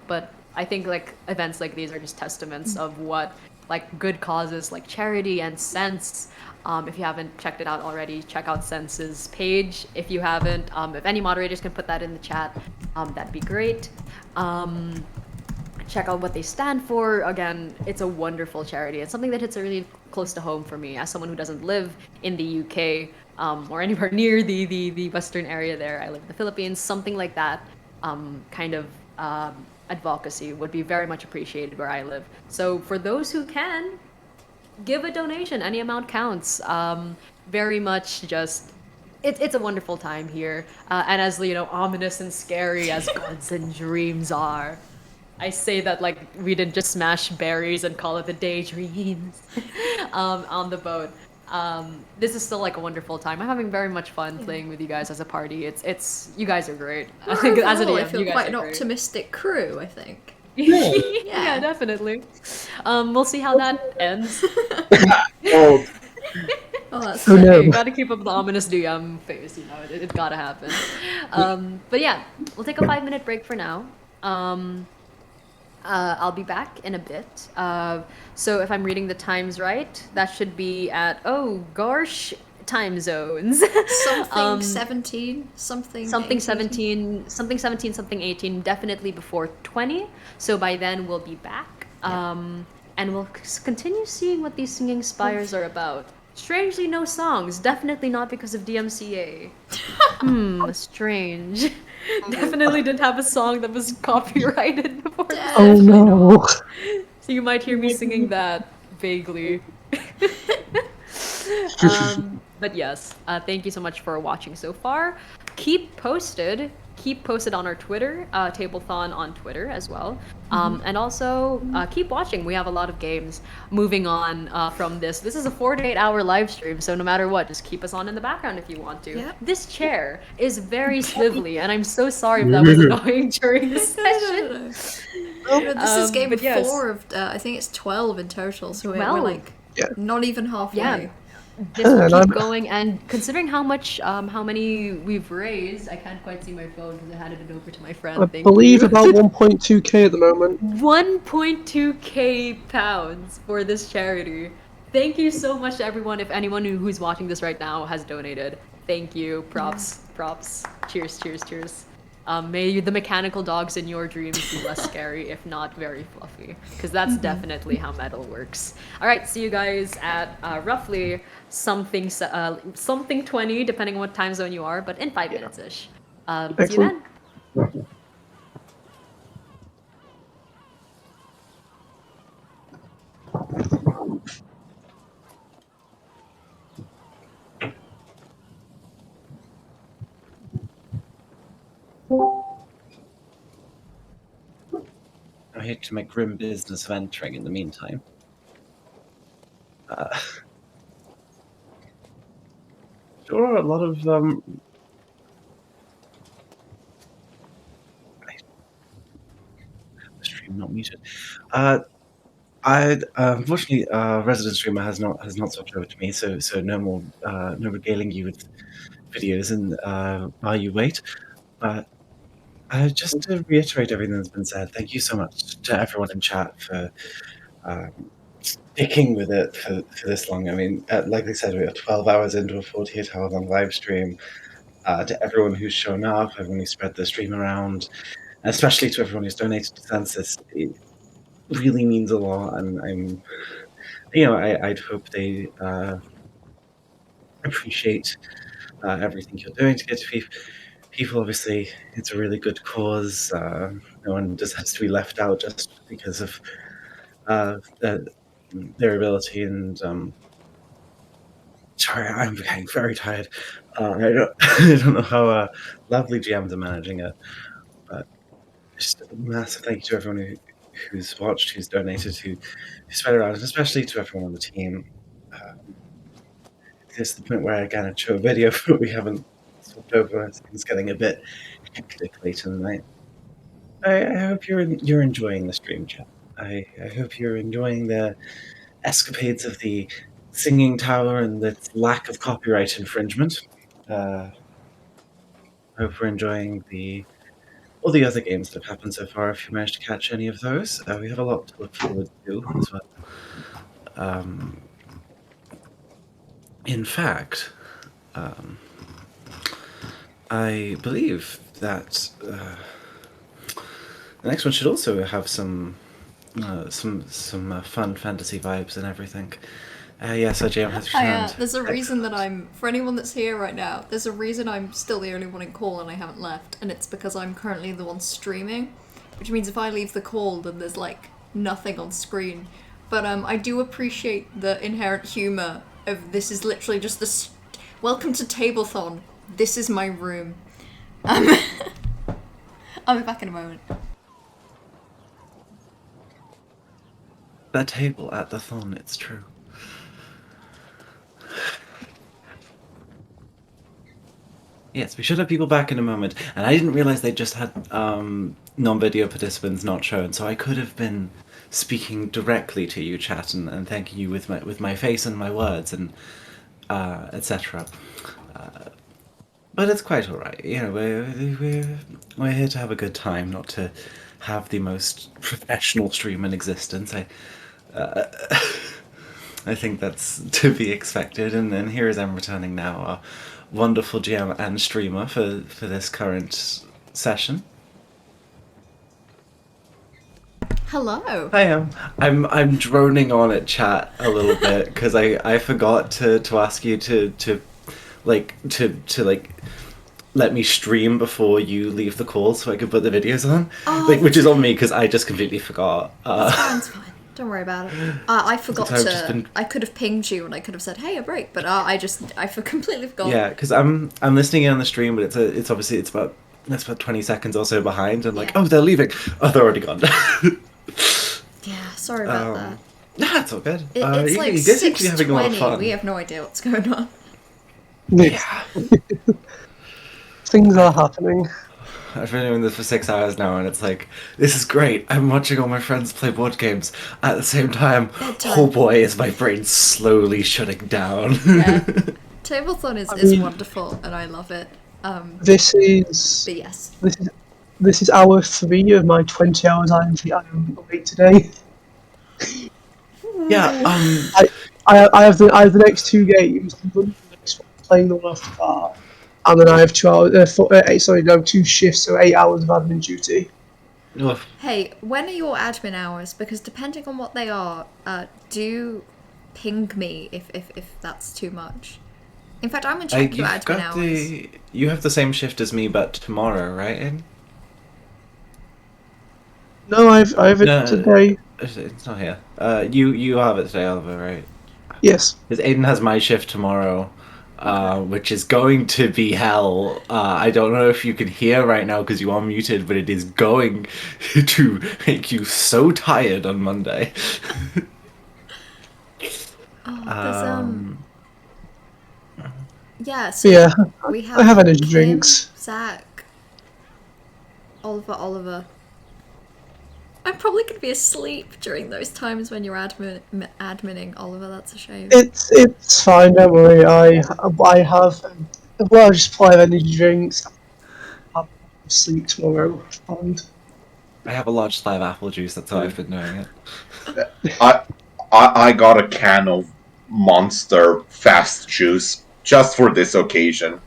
But I think like events like these are just testaments of what like good causes like charity and Sense. If you haven't checked it out already, check out Sense's page. If you haven't, if any moderators can put that in the chat, that'd be great. Check out what they stand for. Again, it's a wonderful charity. It's something that hits really close to home for me as someone who doesn't live in the UK or anywhere near the western area there. I live in the Philippines. Something like that kind of advocacy would be very much appreciated where I live. So for those who can, give a donation. Any amount counts. Very much just it's a wonderful time here. And as you know, ominous and scary as Gods and Dreams are, I say that like we didn't just smash berries and call it the daydreams on the boat. This is still like a wonderful time. I'm having very much fun playing with you guys as a party. It's you guys are great. I think as a Overall, I DM, feel you guys quite are an great. optimistic crew, I think. Yeah, definitely. We'll see how that ends. Oh, Oh, that's Oh, no. Hey, gotta keep up the ominous DM face, you know, it gotta happen. But yeah, we'll take a 5-minute break for now. I'll be back in a bit. So if I'm reading the times right, that should be at, oh gosh, time zones. something 17, something Something 18. 17, something 17, something 18, definitely before 20. So by then we'll be back. And we'll continue seeing what these Singing Spires are about. Strangely, no songs. Definitely not because of DMCA. Strange. Definitely didn't have a song that was copyrighted before this. Oh no. So you might hear me singing that vaguely. But yes, thank you so much for watching so far. Keep posted on our Twitter, Tablethon on Twitter as well. And also keep watching. We have a lot of games. Moving on from this. This is a 4 to 8 hour live stream, so no matter what, just keep us on in the background if you want to. Yep. This chair is very swivelly, and I'm so sorry if that was annoying during the session. This is game but yes. 4 of, I think it's 12 in total, so we're 12. like Yeah. not even halfway. Yeah. This will And keep I'm- going, and considering how many we've raised, I can't quite see my phone because I handed it over to my friend. I Thank believe you. about 1.2k at the moment. 1.2k pounds for this charity. Thank you so much to everyone. If anyone who's watching this right now has donated, thank you. Props. Cheers. May the mechanical dogs in your dreams be less scary, if not very fluffy, because that's definitely how metal works. All right, see you guys at roughly something 20, depending on what time zone you are, but in 5 minutes ish. See you Excellent. then. I hate to make grim business of entering in the meantime. Sure, a lot of the stream not muted. I unfortunately, resident streamer has not swapped over to me, so no more no regaling you with videos and while you wait. But just to reiterate everything that's been said, thank you so much to everyone in chat for um, sticking with it for this long. I mean, like I said, we are 12 hours into a 48-hour long live stream. To everyone who's shown up, everyone who spread the stream around, and especially to everyone who's donated to Census, it really means a lot. And I'd hope they appreciate everything you're doing to get to people. Obviously, it's a really good cause. No one deserves to be left out just because of their ability. And sorry, I'm getting very tired. I don't, I don't know how lovely GMs are managing it, but just a massive thank you to everyone who's watched, who's donated, who spread around, and especially to everyone on the team. It's the point where again I'd show a video, but we haven't swapped over. It's getting a bit hectic late in the night. I hope you're enjoying the stream, chat. I hope you're enjoying the escapades of the singing tower and the lack of copyright infringement. I hope we're enjoying all the other games that have happened so far. If you managed to catch any of those, we have a lot to look forward to as well. In fact, I believe that the next one should also have some fun fantasy vibes and everything. Yes, IGM has returned. There's a reason that for anyone that's here right now, there's a reason I'm still the only one in call and I haven't left, and it's because I'm currently the one streaming, which means if I leave the call, then there's like nothing on screen. But I do appreciate the inherent humor of this is literally just welcome to Tablethon. This is my room. I'll be back in a moment. That table at the thon, it's true. Yes, we should have people back in a moment. And I didn't realize they just had non-video participants not shown, so I could have been speaking directly to you, chat, and thanking you with my face and my words and etc. But it's quite all right. You know, we're here to have a good time, not to have the most professional stream in existence. I think that's to be expected. And then here is Em returning now, our wonderful GM and streamer for this current session. Hello. Hi, Em. I'm droning on at chat a little bit because I forgot to ask you to let me stream before you leave the call so I could put the videos on. Which is on me because I just completely forgot. That's fine. Don't worry about it. I forgot to. I could have pinged you and I could have said, "Hey, a break," but I completely forgot. Yeah, because I'm listening in on the stream, but it's obviously it's about 20 seconds or so behind, and like, oh, they're leaving. Oh, they're already gone. Yeah, sorry about that. Nah, it's all good. It's like 6:20. We have no idea what's going on. Yeah. Things are happening. I've been doing this for 6 hours now, and it's like, this is great. I'm watching all my friends play board games. At the same time, oh boy, is my brain slowly shutting down. Yeah. Tablethon is wonderful, and I love it. This is. But yes. This is hour 3 of my 20 hours I am awake today. Yeah. I have the next 2 games. I'm playing the one after that. And then I have 2 hours, 2 shifts, so 8 hours of admin duty. Oof. Hey, when are your admin hours? Because depending on what they are, do ping me if that's too much. In fact, I'm gonna check your admin hours. You have the same shift as me, but tomorrow, right, Aiden? No, I have it today. It's not here. You have it today, Oliver, right? Yes. Because Aiden has my shift tomorrow. Which is going to be hell. I don't know if you can hear right now because you are muted, but it is going to make you so tired on Monday. Yeah, so yeah, we have I have energy Kim, drinks. Zach, Oliver. I'm probably going to be asleep during those times when you're adminning, Oliver. That's a shame. It's fine. Don't worry. I have a large supply of energy drinks. I'll sleep tomorrow. And I have a large supply of apple juice. That's how I've been doing it. I got a can of Monster Fast Juice just for this occasion.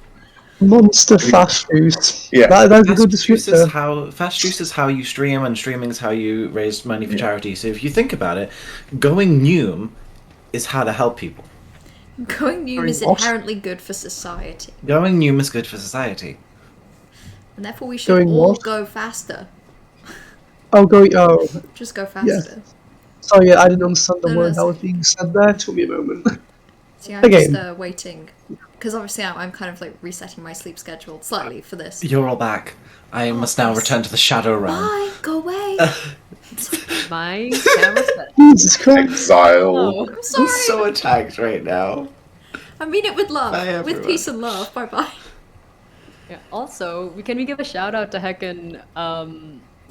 Monster fast juice. Yeah. That's a good descriptor. Fast juice is how you stream, and streaming is how you raise money for charity. So if you think about it, going Noom is how to help people. Going Noom is inherently good for society. Going Noom is good for society. And therefore we should all go faster. Just go faster. Yeah. Sorry, I didn't understand the word that was being said there. It took me a moment. See, I'm just waiting. Because obviously I'm kind of like resetting my sleep schedule slightly for this. You're all back. I must now return to the Shadow Realm. Bye! Go away! My camera's set. Jesus Christ. Exile. Oh, I'm sorry. I'm so attacked right now. I mean it with love. Bye, with peace and love. Bye-bye. Yeah. Also, can we give a shout out to heckin'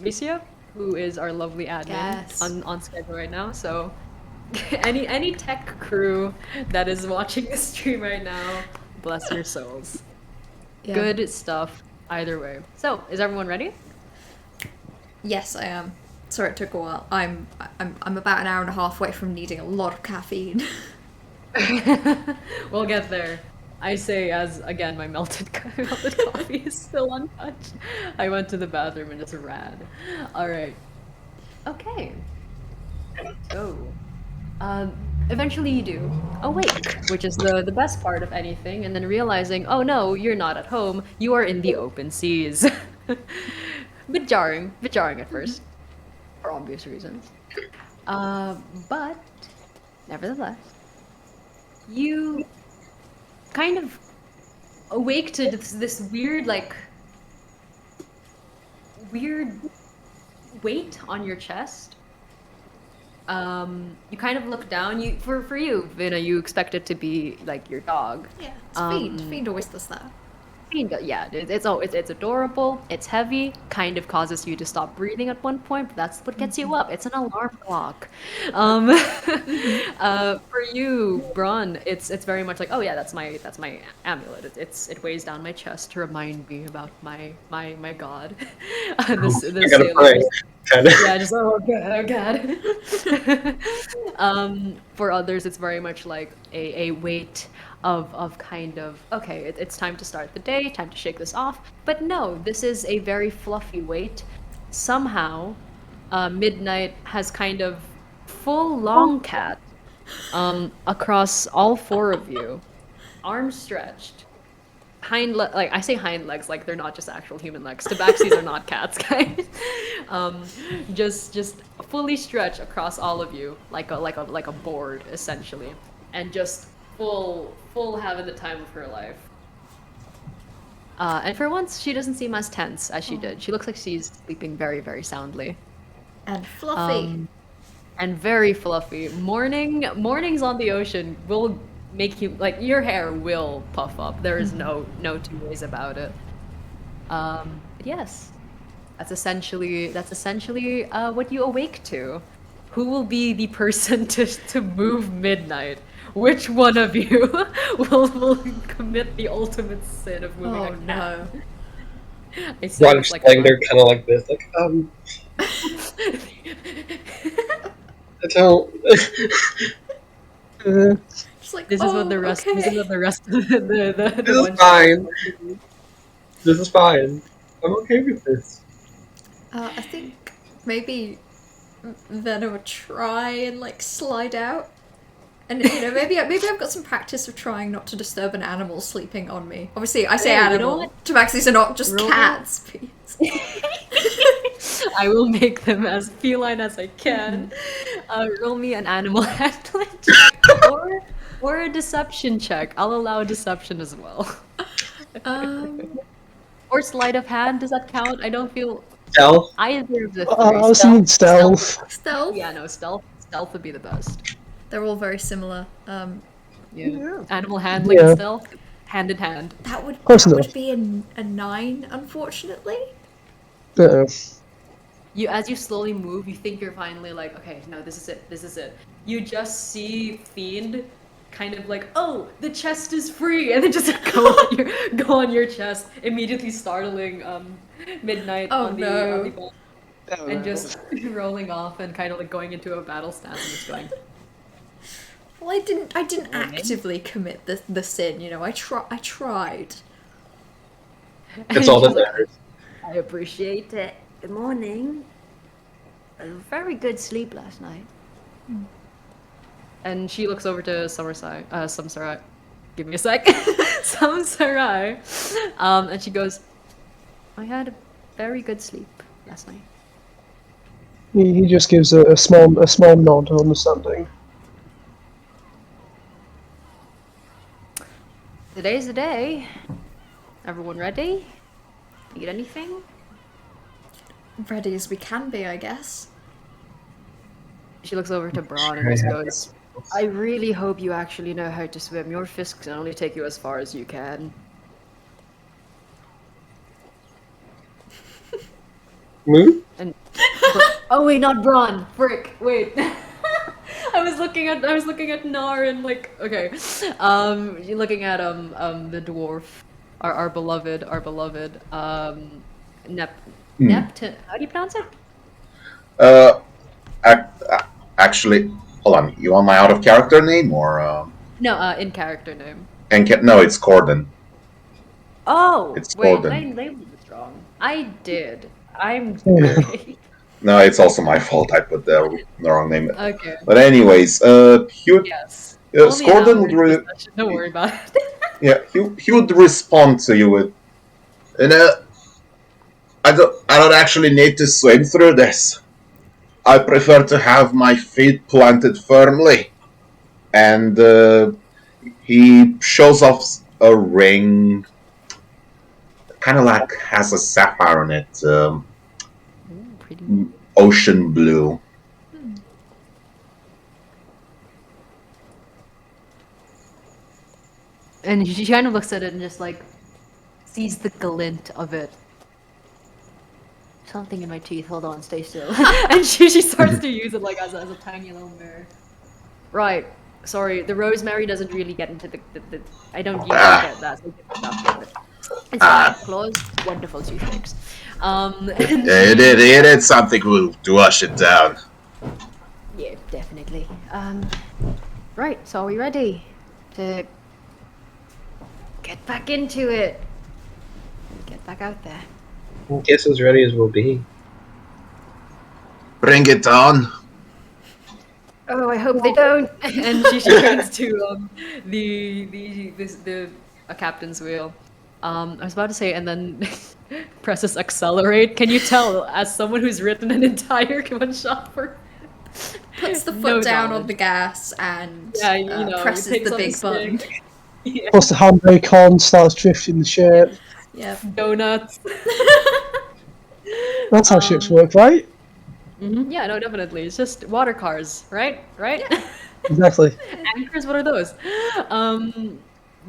Misia, who is our lovely admin on schedule right now. So any tech crew that is watching this stream right now, bless your souls. Yeah. Good stuff either way. So, is everyone ready? Yes, I am. Sorry it took a while. I'm about an hour and a half away from needing a lot of caffeine. We'll get there. I say as, again, my melted coffee is still untouched. I went to the bathroom and it's rad. Alright. Okay. So, eventually you do awake, which is the best part of anything, and then realizing, oh no, you're not at home, you are in the open seas. Bit jarring at first, for obvious reasons. But, nevertheless, you kind of awake to this weird weight on your chest. You kind of look down. For you, Vina, you expect it to be like your dog. Yeah, it's Fiend. Fiend always does that. Fiend, yeah, it's adorable. It's heavy. Kind of causes you to stop breathing at one point, but that's what gets you up. It's an alarm clock. For you, Braun, it's very much like, oh yeah, that's my amulet. It weighs down my chest to remind me about my god. this sailor. Yeah, just oh god. For others, it's very much like a weight of kind of, okay, it's time to start the day, time to shake this off. But no, this is a very fluffy weight. Somehow, Midnight has kind of full long cat across all four of you, arms stretched. I say hind legs like they're not just actual human legs. Tabaxis are not cats, guys. Just fully stretched across all of you like a board essentially, and just full having the time of her life. And for once, she doesn't seem as tense as she did. She looks like she's sleeping very, very soundly. And fluffy. And very fluffy. Mornings on the ocean will make you, like, your hair will puff up. There is no two ways about it. But yes, that's essentially what you awake to. Who will be the person to move Midnight? Which one of you will commit the ultimate sin of moving a cat? No. One just laying there kind of like this, like, I don't... Like, this is what the rest of the This is fine. This is fine. I'm okay with this. I think maybe Vena would try and like slide out. And maybe I've got some practice of trying not to disturb an animal sleeping on me. Obviously, I say animal. Tabaxis are not just cats. I will make them as feline as I can. Roll me an animal handling check or a deception check. I'll allow deception as well. Or sleight of hand. Does that count? I don't feel. Stealth. Either of the three. I was thinking stealth. Stealth. Yeah, no, stealth. Stealth would be the best. They're all very similar. Yeah. Animal handling and stealth, hand in hand. That would be a 9, unfortunately. as you slowly move, you think you're finally like, okay, no, this is it, this is it. You just see Fiend kind of like, oh, the chest is free, and then just go on your chest, immediately startling Midnight Oh on the no. ball, Oh, and no. just rolling off and kind of like going into a battle stance and just going. Well, I didn't actively commit the sin, you know. I tried. It's all that she's like, matters. I appreciate it. Good morning. A very good sleep last night. And she looks over to Samsarai. Give me a sec. Samsarai. And she goes, I had a very good sleep last night. He just gives a small nod of understanding. Today's the day. Everyone ready? Need anything? Ready as we can be, I guess. She looks over to Braun and just goes, I really hope you actually know how to swim. Your fists can only take you as far as you can. Move? And oh wait, not Braun. Frick. Wait. I was looking at Nar and like okay. You're looking at the dwarf. Our beloved Neptune. How do you pronounce it? Uh, actually, hold on. You want my out of character name or? No, in character name. No, it's Corden. Oh, It's wait, Corden. I labeled it wrong. I did. I'm sorry. No, it's also my fault. I put the wrong name. Okay. But anyways, Yes. Only an hour Corden would into the session. Don't worry about it. yeah, he would respond to you with, I don't actually need to swim through this. I prefer to have my feet planted firmly. And he shows off a ring, kind of like has a sapphire on it, Pretty. ocean blue. And she kind of looks at it and just like sees the glint of it. Something in my teeth. Hold on, stay still. And she starts to use it like as a tiny little mirror. Right. Sorry, the rosemary doesn't really get into the I don't usually get that. So it's fine. Claws, wonderful toothpicks. It is something to wash it down. Yeah, definitely. Right. So are we ready to get back into it? Get back out there. Guess as ready as we'll be. Bring it on. Oh, I hope they don't. And she turns to a captain's wheel. I was about to say, and then presses accelerate. Can you tell, as someone who's written an entire one shot for Puts the foot no down knowledge. on the gas and Yeah, you know, presses takes the on the big button. stick. Yeah. Puts the handbrake on, starts drifting the ship. Yep. Donuts. That's how ships work, right? Yeah, no, definitely. It's just water cars, right? Right? Yeah. Exactly. Anchors, what are those?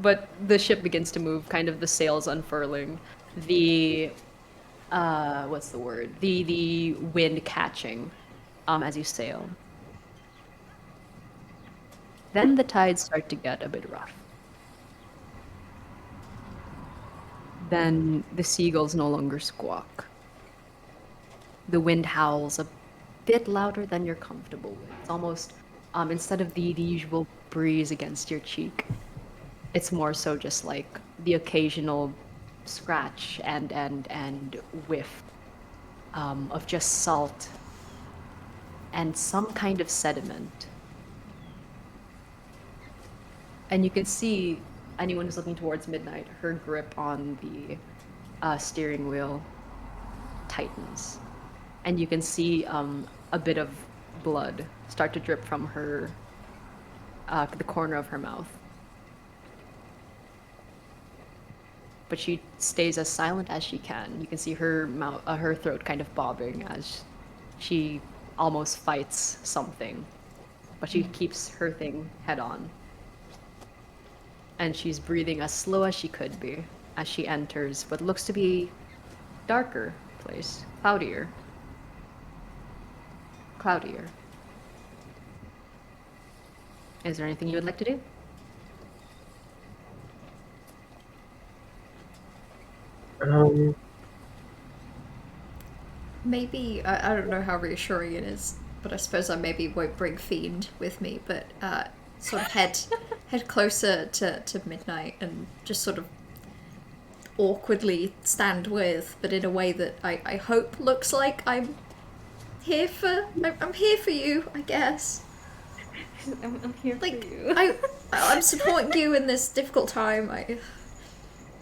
But the ship begins to move, kind of the sails unfurling. The what's the word? The wind catching as you sail. Then the tides start to get a bit rough. Then the seagulls no longer squawk. The wind howls a bit louder than you're comfortable with. It's almost, instead of the usual breeze against your cheek, it's more so just like the occasional scratch and whiff of just salt and some kind of sediment. And you can see anyone who's looking towards Midnight, her grip on the steering wheel tightens. And you can see a bit of blood start to drip from her, the corner of her mouth. But she stays as silent as she can. You can see her mouth, her throat kind of bobbing as she almost fights something. But she keeps her thing head on. And she's breathing as slow as she could be as she enters what looks to be darker place, cloudier. cloudier. Is there anything you would like to do? Maybe, I don't know how reassuring it is, but I suppose I maybe won't bring Fiend with me, but sort of head closer to midnight and just sort of awkwardly stand with, but in a way that I hope looks like I'm here for you, I guess. I'm here Like, for you. I'm supporting you in this difficult time.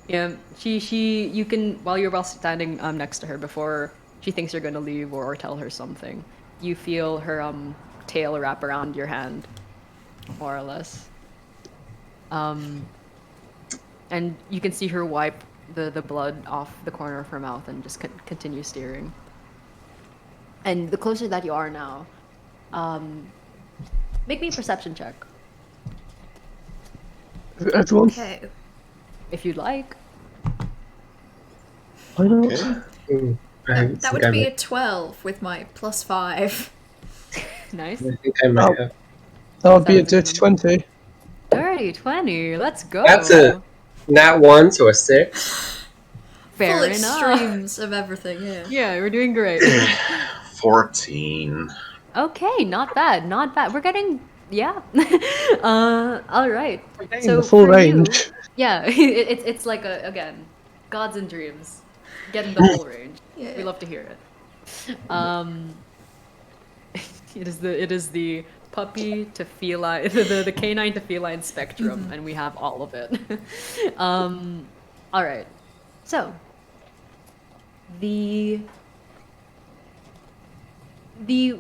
Yeah, you can, while you're standing next to her before she thinks you're gonna leave or tell her something, you feel her tail wrap around your hand, more or less. And you can see her wipe the blood off the corner of her mouth and just continue steering. And the closer that you are now, make me a perception check. Everyone? Okay. If you'd like. Why not? Okay. That would be a 12 with my +5. Nice. I think I might have. That would be a Sounds dirty good. 20. Dirty 20, let's go. That's a nat 1, so a 6. Fair Full enough. extremes of everything, yeah. Yeah, we're doing great. 14. Okay, not bad, not bad. We're getting, yeah. All right. In the full for range. you, yeah, it's like again, gods and dreams, getting the whole range. Yeah. We love to hear it. It is the puppy to feline, the canine to feline spectrum, and we have all of it. All right, so the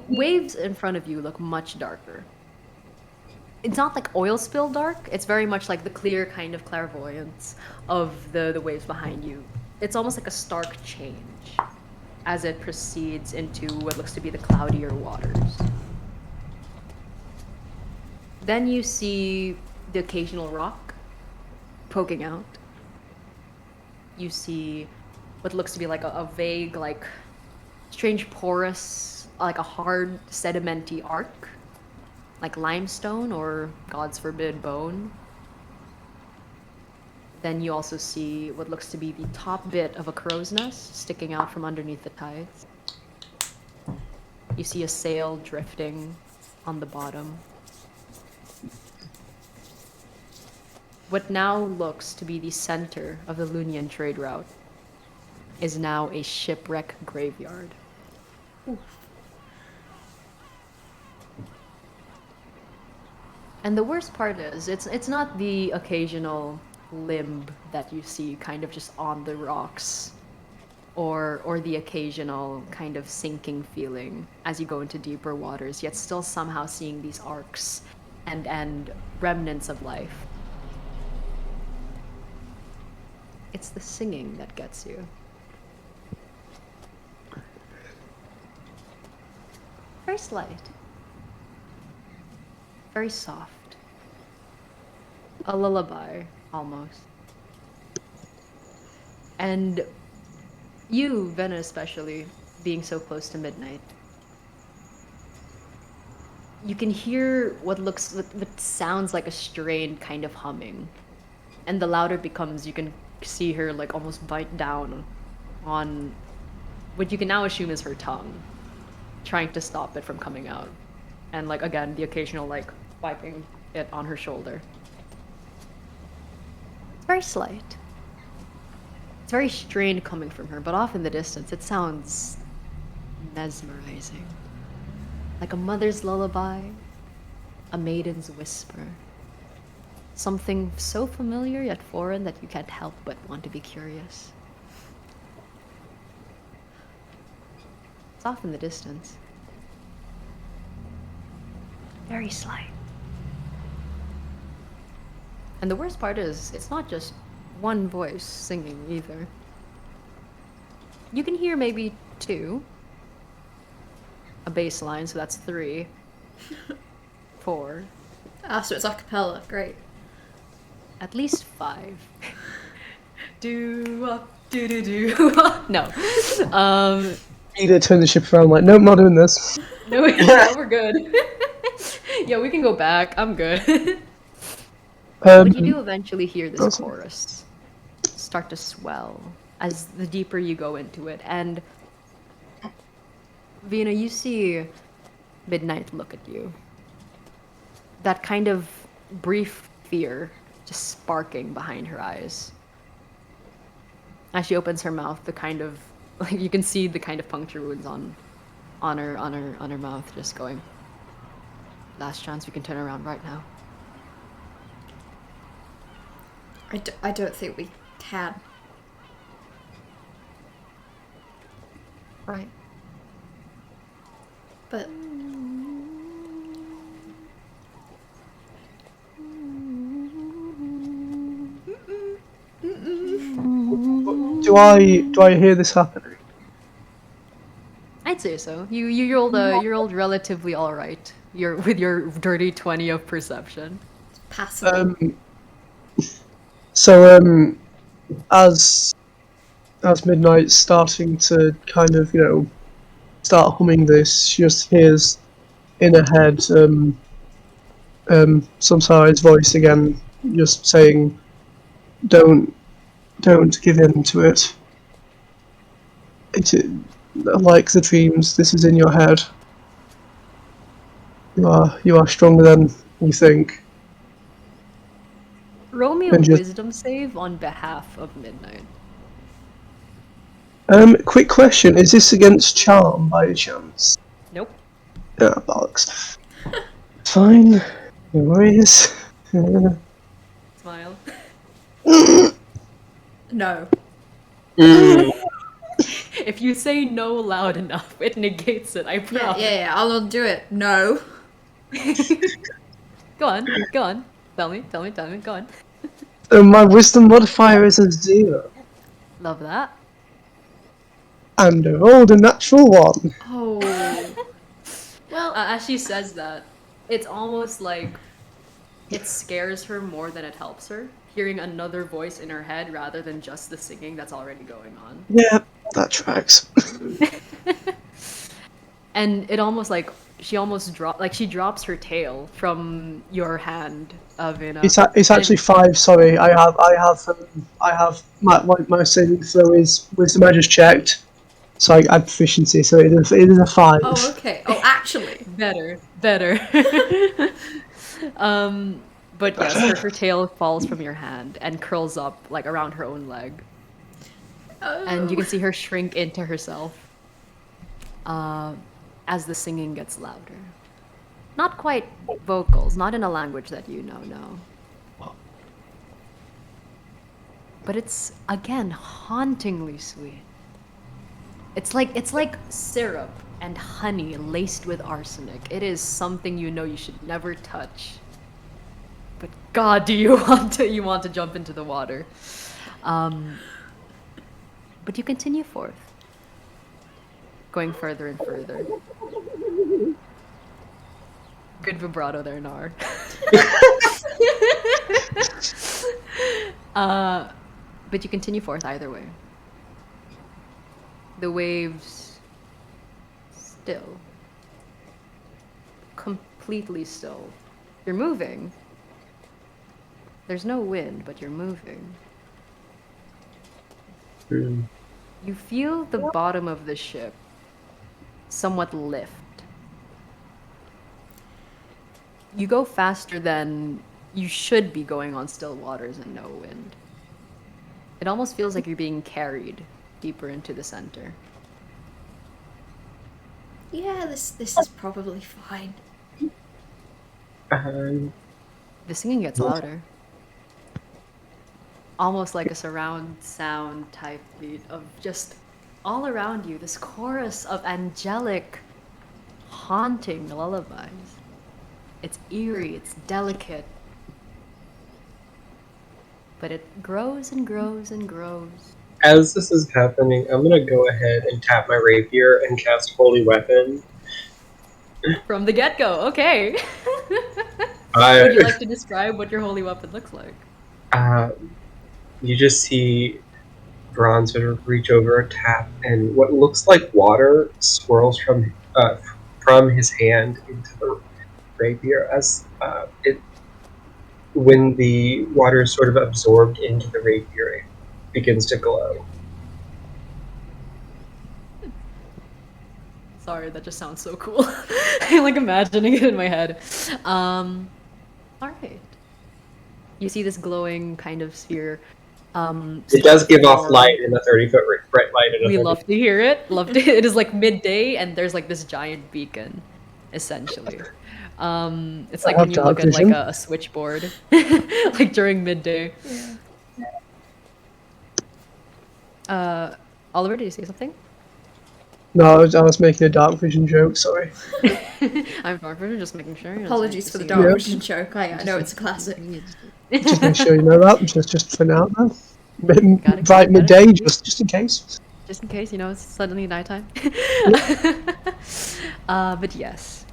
waves in front of you look much darker. It's not like oil spill dark. It's very much like the clear kind of clairvoyance of the waves behind you. It's almost like a stark change as it proceeds into what looks to be the cloudier waters. Then you see the occasional rock poking out. You see what looks to be like a vague, like strange porous, like a hard sedimenty arc, like limestone or, gods forbid, bone. Then you also see what looks to be the top bit of a crow's nest sticking out from underneath the tides. You see a sail drifting on the bottom. What now looks to be the center of the Lunian trade route is now a shipwreck graveyard. And the worst part is, it's not the occasional limb that you see kind of just on the rocks, or the occasional kind of sinking feeling as you go into deeper waters, yet still somehow seeing these arcs and remnants of life. It's the singing that gets you. Very slight. Very soft. A lullaby, almost. And you, Venna especially, being so close to midnight, you can hear what sounds like a strained kind of humming. And the louder it becomes, you can see her like almost bite down on what you can now assume is her tongue, trying to stop it from coming out. And like again, the occasional like wiping it on her shoulder. It's very slight. It's very strained coming from her, but off in the distance it sounds mesmerizing. Like a mother's lullaby, a maiden's whisper. Something so familiar yet foreign that you can't help but want to be curious. It's off in the distance. Very slight. And the worst part is, it's not just one voice singing either. You can hear maybe two. A bass line, so that's 3. 4. Ah, so it's a cappella, great. At least 5. Do. No. Either turn the ship around like, nope, not doing this. No, yeah, we're good. Yeah, we can go back. I'm good. But you do eventually hear this chorus start to swell as the deeper you go into it. And Vina, you see Midnight look at you. That kind of brief fear just sparking behind her eyes. As she opens her mouth, the kind of like you can see the kind of puncture wounds on her mouth just going. Last chance we can turn around right now. I don't think we can. Right. But Do I hear this happening? I'd say so. You rolled relatively all right. You're with your dirty 20 of perception. passable. So as Midnight's starting to kind of start humming this, she just hears in her head Samsara's voice again, just saying, "Don't give in to it. Like the dreams, this is in your head. You are stronger than you think." Roll me a And just wisdom save on behalf of Midnight. quick question: is this against charm by any chance? Nope. Yeah, bollocks. Fine. No worries. Smile. No. If you say no loud enough, it negates it, I promise. Yeah, I'll do it. No. Go on. Tell me, go on. My wisdom modifier is a 0. Love that. And I rolled a natural 1. Oh. Well, As she says that, it's almost like it scares her more than it helps her, hearing another voice in her head rather than just the singing that's already going on. Yeah, that tracks. And it almost like she drops her tail from your hand, Vina. It's actually 5. Sorry, I have my saving throw is wisdom. I just checked, so I have proficiency. So it is a 5. oh, okay. Oh, actually. Better. But yes, her tail falls from your hand and curls up like around her own leg. Oh. And you can see her shrink into herself as the singing gets louder. Not quite vocals, not in a language that you know, no. But it's, again, hauntingly sweet. It's like syrup and honey laced with arsenic. It is something you know you should never touch. But God, do you want to jump into the water? But you continue forth, going further and further. Good vibrato there, Nar. But you continue forth either way. The waves still. Completely still. You're moving. There's no wind, but you're moving. You feel the bottom of the ship somewhat lift. You go faster than you should be going on still waters and no wind. It almost feels like you're being carried deeper into the center. Yeah, this is probably fine. The singing gets louder. Almost like a surround sound type beat of just all around you, this chorus of angelic, haunting lullabies. It's eerie, it's delicate. But it grows and grows and grows. As this is happening, I'm gonna go ahead and tap my rapier and cast Holy Weapon. From the get-go, okay. Would you like to describe what your holy weapon looks like? You just see Bronze sort of reach over, tap, and what looks like water swirls from from his hand into the rapier as when the water is sort of absorbed into the rapier, it begins to glow. Sorry, that just sounds so cool. I'm like imagining it in my head. Alright. You see this glowing kind of sphere. It does give off light in a 30-foot bright light. We love to hear it. It is like midday, and there's like this giant beacon, essentially. It's like when you look at like a switchboard, like during midday. Oliver, did you say something? No, I was making a dark vision joke. Sorry. I'm dark vision, just making sure. Apologies for the dark vision joke. I know it's a classic. Just make sure you know that. Just for now, though. Right midday, just in case. Just in case, it's suddenly nighttime. But yes.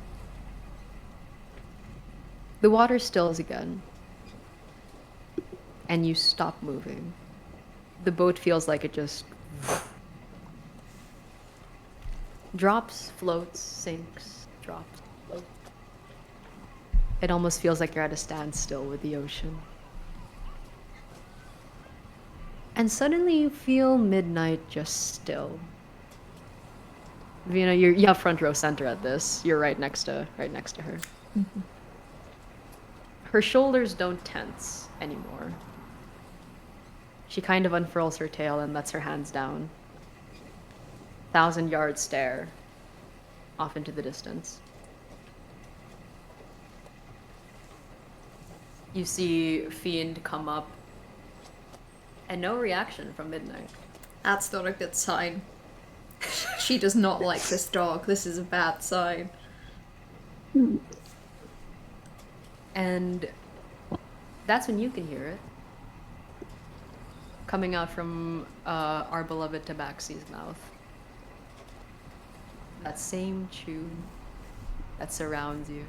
The water stills again. And you stop moving. The boat feels like it just drops, floats, sinks, drops, floats. It almost feels like you're at a standstill with the ocean. And suddenly you feel midnight just still. You have front row center at this. You're right next to her. Mm-hmm. Her shoulders don't tense anymore. She kind of unfurls her tail and lets her hands down. 1,000-yard stare off into the distance. You see Fiend come up, and no reaction from Midnight. That's not a good sign. She does not like this dog. This is a bad sign. And that's when you can hear it. Coming out from our beloved Tabaxi's mouth. That same tune that surrounds you.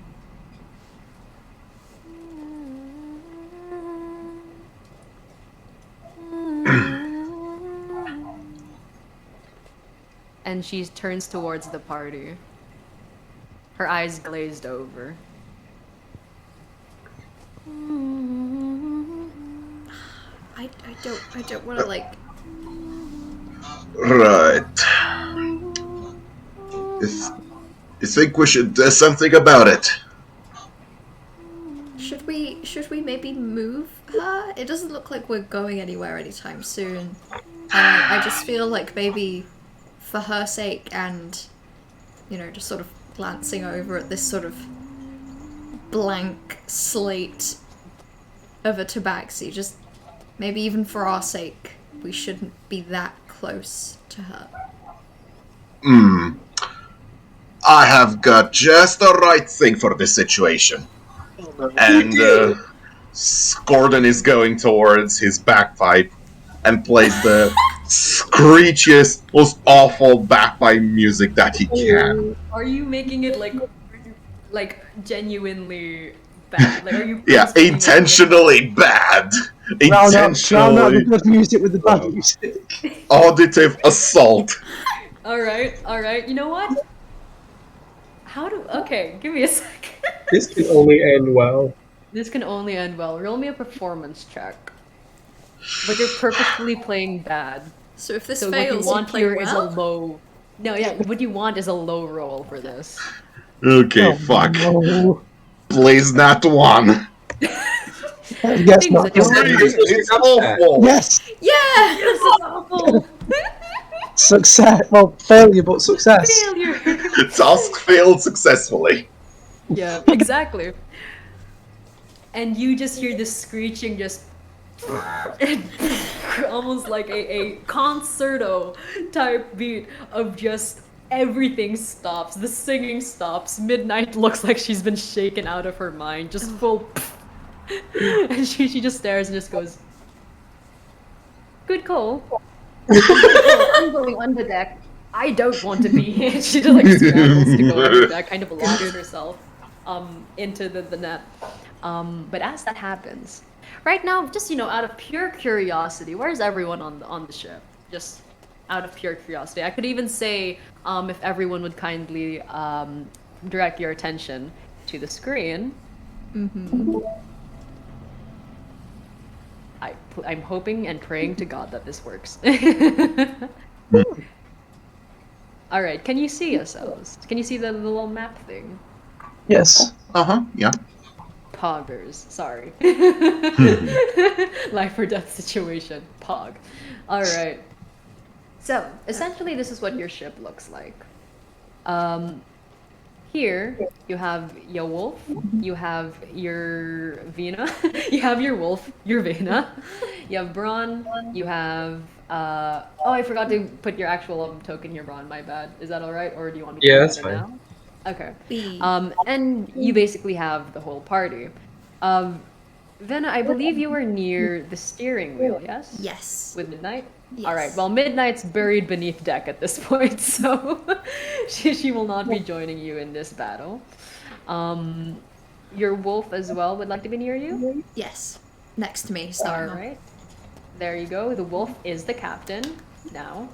And she turns towards the party. Her eyes glazed over. I don't want to like. Right. You think we should do something about it? Should we maybe move her? It doesn't look like we're going anywhere anytime soon. I just feel like maybe for her sake and, just sort of glancing over at this sort of blank slate of a tabaxi, just maybe even for our sake, we shouldn't be that close to her. I have got just the right thing for this situation. And Gordon is going towards his bagpipe and plays the screechiest, most awful bagpipe music that he can. Are you making it like genuinely bad? Like, are you? Yeah, intentionally bad. Intentionally. Not the good music with the bad music. Auditive assault. All right. You know what? Okay, give me a second. This can only end well. This can only end well. Roll me a performance check. But you're purposefully playing bad. So if this So fails, what you want play here well? is a low. No, yeah. What you want is a low roll for this. Okay, fuck. No. Please, not one. Yes, not. It's awful. Yes, Yeah! This is awful. success. Well, failure, but success. Failure. Task failed successfully. Yeah, exactly. And you just hear this screeching, just almost like a concerto type beat of just everything stops. The singing stops. Midnight looks like she's been shaken out of her mind, just full. And she just stares and just goes, "Good call. I'm going under deck. I don't want to be here." She just like scrambles to go under deck, kind of launches herself into the net. But as that happens, right now, just out of pure curiosity, where's everyone on the ship? Just out of pure curiosity. I could even say if everyone would kindly direct your attention to the screen. I'm hoping and praying to God that this works. All right, can you see yourselves? Can you see the little map thing? Yes. Yeah. Poggers, sorry. Life or death situation. Pog. All right. So, essentially, this is what your ship looks like. Here, you have your wolf, you have your Vena, you have your wolf, your Vena, you have Braun, you have, oh, I forgot to put your actual token here, Braun, my bad. Is that alright, or do you want me to Yeah, put that's that in fine. now? Okay. B. And you basically have the whole party. Vena, I believe you were near the steering wheel, yes? Yes. With Midnight? Yes. Alright, well, Midnight's buried beneath deck at this point, so she will not be joining you in this battle. Your wolf as well would like to be near you? Yes. Next to me, sorry. Alright. There you go. The wolf is the captain now.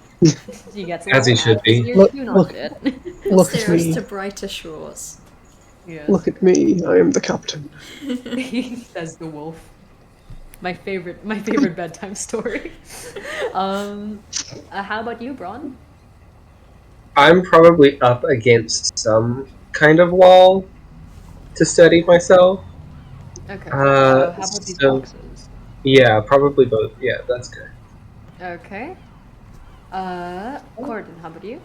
He gets a As he little should mad 'cause be. you're too not it. He'll Look at steer us me. to brighter shores. Yes. Look at me. I am the captain. Says the wolf. My favorite bedtime story. How about you, Braun? I'm probably up against some kind of wall to steady myself. Okay. How about these So boxes? yeah, probably both. Yeah, that's good. Okay. Corden, how about you?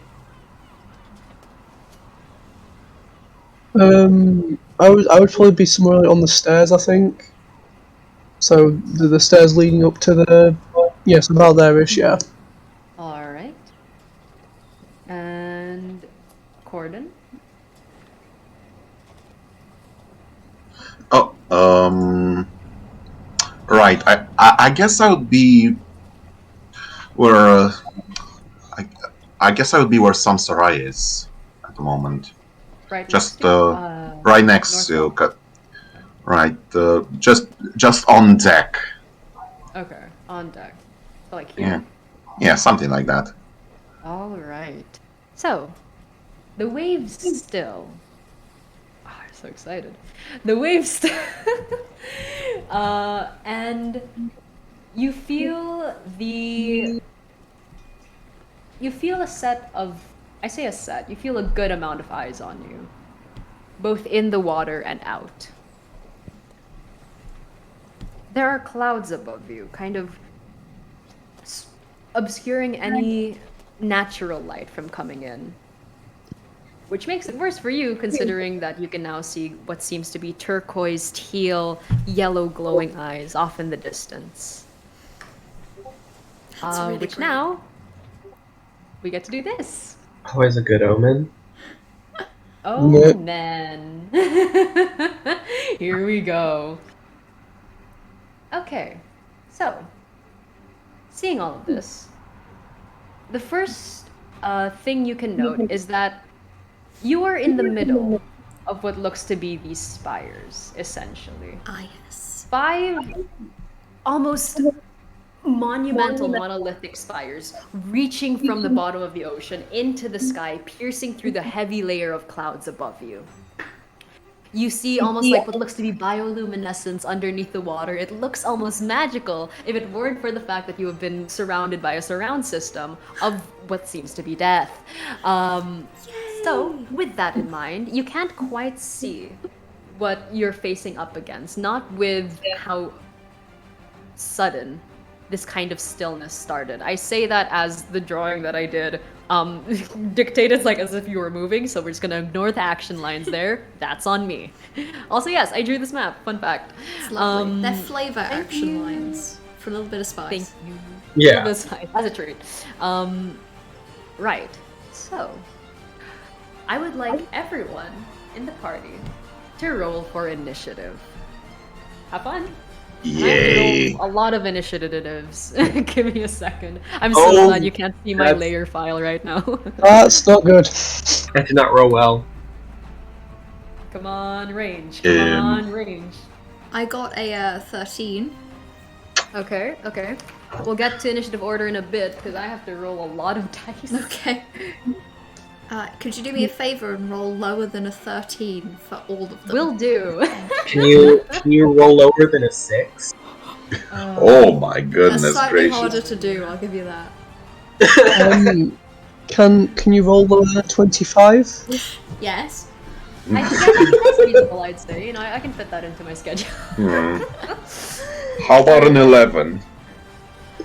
I would probably be somewhere on the stairs, I think. So the stairs leading up to the yes, about there-ish, yeah. Alright. And Corden? Oh, right. I guess I would be where I guess I would be where Samsarai is at the moment. Right Just next to? right next to, Northwell? right, just on deck. Okay, on deck. So like here? Yeah, something like that. Alright. So, the waves still. Oh, I'm so excited. The waves still. And you feel You feel a set of. I say a set, you feel a good amount of eyes on you. Both in the water and out. There are clouds above you, kind of obscuring any natural light from coming in. Which makes it worse for you, considering that you can now see what seems to be turquoise, teal, yellow glowing eyes off in the distance. That's really Which great. now, we get to do this. Always a good omen. Oh, Yep. man. Here we go. Okay, so, seeing all of this, the first thing you can note is that you are in the middle of what looks to be these spires, essentially. Ah, yes. 5 almost monumental monolithic spires reaching from the bottom of the ocean into the sky, piercing through the heavy layer of clouds above you. You see almost like what looks to be bioluminescence underneath the water. It looks almost magical if it weren't for the fact that you have been surrounded by a surround system of what seems to be death. So, with that in mind, you can't quite see what you're facing up against, not with how sudden this kind of stillness started. I say that as the drawing that I did dictated like as if you were moving, so we're just gonna ignore the action lines there. That's on me. Also, yes, I drew this map. Fun fact. It's lovely. They're flavor action lines for a little bit of spice. Thank you. Yeah. That's fine. That's a treat. Right. So, I would like everyone in the party to roll for initiative. Have fun. I have Yay! to roll a lot of initiatives. Give me a second. I'm so glad you can't see my that's- layer file right now. That's not good. I did not roll well. Come on, range. Come on, range. I got a 13. Okay, okay. We'll get to initiative order in a bit because I have to roll a lot of dice. Okay. Could you do me a favor and roll lower than a 13 for all of them? Will do. Can you roll lower than a 6? Oh my That's goodness slightly gracious. harder to do, I'll give you that. Can you roll lower than 25? Yes. I think that's reasonable, I'd say. You know, I can fit that into my schedule. How about an 11?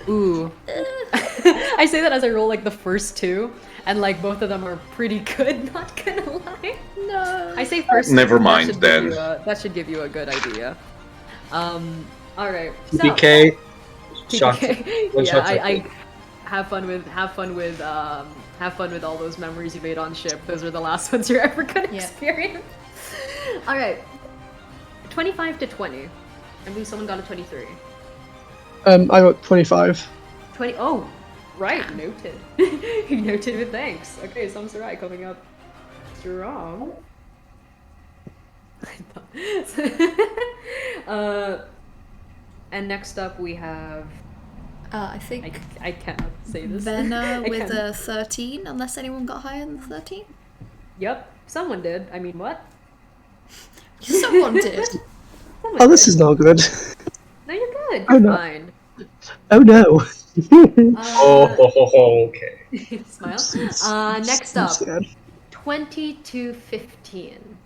Ooh. I say that as I roll like the first two, and like both of them are pretty good, not gonna lie. No. I say first Never two, mind, then. that should give you a good idea. Alright. So, TPK. Shots. TPK. One Yeah, shot's I have fun with all those memories you made on ship. Those are the last ones you're ever gonna experience. Alright. 25 to 20. I believe someone got a 23. I got 25. 20. Oh, right. Noted. Noted with thanks. Okay, some Sarai coming up strong. And next up we have. I think I cannot say this. Venna with a 13, unless anyone got higher than 13. Yep, someone did. I mean, what? Someone did. Someone Oh, this did. is not good. No, you're good. Oh, You're no. fine. Oh no. Okay. Smile. Next I'm up, scared. 20 to 15.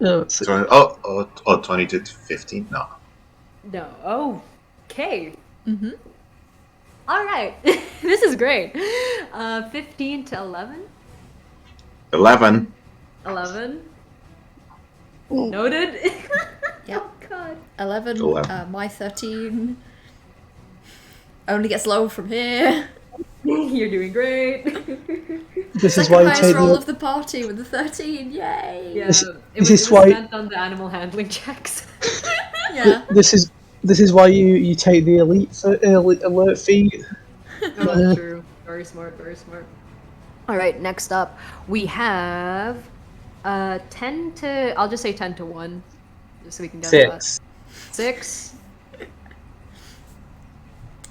Oh, let's see. 22 to 15? No. No. Oh, okay. Mm-hmm. All right. This is great. 15 to 11. 11. 11. Noted. Yep. Oh God. 11. 11. My 13. Only gets lower from here. You're doing great. This is Second why you highest take roll the. of the party with the 13. Yay! Yeah, This- it this was is why- spent on the animal handling checks. Yeah. This is why you take the elite alert feat. Oh, that's true. Very smart, very smart. All right, next up we have 10 to I'll just say 10 to 1 just so we can get that. 6. 6.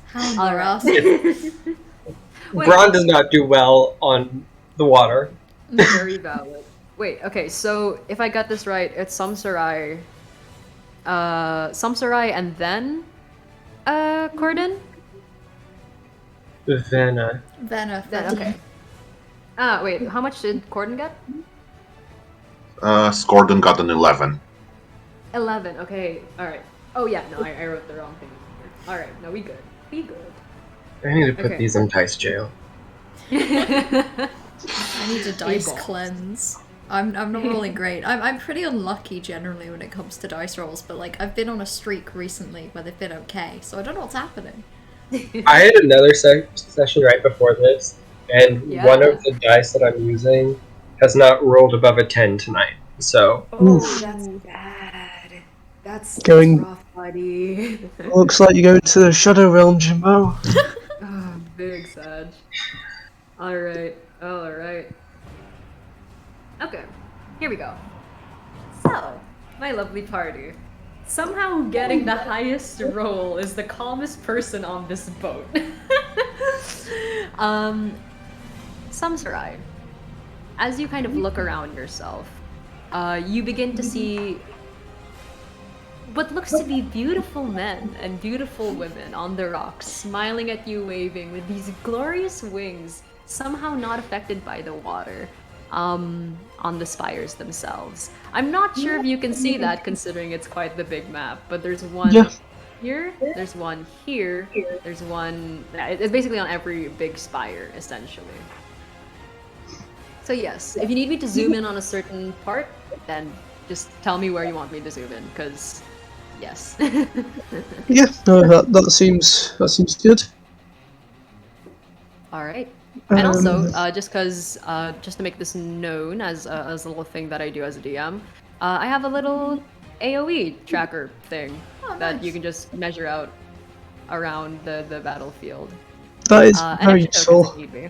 How All embarrassing. Wait. Braun does not do well on the water. Very valid. Wait, okay, so if I got this right, it's Samsarai, and then Corden? Venna. Venna. Then, okay. Wait, how much did Corden get? Scorden got an 11. 11, okay, alright. Oh yeah, no, I wrote the wrong thing. Alright, no, we good. We good. I need to put Okay. these in dice jail. I need a dice Eyeballs. cleanse. I'm not rolling great. I'm pretty unlucky generally when it comes to dice rolls, but like I've been on a streak recently where they've been okay, so I don't know what's happening. I had another session right before this, and Yeah. one of the dice that I'm using has not rolled above a 10 tonight. So, Oof. That's bad. That's Going- rough, buddy. Looks like you're going to the Shadow Realm, Jimbo. Oh, big Sag. Alright, alright. Okay, here we go. So, my lovely party. Somehow getting the highest roll is the calmest person on this boat. Samsarai, as you kind of look around yourself, you begin to see what looks to be beautiful men and beautiful women on the rocks, smiling at you, waving with these glorious wings, somehow not affected by the water, on the spires themselves. I'm not sure if you can see that, considering it's quite the big map, but there's one Yeah. here, there's one here, there's one... It's basically on every big spire, essentially. So yes, if you need me to zoom in on a certain part, then just tell me where you want me to zoom in, because... Yes. Yeah, no, that seems good. All right. And also, Um, just to make this known as a little thing that I do as a DM, I have a little AOE tracker thing that nice. you can just measure out around the battlefield. That is And very extra tokens useful. if need be.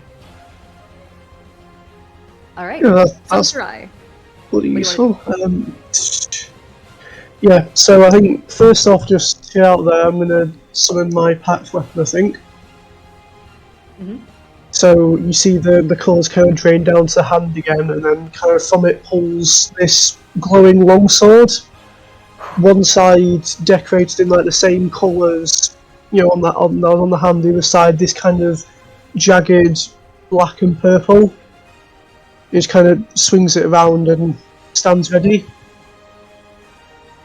All right. Yeah, that's Samsarai. bloody What do you useful. Yeah, so I think first off, just to get out there, I'm gonna summon my pact weapon. I think. Mhm. So you see the colours kind of drain down to the hand again, and then kind of from it pulls this glowing longsword. One side decorated in like the same colours, on the hand. The other side, this kind of jagged black and purple. It just kind of swings it around and stands ready.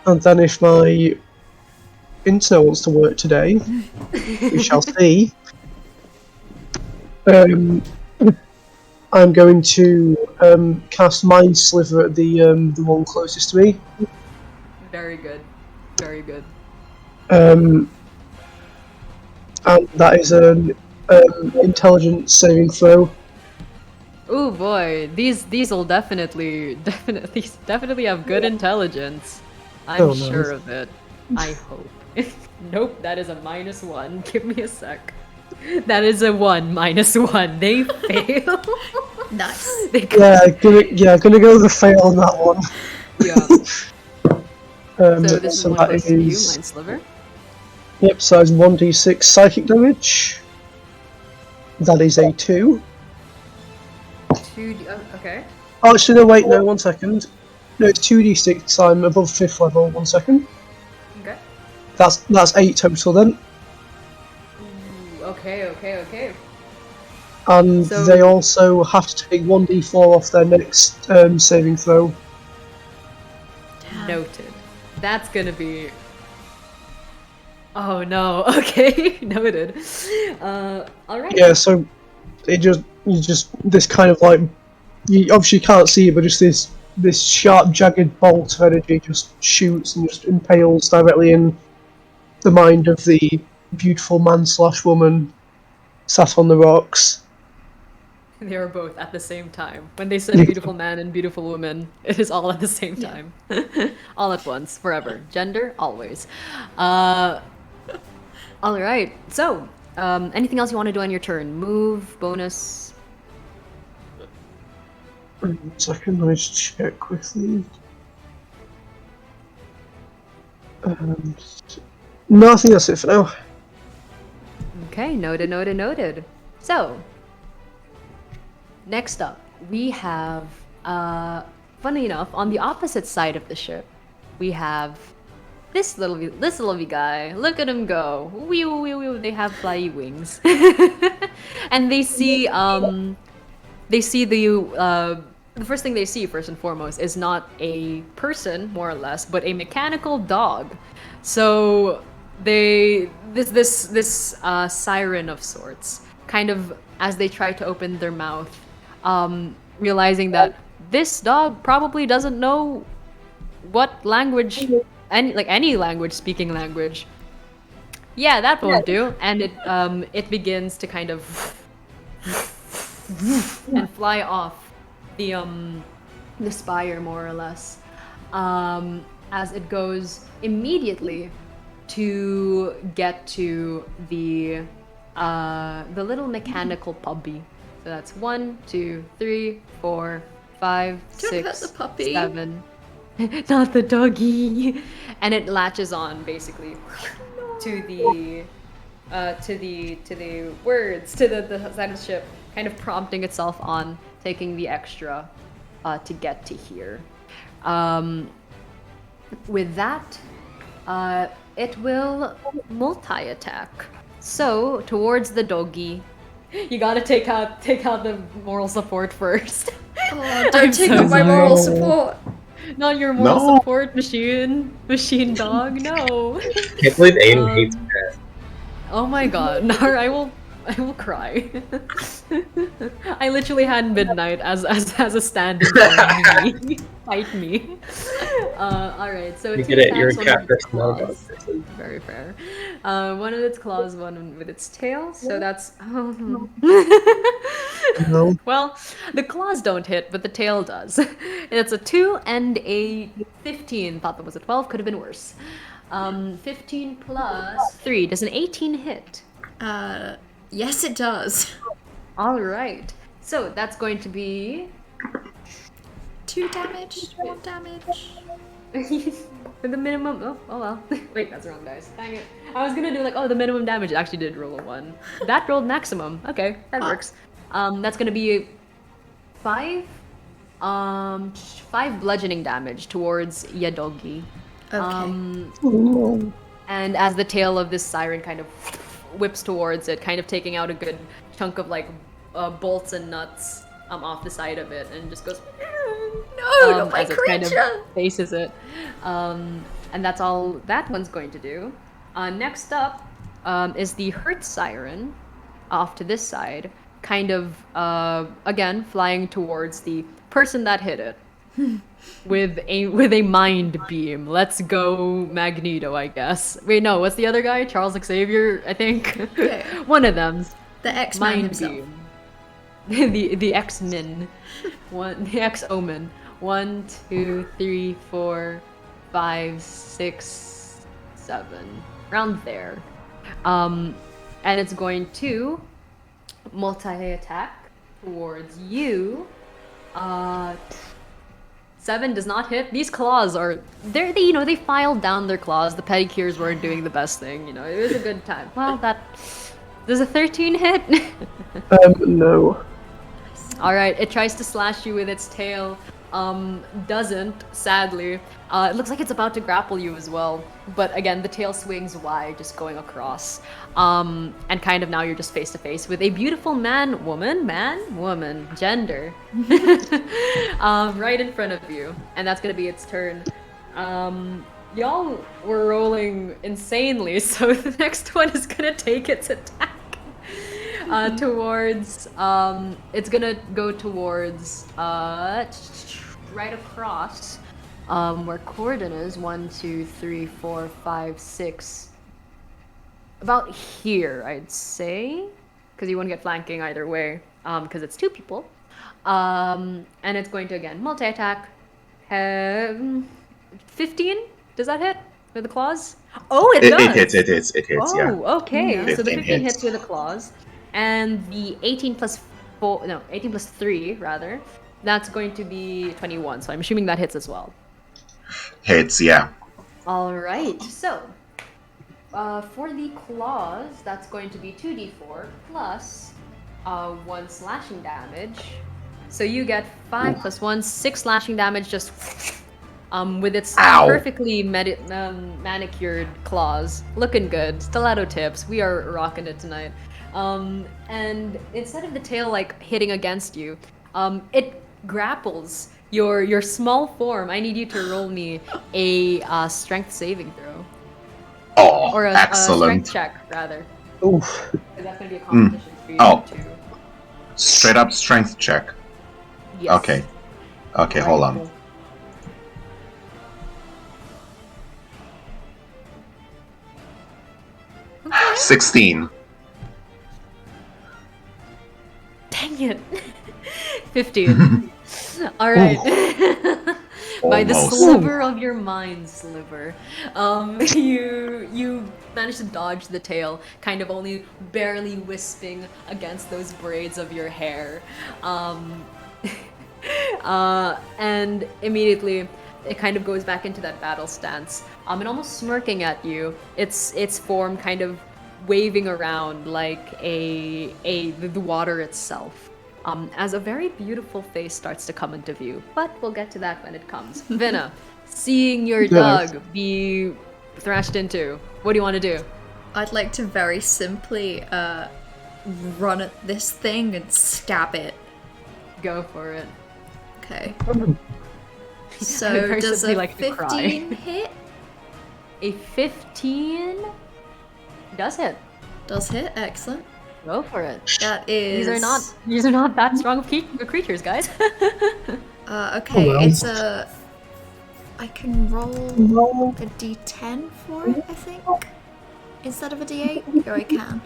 And then if my internet wants to work today, we shall see. I'm going to cast Mind Sliver at the one closest to me. Very good. Very good. And that is an intelligence saving throw. Oh boy, these will definitely have good intelligence. I'm Oh, nice. sure of it. I hope. Nope, that is a -1. Give me a sec. That is a 1 -1. They fail. Nice. Gonna go with a fail on that one. Yeah. So this is so one that close to you, is- Mind Sliver. Yep, so that's 1d6 psychic damage. That is a 2. 2. Okay. Oh, actually, no, wait, no, 1 second. No, it's 2d6, I'm above 5th level, 1 second. Okay. That's 8 total then. Ooh, okay. And So- they also have to take 1d4 off their next saving throw. Noted. That's gonna be. Oh no. Okay. Noted. All right. Yeah, so you just this kind of like you obviously can't see it, but just this sharp, jagged bolt of energy just shoots and just impales directly in the mind of the beautiful man/woman sat on the rocks. They are both at the same time. When they said beautiful man and beautiful woman, it is all at the same time. All at once, forever. Gender, always. All right. So, anything else you want to do on your turn? Move, bonus. 1 second, let me just check quickly. No, I think that's it for now. Okay, noted. So, next up, we have, funny enough, on the opposite side of the ship, we have this little guy. Look at him go! Wee. They have flyy wings, and they see the first thing they see, first and foremost, is not a person, more or less, but a mechanical dog. So this siren of sorts, kind of as they try to open their mouth, realizing that this dog probably doesn't know what language, any language, speaking language. Yeah, that won't do. And it begins to kind of and fly off the spire, more or less, as it goes immediately to get to the little mechanical puppy. So that's 1, 2, 3, 4, 5, Don't hurt 6, the puppy. 7. Not the doggy. And it latches on basically to the words, to the side of the ship, kind of prompting itself on, taking the extra to get to here. With that, it will multi-attack. So towards the doggy, you gotta take out the moral support first. Oh, I'm don't take so up my moral sorry. support. Not your moral No. support machine dog. No. Can't believe Aiden hates pets. Oh my god, Nar, I will cry. I literally had midnight as a stand-in for me. Fight me. Alright, so You it get it, you're a attacks one cat of its person, not a dog claws. person. Very fair. One with its claws, one with its tail. So that's No. well, the claws don't hit, but the tail does. It's a 2 and a 15. Thought that was a 12. Could have been worse. 15 plus 3. Does an 18 hit? Yes, it does. All right. So that's going to be 2 damage, 1 damage. for the minimum. Oh well. Wait, that's the wrong dice. Dang it. I was gonna do like, the minimum damage. It actually did roll a 1. That rolled maximum. Okay, that works. That's gonna be 5, 5 bludgeoning damage towards Yadogi. Okay. And as the tail of this siren kind of whips towards it, kind of taking out a good chunk of like bolts and nuts off the side of it, and just goes No, not my as it kind of creature! faces it. And that's all that one's going to do. Next up is the hurt siren off to this side, kind of again flying towards the person that hit it. with a mind beam. Let's go Magneto, I guess. Wait, no, what's the other guy? Charles Xavier, I think. Okay. One of them. The X-Man Mind himself. beam. the X-Men. The X-Omen. 1, 2, 3, 4, 5, 6, 7. Around there. And it's going to multi-attack towards you. 7 does not hit. These claws are they filed down their claws. The pedicures weren't doing the best thing, it was a good time. Well, does a 13 hit? No. Alright, it tries to slash you with its tail. Doesn't, sadly. It looks like it's about to grapple you as well. But again, the tail swings wide, just going across. And kind of now you're just face to face with a beautiful woman, gender. Right in front of you. And that's gonna be its turn. Y'all were rolling insanely, so the next one is gonna take its attack. Towards it's gonna go towards right across where Corden is. 1, 2, 3, 4, 5, 6. About here, I'd say, because you wouldn't get flanking either way, because it's 2 people. And it's going to again multi-attack. 15. Does that hit with the claws? Oh, it does. It hits. Oh, Yeah. okay. So the 15 15 hits. hits with the claws. And the 18 plus 3, rather. That's going to be 21, so I'm assuming that hits as well. Hits, yeah. Alright, so for the claws, that's going to be 2d4 plus 1 slashing damage. So you get 5 plus 1, 6 slashing damage just with its Ow. perfectly manicured claws. Looking good. Stiletto tips. We are rocking it tonight. And instead of the tail like hitting against you, it grapples your small form. I need you to roll me a strength saving throw. Oh, Or a excellent. strength check, rather. Oof. That's going to be a competition for you Oh. too. Straight up strength check. Yes. Okay, hold on. Cool. 16. Dang it. 15. Alright. By the Almost. sliver of your mind sliver, you manage to dodge the tail, kind of only barely wisping against those braids of your hair. And immediately it kind of goes back into that battle stance, and almost smirking at you, its form kind of waving around like the water itself. As a very beautiful face starts to come into view, but we'll get to that when it comes. Vinna, seeing your dog be thrashed into, what do you want to do? I'd like to very simply run at this thing and stab it. Go for it. Okay. I So very does simply a like to cry. 15 hit? A 15 does hit. Does hit, excellent. Go for it. That is... These are not that strong of creatures, guys. okay, Oh, well. it's a... I can roll a d10 for it, I think? Instead of a d8? Here I can.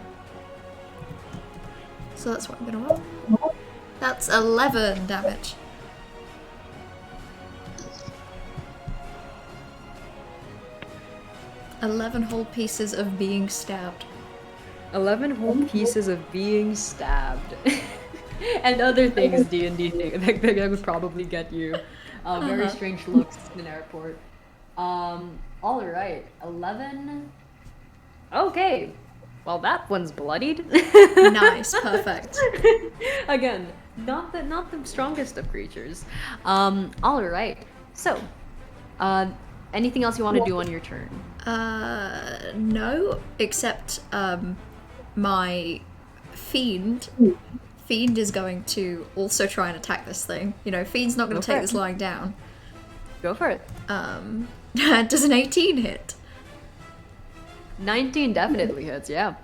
So that's what I'm gonna roll. That's 11 damage. "11 whole pieces of being stabbed." 11 whole pieces of being stabbed. And other things D&D thing that would probably get you. Very strange looks in an airport. Alright, 11. Okay. Well, that one's bloodied. Nice, perfect. Again, not the strongest of creatures. All right. So, anything else you want to do on your turn? No, except my fiend. Fiend is going to also try and attack this thing. You know, Fiend's not going to take this lying down. Go for it. Does an 18 hit? 19 definitely hits. Yeah.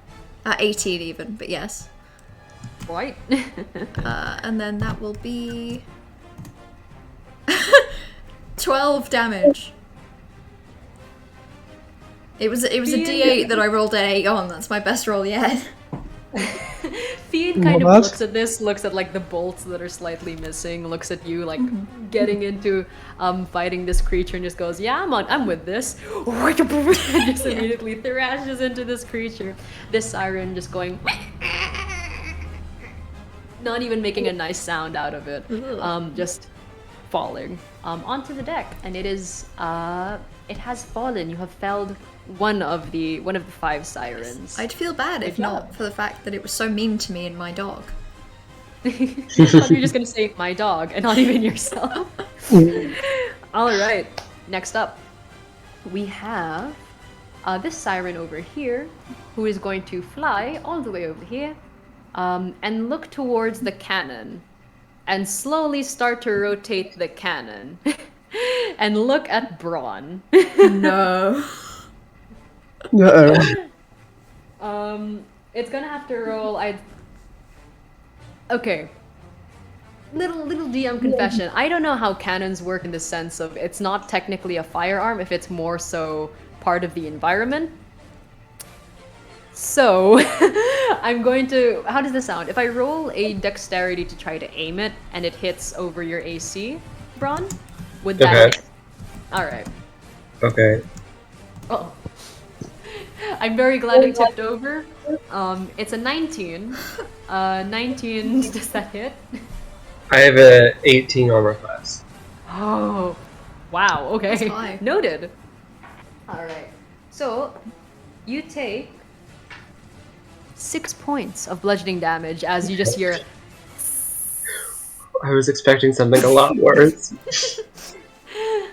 18 even, but yes. Right. And then that will be 12 damage. It was a D8 that I rolled an 8 on. That's my best roll yet. Fiend kind of looks at this, looks at like the bolts that are slightly missing, looks at you like getting into fighting this creature and just goes, yeah, I'm with this. And just immediately thrashes into this creature. This siren just going, not even making a nice sound out of it, just falling onto the deck, and it has fallen. You have felled one of the 5 sirens. I'd feel bad if not for the fact that it was so mean to me and my dog. You're just gonna say my dog and not even yourself. All right, next up we have this siren over here, who is going to fly all the way over here and look towards the cannon and slowly start to rotate the cannon and look at Braun. No. It's gonna have to roll. Okay. Little DM confession. I don't know how cannons work in the sense of it's not technically a firearm if it's more so part of the environment. So I'm going to. How does this sound? If I roll a dexterity to try to aim it and it hits over your AC, Braun, would that hit? All right. Okay. Oh. I'm very glad I tipped over. It's a 19. 19, does that hit? I have a 18 armor class. Oh, wow, okay. That's high. Noted. Alright, so you take 6 points of bludgeoning damage as you just hear... I was expecting something a lot worse.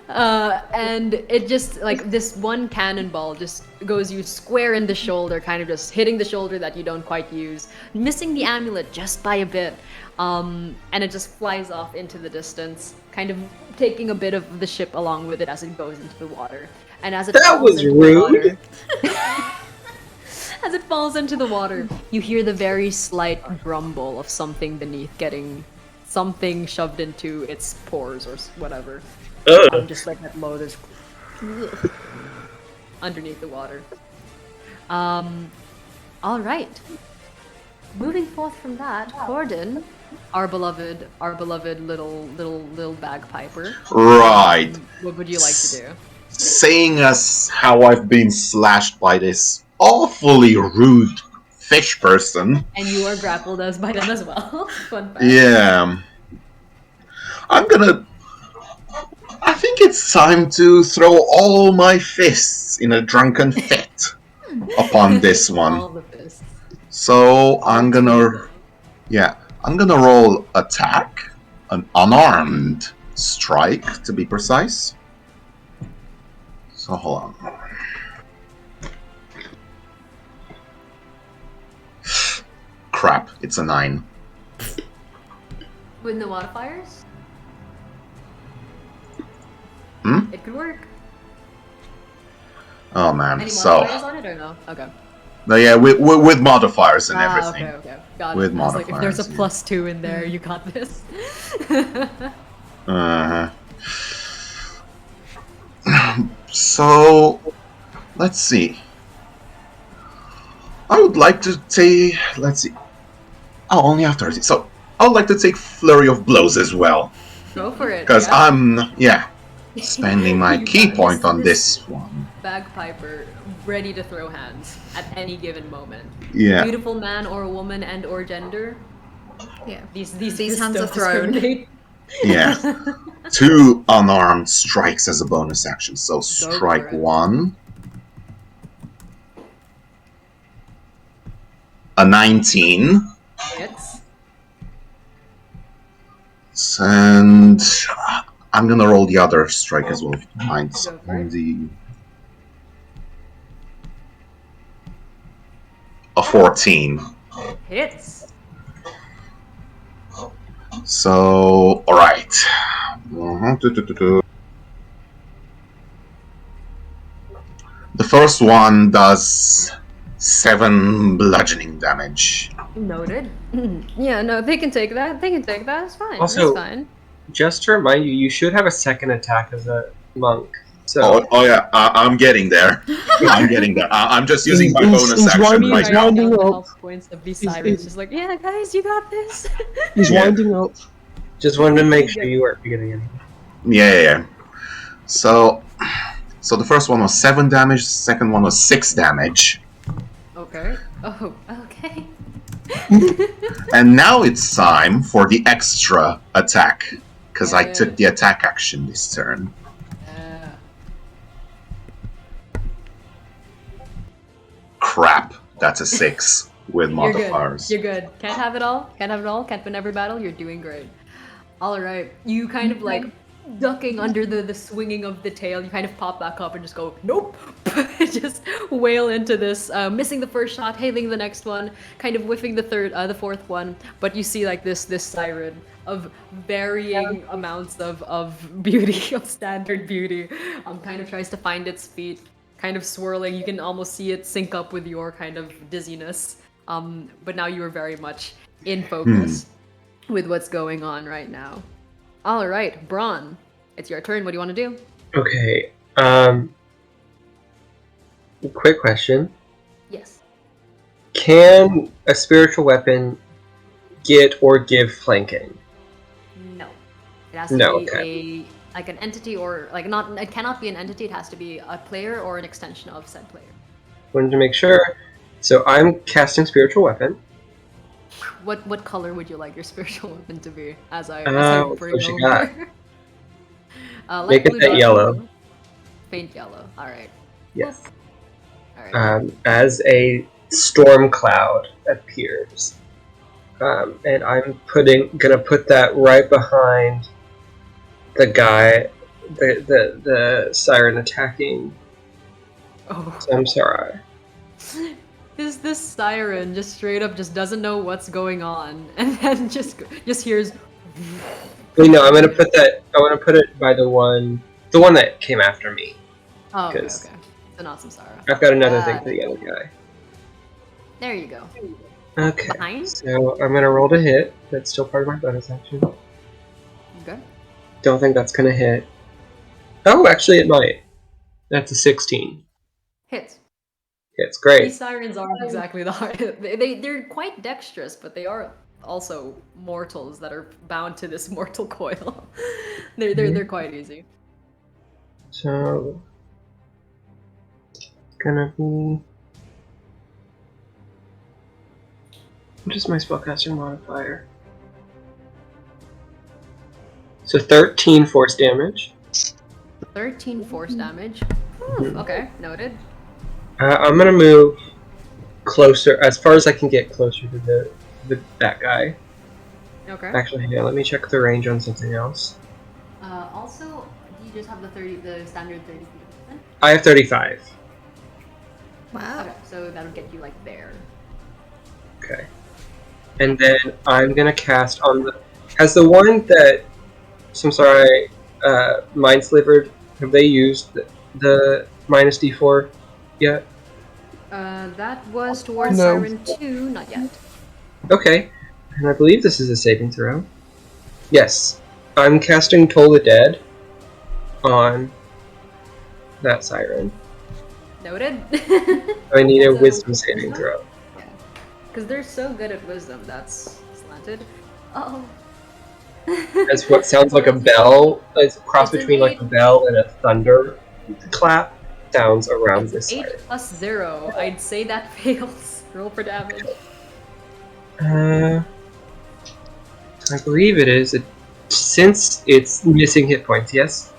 And it just, like, this one cannonball just goes you square in the shoulder, kind of just hitting the shoulder that you don't quite use, missing the amulet just by a bit, and it just flies off into the distance, kind of taking a bit of the ship along with it as it goes into the water. And as it falls into the water, as it falls into the water, you hear the very slight rumble of something beneath getting something shoved into its pores or whatever. Just like that low, there's underneath the water. All right. Moving forth from that, Corden, our beloved little bagpiper. Right. What would you like to do? Saying as how I've been slashed by this awfully rude fish person. And you are grappled by them as well. Fun fact. Yeah. I think it's time to throw all my fists in a drunken fit upon this All one. the fists. So I'm gonna roll attack, an unarmed strike to be precise. So hold on. Crap, it's a 9. With no modifiers? It could work. Oh man, Any so modifiers on it or no? Okay. no, yeah, with modifiers and everything. Okay. Got With it. I was like, if there's a modifiers, +2 in there, you got this. So let's see. I would like to take. Let's see. Oh, only after. So I would like to take flurry of blows as well, Go for it. because yeah. I'm spending my You key got point this- on this- this one. Bagpiper, ready to throw hands at any given moment. Yeah. Beautiful man or woman and or gender. Yeah. These hands don't are thrown. discriminate. Yeah. 2 unarmed strikes as a bonus action. So strike for it. 1. A 19. Hits. And I'm gonna roll the other strike as well, if you don't mind. Go for it. A 14. Hits. So, alright. The first one does 7 bludgeoning damage. Noted. Yeah, no, they can take that. They can take that. It's fine. Also- That's fine. Just to remind you, you should have a second attack as a monk. So Oh yeah, I'm getting there. I'm getting there. I'm just using my He's- bonus he's action winding- right he's now. winding the up. health points of these sirens. Just like, yeah, guys, you got this. He's Yeah. winding up. just wanted to make sure you weren't forgetting anything. Yeah. So the first one was 7 damage. The second one was 6 damage. Okay. Oh, okay. And now it's time for the extra attack. Because I Yeah. took the attack action this turn. Crap. That's a 6 with You're modifiers. good. You're good. Can't have it all. Can't have it all. Can't win every battle. You're doing great. All right. You kind of like ducking under the swinging of the tail. You kind of pop back up and just go, nope. Just wail into this, missing the first shot, hailing the next one, kind of whiffing the fourth one. But you see like this siren of varying amounts of beauty, of standard beauty, kind of tries to find its feet. Kind of swirling, you can almost see it sync up with your kind of dizziness. But now you are very much in focus with what's going on right now. All right, Braun, it's your turn. What do you want to do? Okay. Quick question. Yes. Can a spiritual weapon get or give flanking? No. It has to No, be okay. like an entity or like not. It cannot be an entity. It has to be a player or an extension of said player. Wanted to make sure. So I'm casting spiritual weapon. What color would you like your spiritual weapon to be? As I What bring you got? over. Light Make it blue, that dark yellow. blue. Faint yellow. All right. Yes. All right. As a storm cloud appears, and I'm gonna put that right behind the guy, the siren attacking Oh. Samsara. This siren just straight up just doesn't know what's going on, and then just hears. Wait, no, I'm gonna put that. I want to put it by the one that came after me. Oh, okay. Because- Then awesome, Sarah. I've got another thing for the other guy. There you go. Okay. Behind. So I'm gonna roll to hit. That's still part of my bonus action. Okay. Don't think that's gonna hit. Oh, actually, it might. That's a 16. Hits. It's great. These sirens aren't exactly the hard. They're quite dexterous, but they are also mortals that are bound to this mortal coil. They're quite easy. So it's gonna be. What is my spellcaster modifier? So 13 force damage. 13 force damage. Okay, noted. I'm gonna move closer, as far as I can get closer to that guy. Okay. Actually, yeah, let me check the range on something else. Also, do you just have the standard 30 feet of movement? I have 35. Wow. Okay, so that'll get you like there. Okay. And then I'm gonna cast on the. Has the one that Samsara mind slivered, have they used the minus d4 yet? That was towards No. Siren 2, not yet. Okay. And I believe this is a saving throw. Yes. I'm casting Toll the Dead on that siren. Noted. I need a That's wisdom saving throw. Because they're so good at wisdom, that's slanted. Oh. As what sounds like a bell, it's a cross It's an between like a bell and a thunder clap sounds around this It's 8 siren. plus 0. I'd say that fails. Roll for damage. I believe it is. Since it's missing hit points, yes?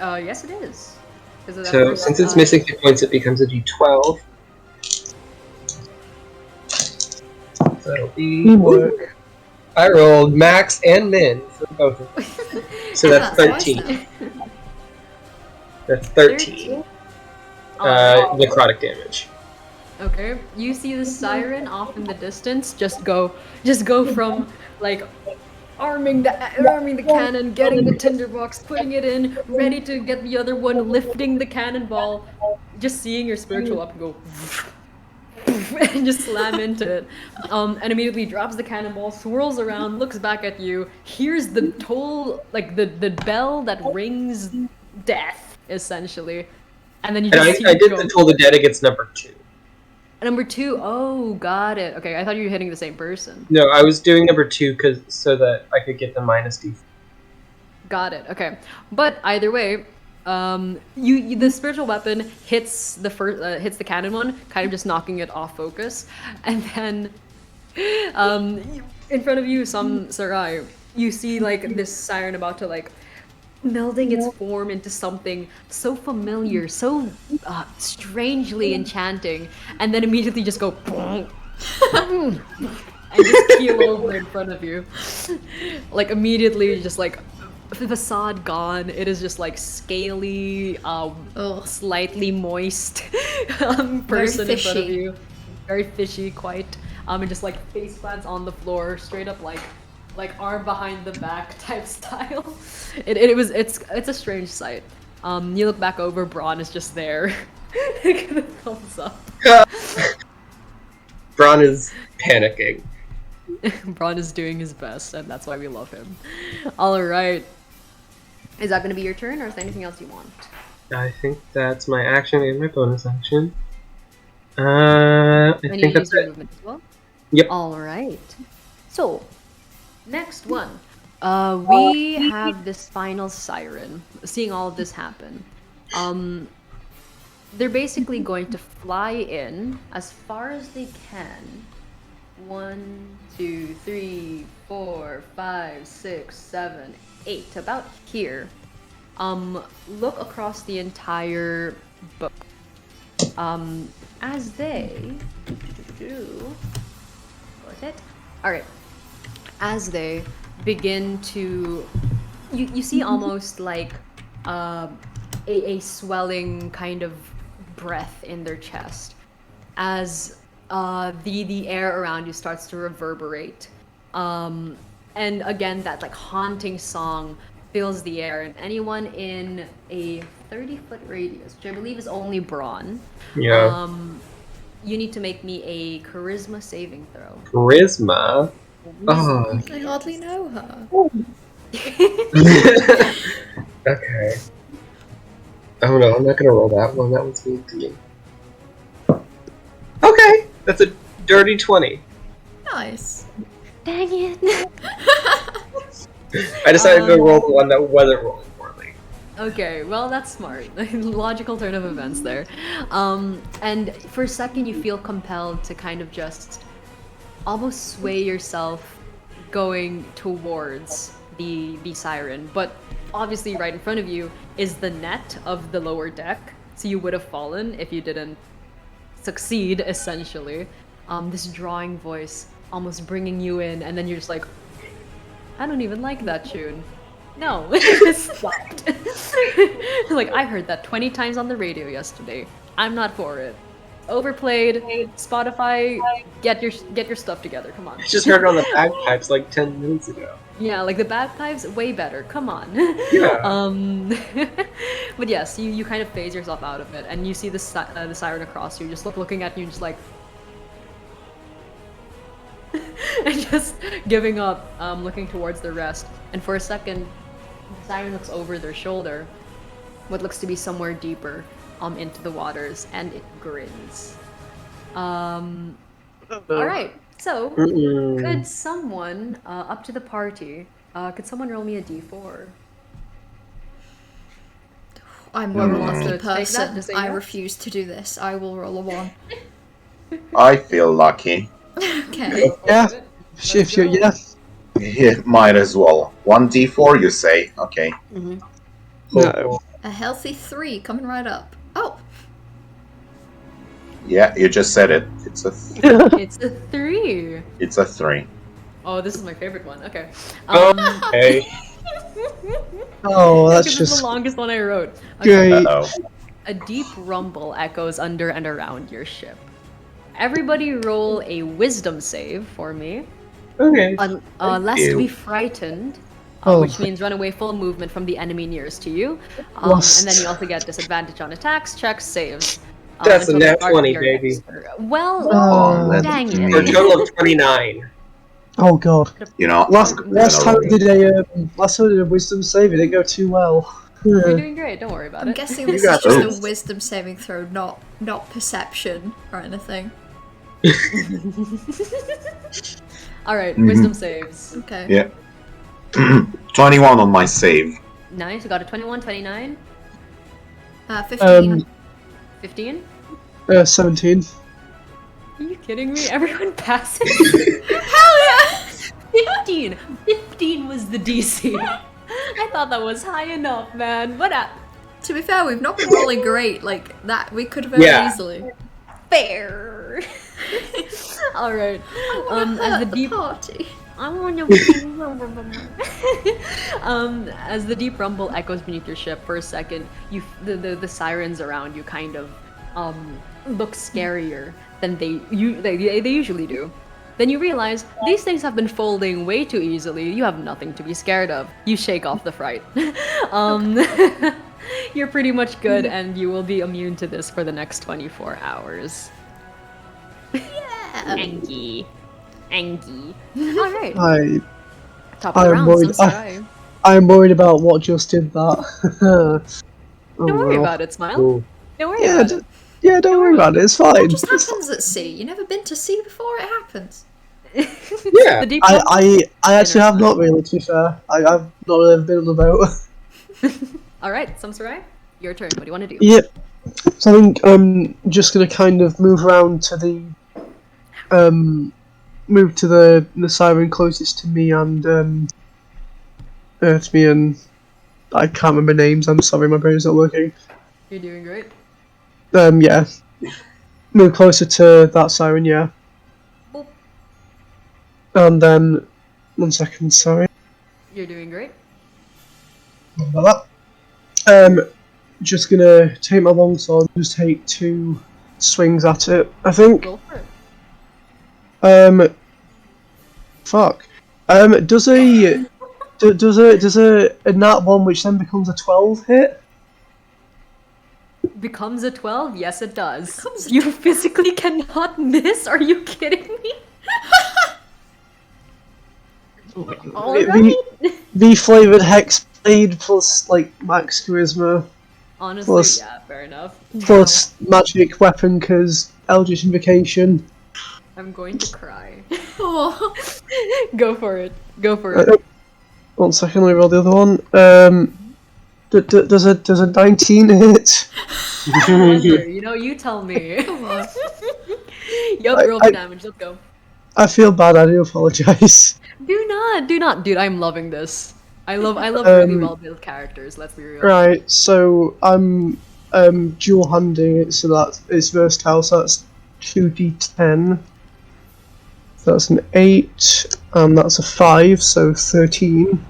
Yes, it is. 'Cause of that So first since it's time. missing hit points, it becomes a d12. that'll be... Teamwork. I rolled max and min for both of them. So that's 13. That's 13. Necrotic damage. Okay, you see the siren off in the distance just go from like arming the cannon, getting the tinderbox, putting it in, ready to get the other one, lifting the cannonball, just seeing your spiritual weapon go and just slam into it, and immediately drops the cannonball, swirls around, looks back at you, hears the toll, like the bell that rings death essentially, and then you just see I it did go. the Toll the Dead against number 2. Number 2, oh, got it. Okay, I thought you were hitting the same person. No, I was doing number 2 so that I could get the minus D4. Got it. Okay, but either way, the spiritual weapon hits the hits the cannon one, kind of just knocking it off focus, and then, in front of you, Sarai, you see like this siren about to like melding its form into something so familiar, so strangely enchanting, and then immediately just go and just keel over in front of you. Like immediately, just like the facade gone. It is just like scaly, slightly moist person in front of you. Very fishy, quite. And just like face plants on the floor, straight up like arm behind the back type style. It's a strange sight. You look back over, Braun is just there. Give a thumbs up. Braun is panicking. Braun is doing his best, and that's why we love him. Alright. Is that gonna be your turn, or is there anything else you want? I think that's my action and my bonus action. I think that's it. Movement as well? Yep. Alright. So, next one. We have this final siren. Seeing all of this happen. They're basically going to fly in as far as they can. 1, 2, 3, 4, 5, 6, 7, 8. About here. Look across the entire boat. As they what's it? Alright. As they begin to you see almost like a swelling kind of breath in their chest as the air around you starts to reverberate, and again that like haunting song fills the air, and anyone in a 30-foot radius, which I believe is only Braun, Yeah. You need to make me a charisma saving throw. Charisma? Oh. I hardly know her. Okay. Oh no, I'm not gonna roll that one. That one's mean to me. Okay, that's a dirty 20. Nice. Dang it. I decided to roll the one that wasn't rolling poorly. Okay, well that's smart. Logical turn of events there. And for a second you feel compelled to kind of just almost sway yourself going towards the siren, but obviously right in front of you is the net of the lower deck, so you would have fallen if you didn't succeed, essentially. This drawing voice almost bringing you in, and then you're just like, I don't even like that tune. No, it stopped. Like, I heard that 20 times on the radio yesterday. I'm not for it. Overplayed. Spotify, get your stuff together. Come on. I just heard it on the bagpipes like 10 minutes ago. Yeah, like the bagpipes, way better. Come on. Yeah. But yes, you kind of phase yourself out of it, and you see the siren across you, just looking at you, just like, and just giving up, looking towards the rest. And for a second, the siren looks over their shoulder, what looks to be somewhere deeper, into the waters, and it grins. All right. So, could someone up to the party? Could someone roll me a d4? I'm a lucky Take that person. to say I yes? refuse to do this. I will roll a 1. I feel lucky. Okay. Yeah. Shift your yeah. Yeah, might as well. 1d4, you say? Okay. No. A healthy 3 coming right up. Oh. Yeah, you just said it. It's a It's a 3. it's a 3. Oh, this is my favorite one. Okay. Okay. Oh, that's Because it's the just longest one I wrote. Okay. great. Uh-oh. A deep rumble echoes under and around your ship. Everybody roll a wisdom save for me. Okay. Lest you. be frightened, Oh. which means run away full movement from the enemy nearest to you. And Lust. then you also get disadvantage on attacks, checks, saves. That's a until the nat start of 20, your baby. next turn. Well, Oh, that's dang me. it. For a total of 29. Oh god. You know, Last I'm last gonna time roll. last time I did a wisdom save, it didn't go too well. You're doing great, don't worry about I'm it. guessing You this is got just this. a wisdom saving throw, not perception or anything. Alright, Mhm. wisdom saves. Okay. Yeah. 21 on my save. Nice, you got a 21, 29, 15. 15? 17. Are you kidding me? Everyone passes? Hell yeah! 15! 15 was the DC. I thought that was high enough, man. But To be fair, we've not been rolling great like that. We could have very Yeah. easily. fair. Alright. As the deep party. I want to as the deep rumble echoes beneath your ship for a second, the sirens around you kind of look scarier than they usually do. Then you realize these things have been folding way too easily. You have nothing to be scared of. You shake off the fright. You're pretty much good, and you will be immune to this for the next 24 hours. Yeah. Angie. Alright. Top I of the am round, worried- Samurai. I am worried about what just did that. Oh, Don't worry well. about it, Smile. Cool. Don't worry Yeah, about it. yeah, don't worry about it. It's fine. It just It's happens at sea. You never been to sea before it happens. Yeah. The deep I actually have not really, to be fair. I've not really ever been on the boat. Alright, Samurai, your turn. What do you want to do? Yep. So I think I'm just gonna kind of move around to the move to the siren closest to me and I can't remember names, I'm sorry, my brain's not working. You're doing great. Yeah. Move closer to that siren, yeah. Boop. And then 1 second, sorry. You're doing great. About that. Just gonna take my longsword and just take 2 swings at it, I think. Roll for it. Fuck. Does a nat 1 which then becomes a 12 hit? Becomes a 12? Yes, it does. Becomes a You physically cannot miss? Are you kidding me? Alright. The flavored hex blade plus like max charisma Honestly, Plus- yeah, fair enough. plus magic weapon because Eldritch Invocation. I'm going to cry. Oh. Go for it. Go for it. 1 second, let me roll the other one. Does a 19 hit? Wonder, you tell me. Come on. Yup, roll the damage. Let's go. I feel bad. I do apologize. Do not, dude. I'm loving this. I love really well built characters. Let's be real. Right, so I'm dual handing it, so that it's versatile. So that's 2d10. So that's an 8, and that's a 5, so 13.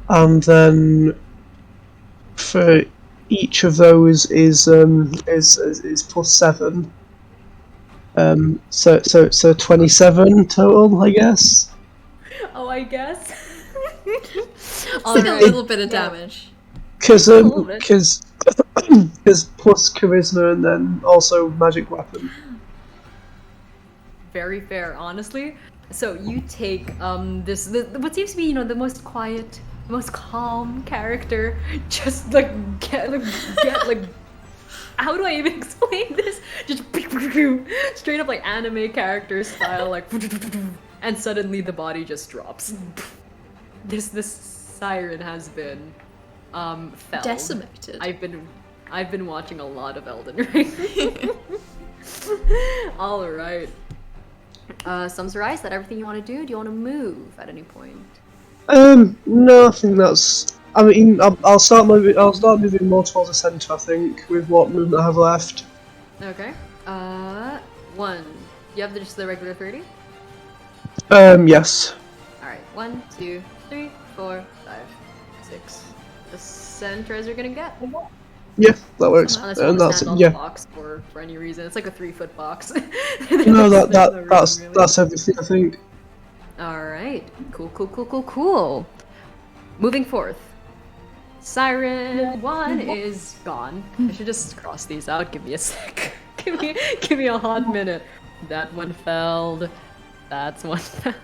And then for each of those is plus 7. So 27 total, I guess. Oh, I guess. Still a Alright. little bit of damage. Because A little bit. plus charisma and then also magic weapon. Very fair, honestly. So you take what seems to be the most quiet, the most calm character, just get how do I even explain this? Just straight up like anime character style, and suddenly the body just drops. This siren has been felled. Decimated. I've been watching a lot of Elden Ring. All right. Samurai, is that everything you want to do? Do you want to move at any point? No, I think that's I mean, I'll start moving. I'll start moving more towards the centre. I think with what movement I have left. Okay. 1. You have just the regular 30? Yes. Alright, 1, 2, 3, 4, 5, 6. The center as you're gonna get. Yeah, that works. Unless you And want to that's stand it. on Yeah. the box for any reason. It's like a 3-foot box. No, There's no reason, really. that's everything. I think. Alright. Cool. Moving forth. Siren 1 is gone. I should just cross these out. Give me a sec. give me a hot minute. That one failed. That's one failed.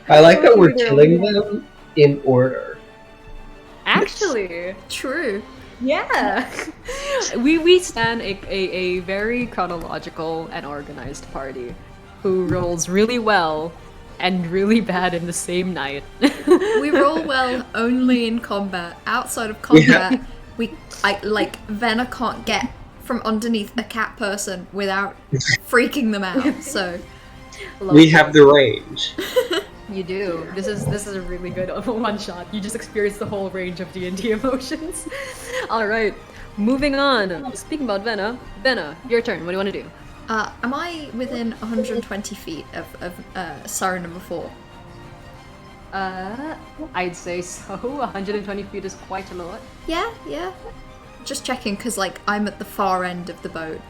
I like that we're killing them in order. Actually, True. yeah. we stand a very chronological and organized party who rolls really well and really bad in the same night. We roll well only in combat. Outside of combat, Venna can't get from underneath a cat person without freaking them out. So We have the range. You do. This is a really good one shot. You just experience the whole range of D&D emotions. All right, moving on. Speaking about Venna, your turn. What do you want to do? am I within 120 feet of Siren number 4? I'd say so. 120 feet is quite a lot. Yeah. Just checking, because I'm at the far end of the boat.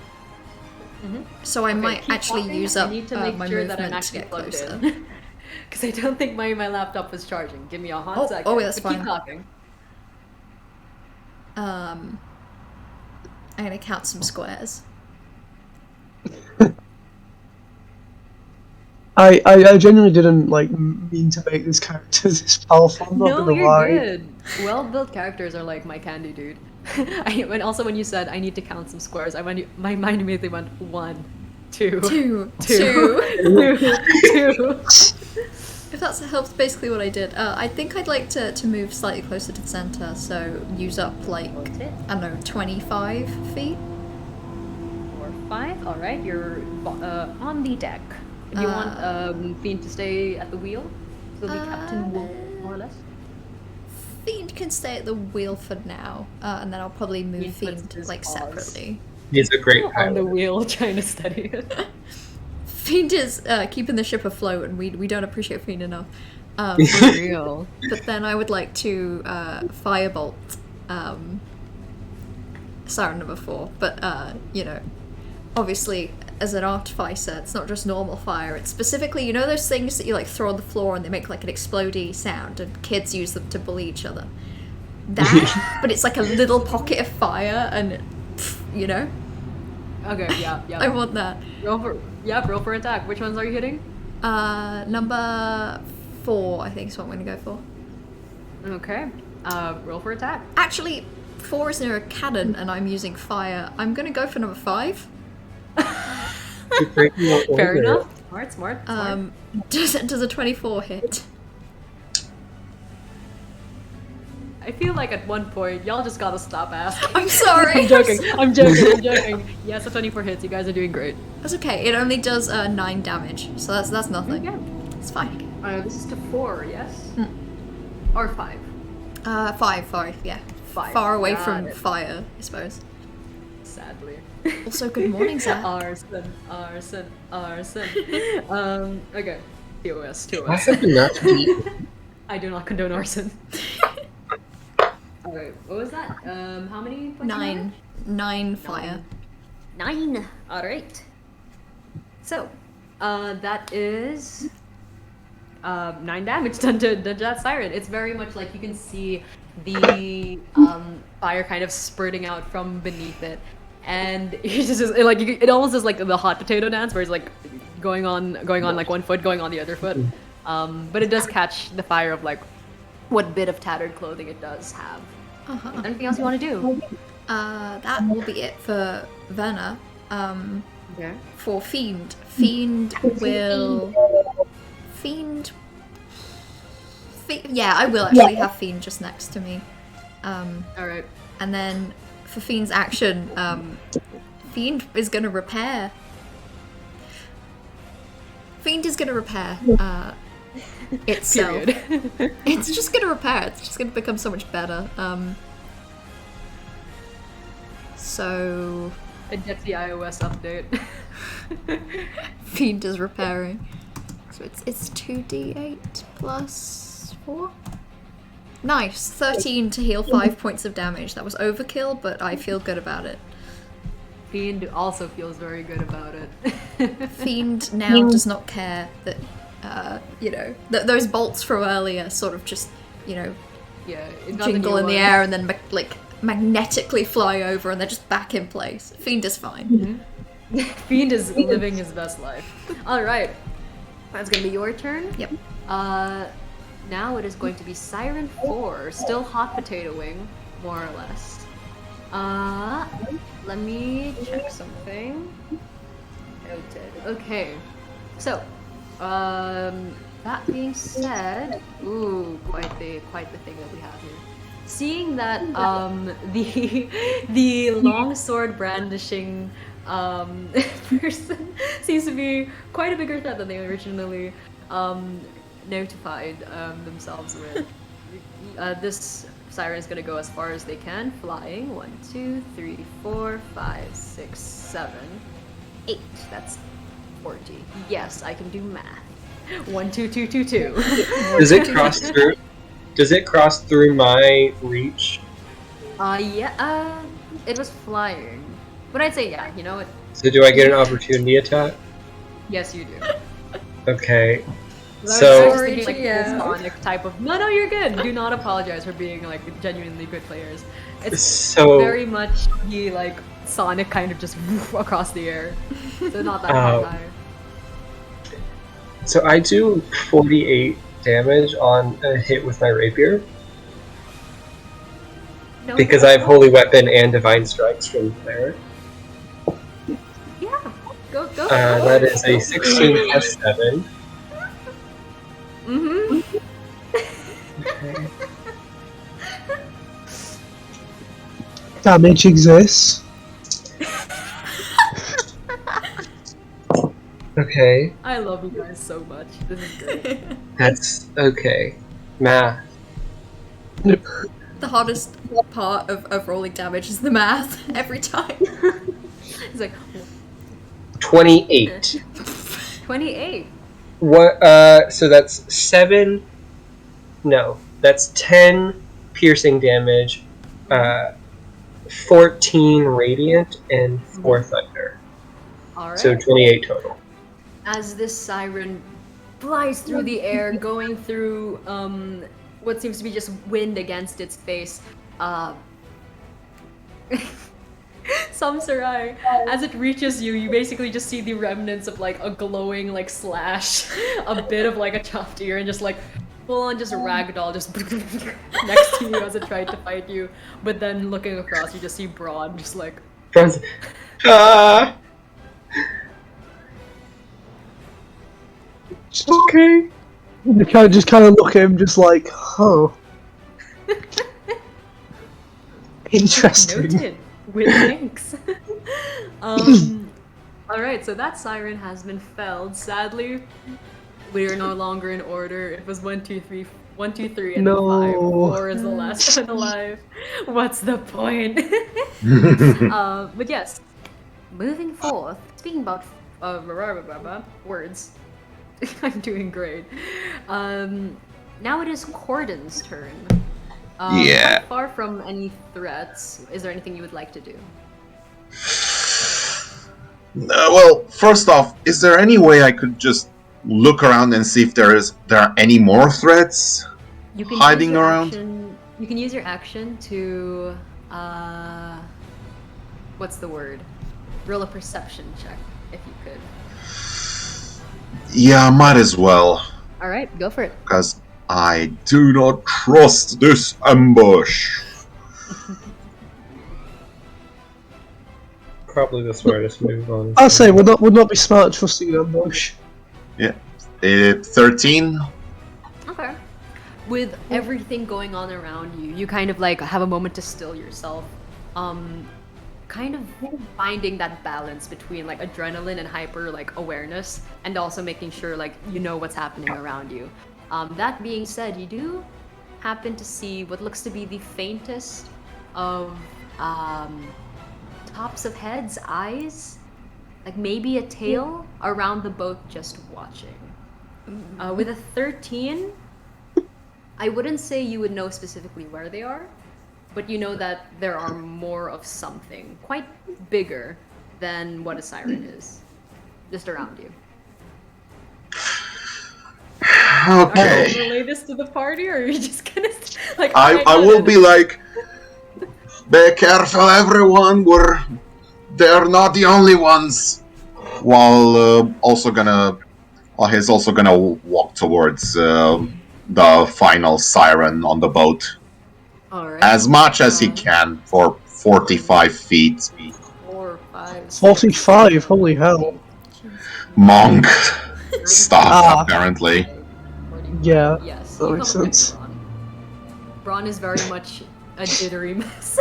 So I might keep actually talking. use up I need to make my sure that I'm movement to actually get plugged closer. in. Because I don't think my laptop is charging. Give me a hot second. Oh, that's But keep fine. talking. I'm gonna count some squares. I genuinely didn't mean to make this character this powerful. I'm not No, gonna you're lie. good. Well-built characters are like my candy, dude. When you said I need to count some squares, my mind immediately went 1, 2, Two. 2. If that helps, basically what I did. I think I'd like to move slightly closer to the center, so use up I don't know, 25 feet. 4, 5. All right, you're on the deck. Do you want Fiend to stay at the wheel? So the captain will, more or less. Fiend can stay at the wheel for now, and then I'll probably move Fiend Fiend puts his paws. separately. He's a great On the pilot. wheel, trying to steady it. Fiend is keeping the ship afloat, and we don't appreciate Fiend enough. For real. But then I would like to firebolt Siren number 4. But obviously as an artificer, it's not just normal fire. It's specifically, those things that you throw on the floor and they make an explodey sound, and kids use them to bully each other. That, but it's a little pocket of fire, and Okay, yeah. I want that. Roll for attack. Which ones are you hitting? Number 4, I think is what I'm gonna go for. Okay. Roll for attack. Actually, 4 is near a cannon, and I'm using fire. I'm gonna go for number 5. Fair enough. Smart. Does a 24 hit? I feel like at one point y'all just gotta stop asking. I'm sorry. I'm joking. Yes, a 24 hits. You guys are doing great. That's okay. It only does 9 damage, so that's nothing. Okay. It's fine. This is to 4, yes? Or 5? 5, yeah. 5. Far away Got from it. fire, I suppose. Sadly. Also, good morning, Zach. Arson. Okay. TOS. I have enough deep. I do not condone arson. Alright, what was that? How many points? 9 fire. 9. Alright. So, that is 9 damage done to that siren. It's very much like you can see the fire kind of spurting out from beneath it. And it's just it almost is like the hot potato dance where it's going on one foot, going on the other foot. But it does catch the fire of what bit of tattered clothing it does have. Anything else you want to do? That will be it for Venna. Okay. For Fiend will... Fiend... Yeah, I will actually have Fiend just next to me. Alright. And then for Fiend's action, Fiend is going to repair. itself. Period. It's just gonna repair. It's just gonna become so much better. So It gets the iOS update. Fiend is repairing. So it's 2d8 plus 4. Nice, 13 to heal 5 points of damage. That was overkill, but I feel good about it. Fiend also feels very good about it. Fiend now does not care that, those bolts from earlier sort of just, Yeah, it got jingle new in the one. air and then magnetically fly over and they're just back in place. Fiend is fine. Fiend is living his best life. Alright. That's gonna be your turn. Yep. Now it is going to be Siren 4, still hot potatoing, more or less. Let me check something. Noted. Okay. So, that being said, ooh, quite the thing that we have here. Seeing that the longsword brandishing person seems to be quite a bigger threat than they originally notified themselves with. This siren is gonna go as far as they can, flying. 1, 2, 3, 4, 5, 6, 7, 8. That's 40. Yes, I can do math. 1, 2, 2, 2, 2. Does it cross through? Does it cross through my reach? Yeah. It was flying, but I'd say yeah. You know what? So do I get an opportunity attack? Yes, you do. Okay. I was So just thinking, like, full Sonic type of. No, you're good. Do not apologize for being like genuinely good players. It's So- very much the like Sonic kind of just woof across the air. So not that high. So I do 48 damage on a hit with my rapier No, because I have Holy Weapon and Divine Strikes from there. Yeah. Go. That is a 16 plus 7. Mm-hmm. Okay. Damage exists. Okay, I love you guys so much. This is great. that's okay. Math. The hardest part of rolling damage is the math every time. It's like 28. 28. What? So that's 7. No, that's 10 piercing damage, 14 radiant, and 4 thunder. All right. So 28 total. As this siren flies through the air, going through what seems to be just wind against its face. Samsarai, as it reaches you, you basically just see the remnants of like a glowing like slash, a bit of like a chopped ear, and just like full on just ragdoll just next to you as it tried to fight you. But then looking across, you just see Braun just like. Ah! Okay. You just kind of look at him, just like, oh, interesting. Noted. With thanks. Alright, so that siren has been felled. Sadly, we are no longer in order. It was 1, 2, 3, 1, 2, 3, and No. 5. 4 is the last one alive. What's the point? But yes, moving forth. Speaking about words, I'm doing great. Now it is Corden's turn. Yeah. Quite far from any threats, is there anything you would like to do? Well, first off, is there any way I could just look around and see if there are any more threats You can hiding use your around? Action, you can use your action to, what's the word? Roll a perception check, if you could. Yeah, might as well, All right, go for it. because I do not trust this ambush. Probably the smartest move on. I'll say would not be smart trusting an ambush. 13. Okay. With everything going on around you, you kind of like have a moment to still yourself. Kind kind of finding that balance between like adrenaline and hyper like awareness, and also making sure like you know what's happening around you. That being said, you do happen to see what looks to be the faintest of tops of heads, eyes, like maybe a tail around the boat just watching. With a 13, I wouldn't say you would know specifically where they are, but you know that there are more of something quite bigger than what a siren is, just around you. Okay. Are you gonna relay this to the party, or are you just gonna like? I will be like, be careful, everyone. They're not the only ones. While he's also gonna walk towards the final siren on the boat All right. as much as he can for 45 feet. 4, 5, 6, 45, holy hell. Monk stuff, Ah. apparently. 40. Yeah, Yes. that You makes come up next, sense. Braun. Braun is very much a jittery mess.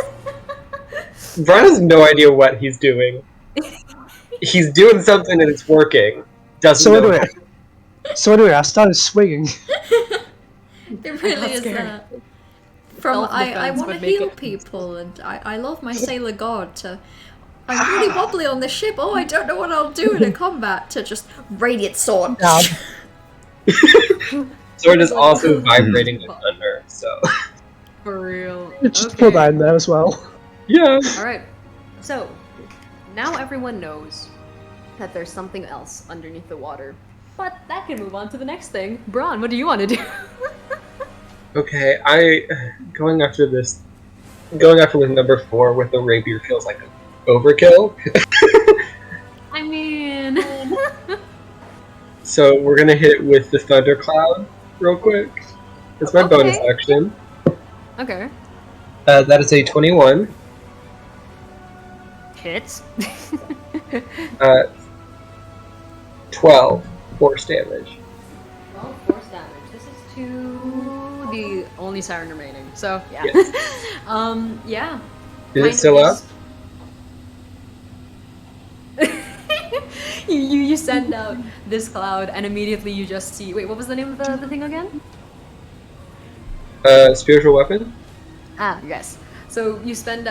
Brian has no idea what he's doing. He's doing something and it's working. Doesn't So know. anyway, I started swinging. It really That's is scary. that. From I Self-defense want to would make heal it- people, and I love my sailor god, to I'm really wobbly on this ship, oh I don't know what I'll do in a combat, to just radiant sword. Yeah. Sword is also vibrating with thunder, so. For real. Just put that in there as well. Yeah. Alright, so now everyone knows that there's something else underneath the water. But that can move on to the next thing. Braun, what do you want to do? Okay, going after this number 4 with the rapier feels like an overkill. I mean... So we're gonna hit it with the thundercloud real quick. It's my bonus Okay. action. okay. That is a 21. Hits. 12 force damage. Well, force damage. This is to the only siren remaining. So, yeah. Yes. Yeah. Is Kind it still of up? just- you send out this cloud, and immediately you just see. Wait, what was the name of the thing again? Spiritual weapon? Ah, yes. So you spend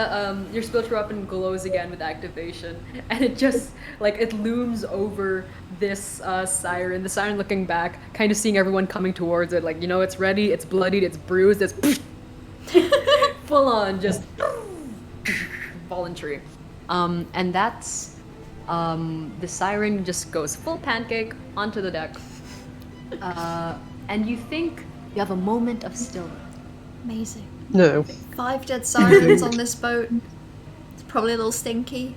your spiritual weapon glows again with activation, and it just like it looms over this siren. The siren looking back, kind of seeing everyone coming towards it. Like you know, it's ready, it's bloodied, it's bruised, it's full on just voluntary. And that's the siren just goes full pancake onto the deck, and you think you have a moment of stillness. Amazing. No. 5 dead sirens on this boat. It's probably a little stinky.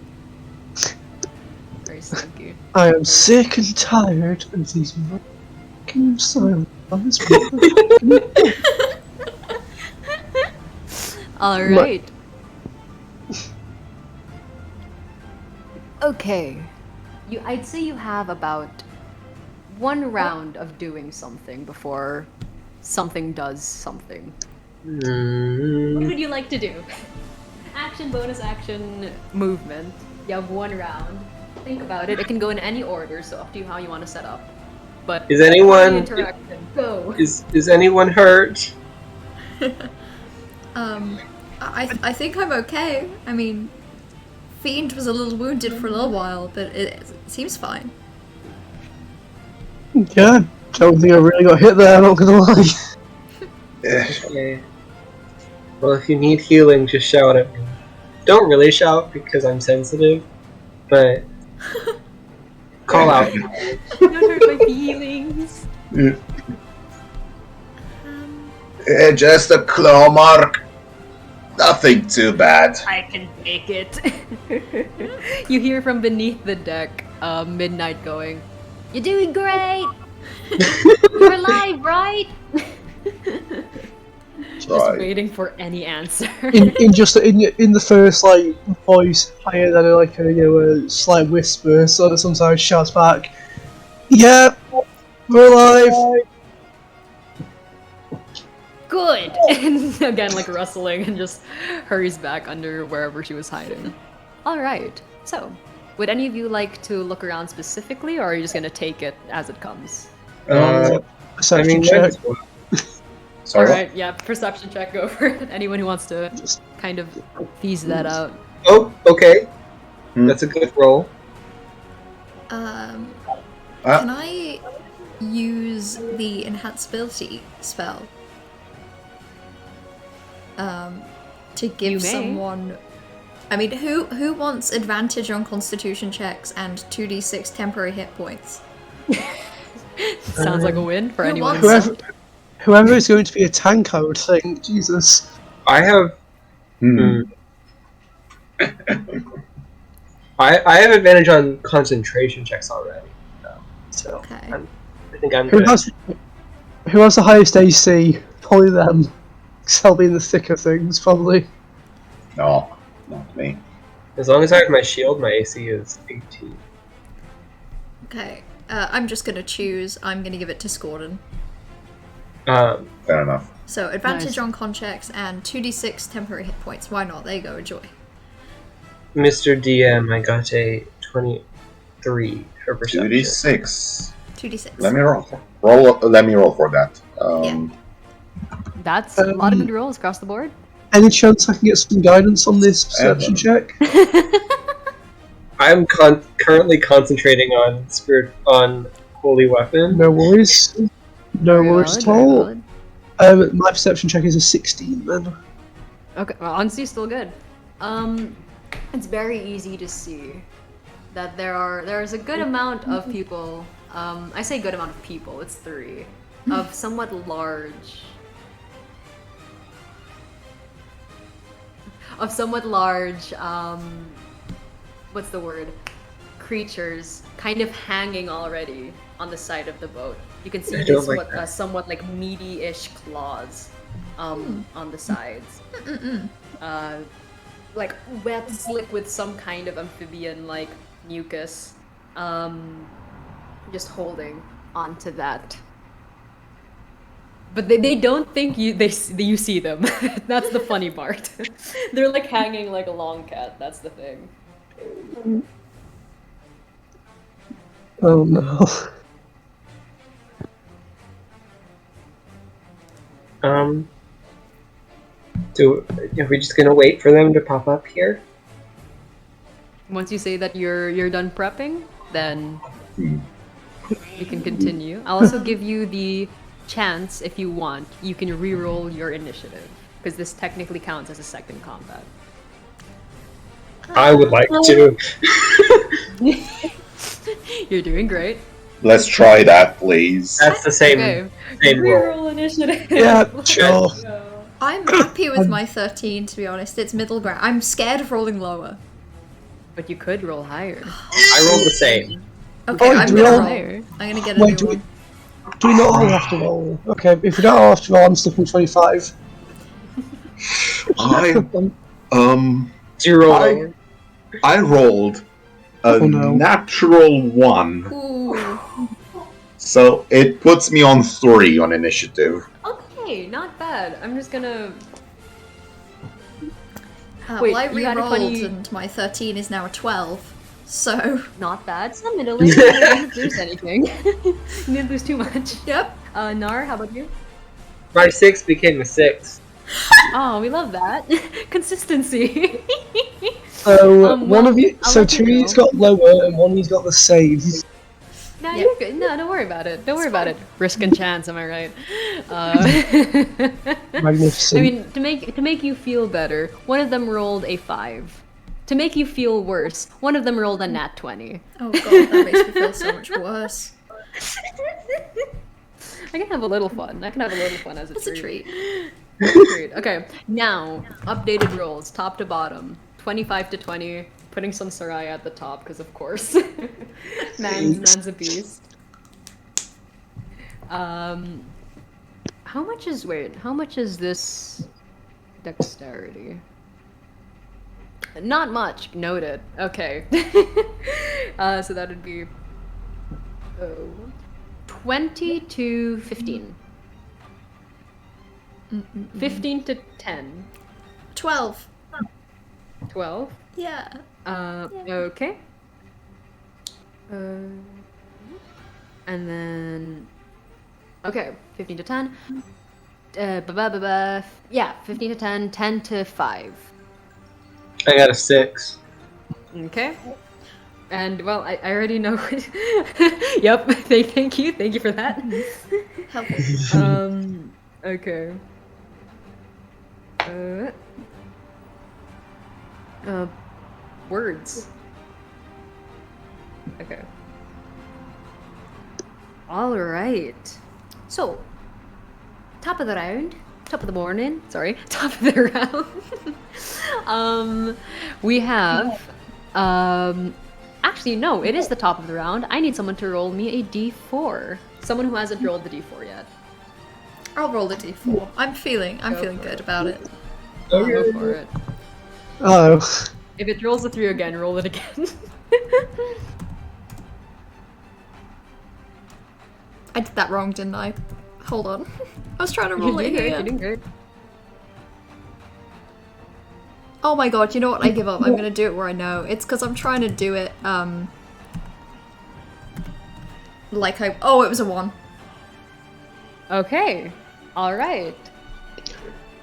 Very stinky. I am sick and tired of these fucking silence on this boat. All right. Okay. I'd say you have about 1 round of doing something before something does something. What would you like to do? Action, bonus action, movement. You have 1 round. Think about it. It can go in any order, so up to you how you want to set up. But Is anyone interaction. Go. is anyone hurt? I think I'm okay. I mean, Fiend was a little wounded for a little while, but it seems fine. Yeah, don't think I really got hit there, I'm not gonna lie. Okay. Well, if you need healing, just shout at me. Don't really shout because I'm sensitive, but call out. Don't hurt my feelings. Just a claw mark. Nothing too bad. I can take it. You hear from beneath the deck, Midnight going, "You're doing great! You're alive, right?" Just Right. waiting for any answer. In the first like voice higher than a slight whisper, so that sometimes shouts back, "Yeah, we're alive." Good! And again, like rustling, and just hurries back under wherever she was hiding. All right. So, would any of you like to look around specifically, or are you just gonna take it as it comes? Perception might check. as well. Sorry. All right. Yeah. Perception check. Go for it. Anyone who wants to kind of tease that out. Oh, okay. Hmm. That's a good roll. Can Ah, I use the enhanceability spell? To give You may. someone. I mean, who wants advantage on Constitution checks and 2d6 temporary hit points? Sounds like a win for Who anyone. wants Whoever is going to be a tank, I would think. Jesus. I have. hmm. I have advantage on concentration checks already. So Okay. I think I'm Who good. has the highest AC? Probably them. 'Cause they'll be in the thick of things, probably. No, not me. As long as I have my shield, my AC is 18. Okay. I'm just gonna choose. I'm gonna give it to Scorden. Fair enough. So advantage Nice. on con checks and 2d6 temporary hit points. Why not? There you go. Enjoy. Mr. DM, I got a 23 for perception. 2d6. 2d6. Let me roll. Let me roll for that. That's a lot of good rolls across the board. Any chance I can get some guidance on this perception check? I'm currently concentrating on holy weapon. No worries. No Very worries valid, at very all. valid. My perception check is a 16 then. Okay, well, honestly, still good. It's very easy to see that there's a good amount of people. I say good amount of people. It's 3 of somewhat large. What's the word? Creatures kind of hanging already on the side of the boat. You can see I don't this like that. somewhat like meaty-ish claws on the sides. Like wet, slick with some kind of amphibian-like mucus, just holding onto that. But they don't think you see them. That's the funny part. They're like hanging like a long cat. That's the thing. Oh no. Are we just gonna wait for them to pop up here? Once you say that you're done prepping, then we can continue. I'll also give you the chance, if you want, you can re-roll your initiative, because this technically counts as a second combat. I would like to. You're doing great. Let's try that, please. That's the same Okay, same roll. re-roll initiative. Yeah, sure. I'm happy with my 13, to be honest. It's middle ground. I'm scared of rolling lower. But you could roll higher. I rolled the same. Okay, Oh, I'm do gonna we all- roll. Higher. I'm gonna get a Wait, new do we, one. do we not all have to roll? Okay, if we don't all have to roll, I'm sticking 25. I Do you roll I- lower? I rolled a Oh, no. natural 1, Ooh. so it puts me on 3 on initiative. Okay, not bad. I'm just gonna. Wait, well, I you had a re-rolled 20 and my 13 is now a 12. So, Not bad. It's the middle. You didn't lose anything. You didn't lose too much. yep. Nar, how about you? My 6 became a 6. Oh, we love that. Consistency. So Well, one of you, I'll so let you two of you's know. got lower and one of you's got the same. No, Yeah. you're good. No, don't worry about it. Don't worry about it. Risk and chance, am I right? Magnificent. I mean, to make you feel better, one of them rolled a 5. To make you feel worse, one of them rolled a nat 20. Oh god, that makes me feel so much worse. I can have a little fun. I can have a little fun as a It's a treat. treat. Great. Okay, now updated rolls, top to bottom, 25 to 20. Putting some Soraya at the top because, of course, man's a beast. How much is this dexterity? Not much. Noted. Okay. So that would be 20 to 15. 15 to 10. 12. 12. Yeah. Okay. And then, okay, 15 to 10. Yeah, 15 to 10, 10 to 5. I got a 6. Okay. And well, I already know. Yep. Thank you. Thank you for that. Helpful. Okay. Words. Okay. All right. So, top of the round, top of the morning. Sorry, top of the round. We have. Actually, no. It is the top of the round. I need someone to roll me a d4. Someone who hasn't rolled the d4 yet. I'll roll the d4. I'm feeling good about it. Go for it. Oh. If it rolls a 3 again, roll it again. I did that wrong, didn't I? Hold on. I was trying to roll it You're here. doing great. Oh my god, you know what? I give up. I'm gonna do it where I know. It's because I'm trying to do it, like I... Oh, it was a 1. Okay. All right.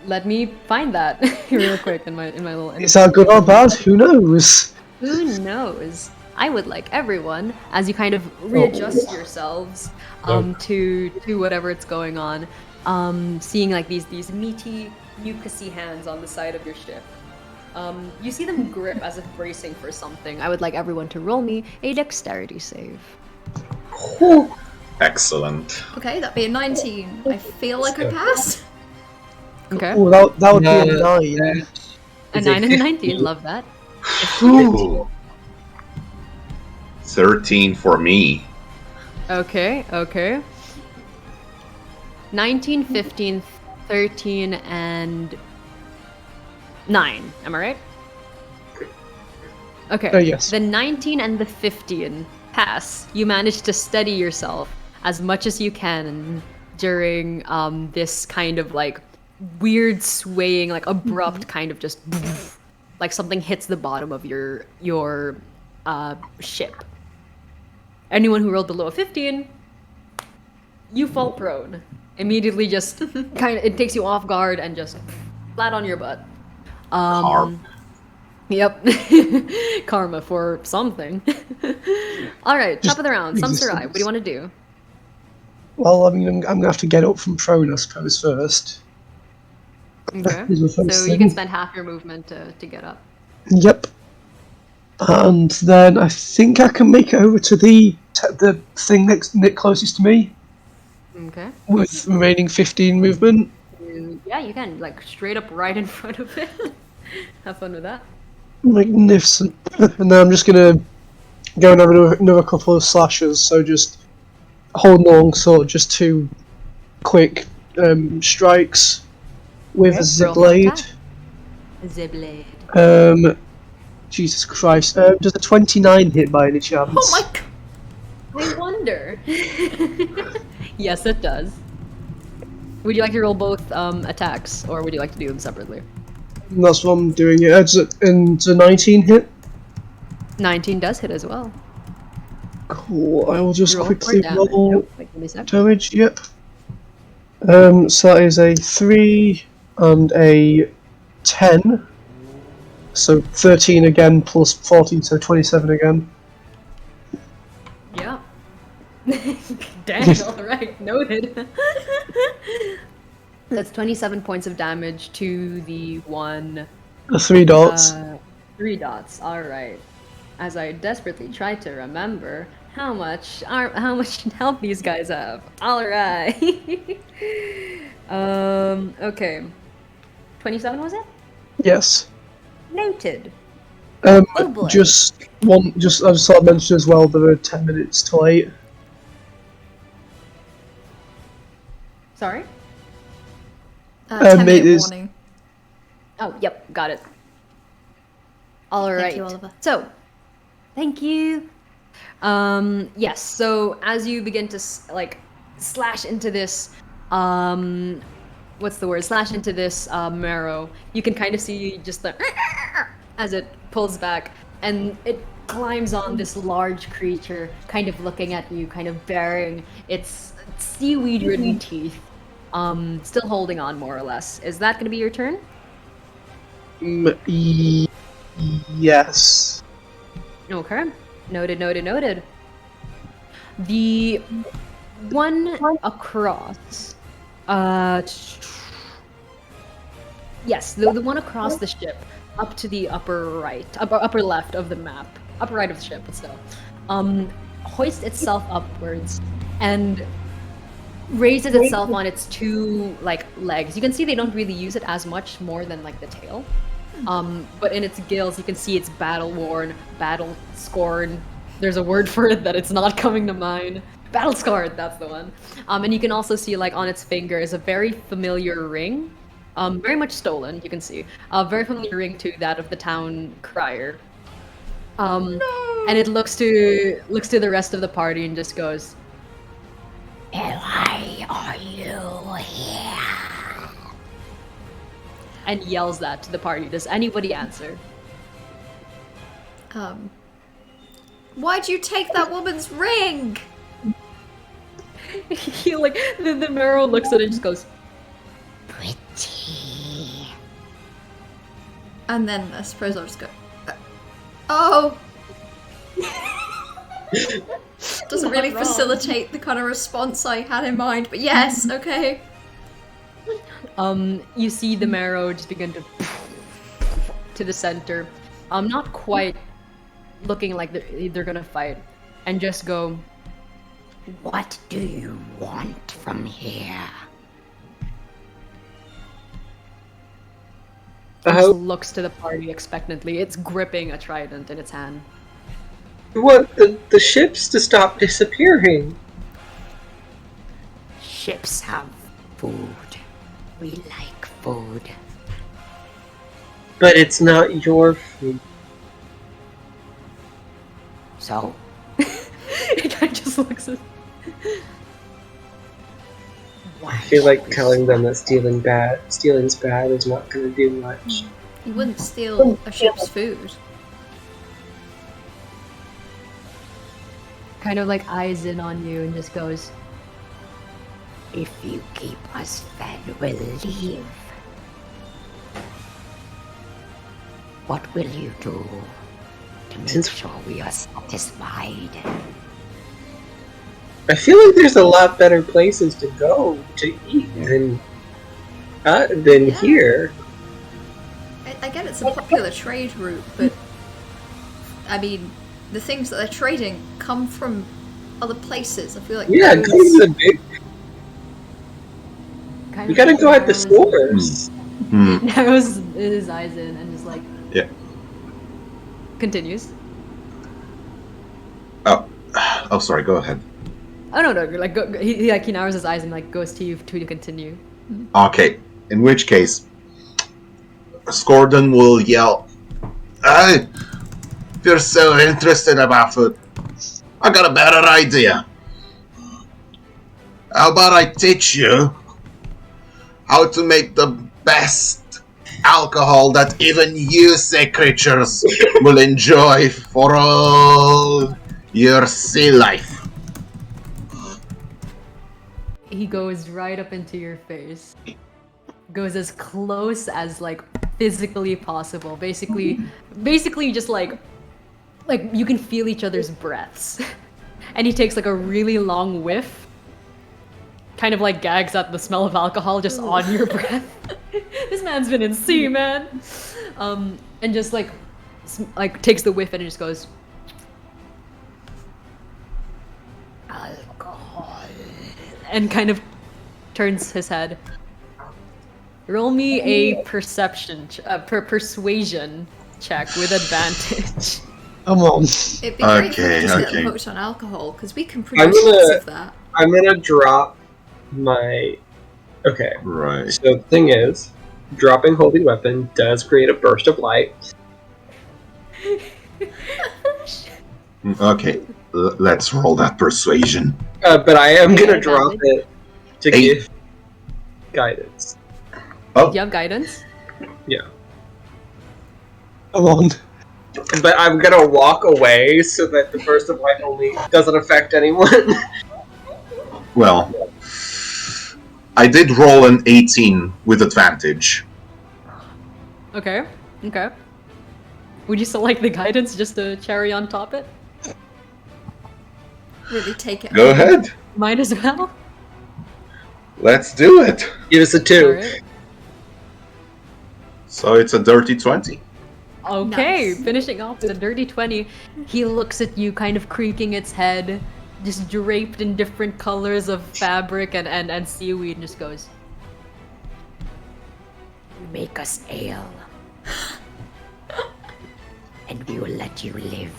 Let me find that real quick in my little. Is that good or bad? Who knows? Who knows? I would like everyone, as you kind of readjust yourselves to whatever it's going on, seeing like these meaty, mucusy hands on the side of your ship. You see them grip as if bracing for something. I would like everyone to roll me a dexterity save. Excellent. Okay, that'd be a 19. I feel like I passed. Okay. Oh, that would be a 9. A 9 and a 19. Love that. Ooh. 13 for me. Okay. 19, 15, 13, and 9. Am I right? Okay. Yes. The 19 and the 15 pass. You manage to steady yourself as much as you can during this kind of like weird swaying, like abrupt kind of just like something hits the bottom of your ship. Anyone who rolled below a 15, you fall prone. Immediately just kind of, it takes you off guard and just flat on your butt. Carp. Yep. Karma for something. Alright, top of the round. Samsarai, what do you want to do? Well, I mean, I'm going to have to get up from prone, I suppose, first. Okay. Is the So first you thing. can spend half your movement to get up. Yep. And then I think I can make it over to the thing next closest to me Okay. with remaining 15 movement. Yeah, you can, like, straight up right in front of it. Have fun with that. Magnificent. And then I'm just going to go and have another couple of slashes, so just holding along sort of just 2 quick strikes with a roll for Zibblade. attack. Zibblade. Jesus Christ. Does a 29 hit by any chance? Oh my god. I wonder. Yes, it does. Would you like to roll both attacks, or would you like to do them separately? That's what I'm doing. And a 19 hit? 19 does hit as well. Cool. I will just Roll quickly for damage. roll Nope, wait, give me a sec. damage. Yep. So that is a 3 and a 10. So 13 again plus 14, so 27 again. Yeah. Dang, alright, noted. That's 27 points of damage to the one. 3 dots. 3 dots, alright. As I desperately try to remember how much health these guys have. Alright. Okay. 27 was it? Yes. Noted. Oh boy. Just I just thought I'd mention as well, there are 10 minutes till 8. Sorry? 10-minute it is- warning. Oh, yep, got it. Alright. Thank you, Oliver. So, thank you. Yes, so as you begin to slash into this what's the word? Slash into this marrow, you can kind of see just the as it pulls back. and it climbs on this large creature, kind of looking at you, kind of baring its seaweed-ridden teeth, still holding on more or less. Is that going to be your turn? Yes. Okay. Noted. The one across. Yes, the one across the ship, up to the upper left of the map, upper right of the ship, but still, hoists itself upwards and raises itself on its two legs. You can see they don't really use it as much more than the tail. But in its gills, you can see it's battle-worn, battle-scorned. There's a word for it that it's not coming to mind. Battle-scarred, that's the one. And you can also see, on its finger is a very familiar ring. Very much stolen, you can see. A very familiar ring to that of the town crier. And it looks to the rest of the party and just goes, "Why are you here?" And yells that to the party. Does anybody answer? Why'd you take that woman's ring? He the Marrow looks at it and just goes, "Pretty." And then I suppose I'll just go, oh. Doesn't really facilitate the kind of response I had in mind, but yes, okay. You see the Marrow just begin to the center. Not quite looking like they're gonna fight, and just go, "What do you want from here?" Just looks to the party expectantly. It's gripping a trident in its hand. We want the ships to stop disappearing. Ships have food. We like food. But it's not your food. So? It kind of just looks at... I feel like telling them that stealing's bad is not going to do much. You wouldn't steal a ship's food. Kind of eyes in on you and just goes, "If you keep us fed, we'll leave. What will you do to make sure we are satisfied?" I feel like there's a lot better places to go to eat than here. I get it's a popular trade route, but I mean, the things that they're trading come from other places. I feel like go to the big. You gotta go at the stores. Narrows his eyes in and just yeah. Continues. Oh, sorry. Go ahead. Oh no! He narrows his eyes and goes to you to continue. Okay. In which case, Scorden will yell, "Hey, if you're so interested about food, I got a better idea. How about I teach you how to make the best alcohol that even you sea creatures will enjoy for all your sea life." He goes right up into your face. Goes as close as physically possible. Basically just you can feel each other's breaths. And he takes a really long whiff. Kind of gags at the smell of alcohol just on your breath. This man's been in sea, man. And just takes the whiff and it just goes, "Alcohol," and kind of turns his head. Roll me a persuasion check with advantage. Come on. It'd be great if we just get them hooked on alcohol, because we can produce lots of that. I'm gonna drop my... Okay. Right. So the thing is, dropping holy weapon does create a burst of light. Okay. Let's roll that persuasion. But I am gonna drop it to give guidance. Oh. Do you have guidance? Yeah. Come on. but I'm gonna walk away so that the burst of light only doesn't affect anyone. Well, I did roll an 18 with advantage. Okay. Okay. Would you still like the guidance just to cherry on top it? Really take it Go home. ahead. Might as well. Let's do it. Give us a 2. Alright. So it's a dirty 20. Okay, Nice. finishing off with a dirty 20. He looks at you, kind of creaking its head, just draped in different colors of fabric and seaweed, and just goes, Make us ale. And we will let you live.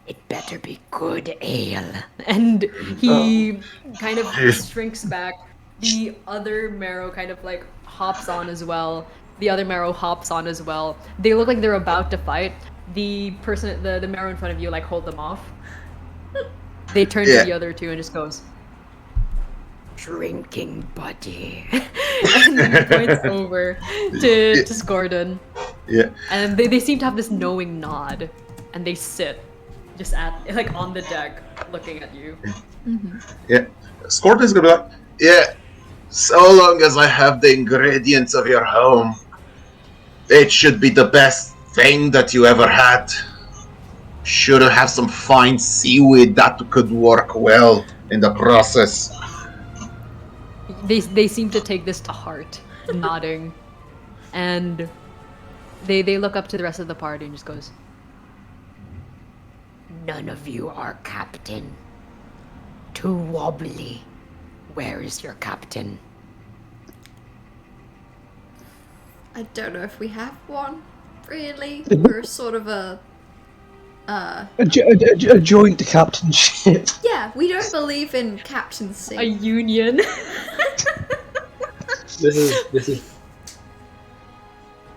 It better be good ale. and he kind of shrinks back. The other marrow kind of like hops on as well. The other marrow hops on as well. They look like they're about to fight. The person, the marrow in front of you, like hold them off. They turn Yeah. to the other two and just goes, Drinking buddy. and he points over to Gordon. Yeah. And they seem to have this knowing nod. And they sit just at like on the deck looking at you. Yeah. Scorton's gonna be like, yeah, so long as I have the ingredients of your home, it should be the best thing that you ever had. Should have some fine seaweed that could work well in the process. They seem to take this to heart, nodding. And they look up to the rest of the party and just goes, None of you are captain. Too wobbly. Where is your captain? I don't know if we have one, really. We're sort of a joint captainship. yeah, we don't believe in captaincy. a union. This is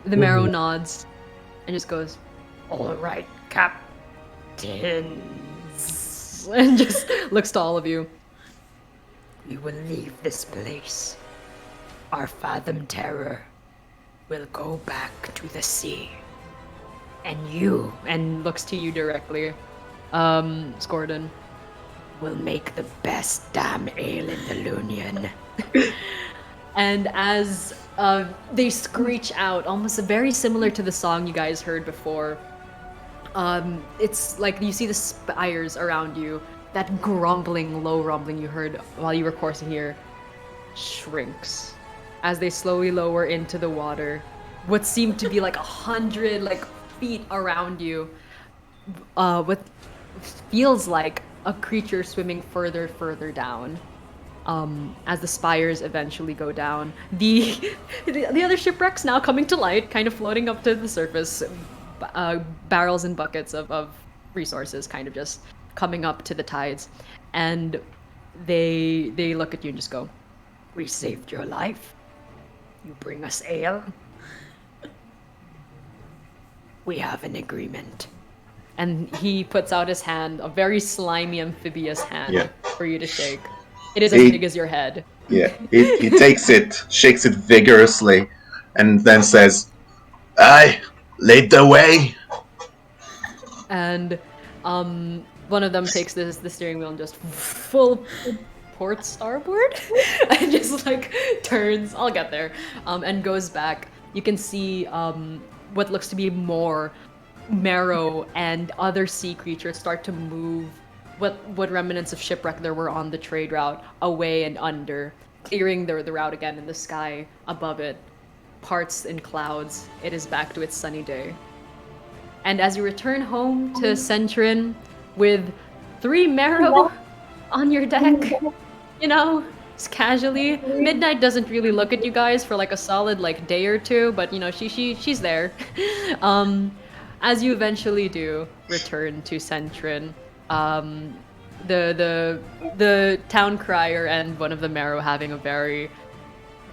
The marrow nods and just goes, All right, captains. and just looks to all of you. We will leave this place. Our fathom terror will go back to the sea. And you And looks to you directly. Scorden. will make the best damn ale in the Lunion. And as they screech out, almost very similar to the song you guys heard before, it's like you see the spires around you. That grumbling, low rumbling you heard while you were coursing here shrinks as they slowly lower into the water. What seemed to be like 100 feet around you, what feels like a creature swimming further down. As the spires eventually go down, the other shipwrecks now coming to light, kind of floating up to the surface, barrels and buckets of resources, kind of just coming up to the tides, and they look at you and just go, We saved your life. You bring us ale. We have an agreement. and he puts out his hand, a very slimy amphibious hand, Yeah. for you to shake. It is as He- big as your head. Yeah. He takes it, shakes it vigorously, and then says, I lead the way. And one of them takes the steering wheel and just full port starboard and just like turns, I'll get there, and goes back. You can see what looks to be more marrow and other sea creatures start to move what remnants of shipwreck there were on the trade route away and under, clearing the route again in the sky above it. Parts in clouds, it is back to its sunny day. And as you return home to Centrin with 3 marrow on your deck, you know, just casually. Midnight doesn't really look at you guys for like a solid like day or two, but you know, she's there. As you eventually do return to Centrin, the town crier and one of the marrow having a very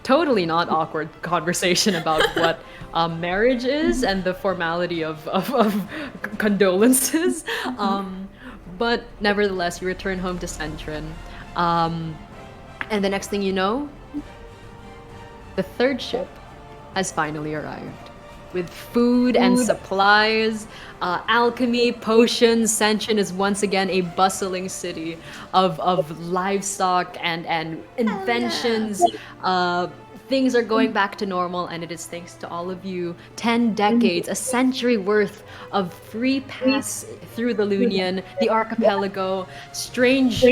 totally not awkward conversation about what marriage is and the formality of condolences. But nevertheless, you return home to Centrin. And the next thing you know, the 3rd ship has finally arrived. with food and supplies, alchemy, potions. Senshin is once again a bustling city of livestock and inventions. Things are going back to normal, and it is thanks to all of you. 10 decades, a century worth of free pass through the Lunian, the archipelago, strange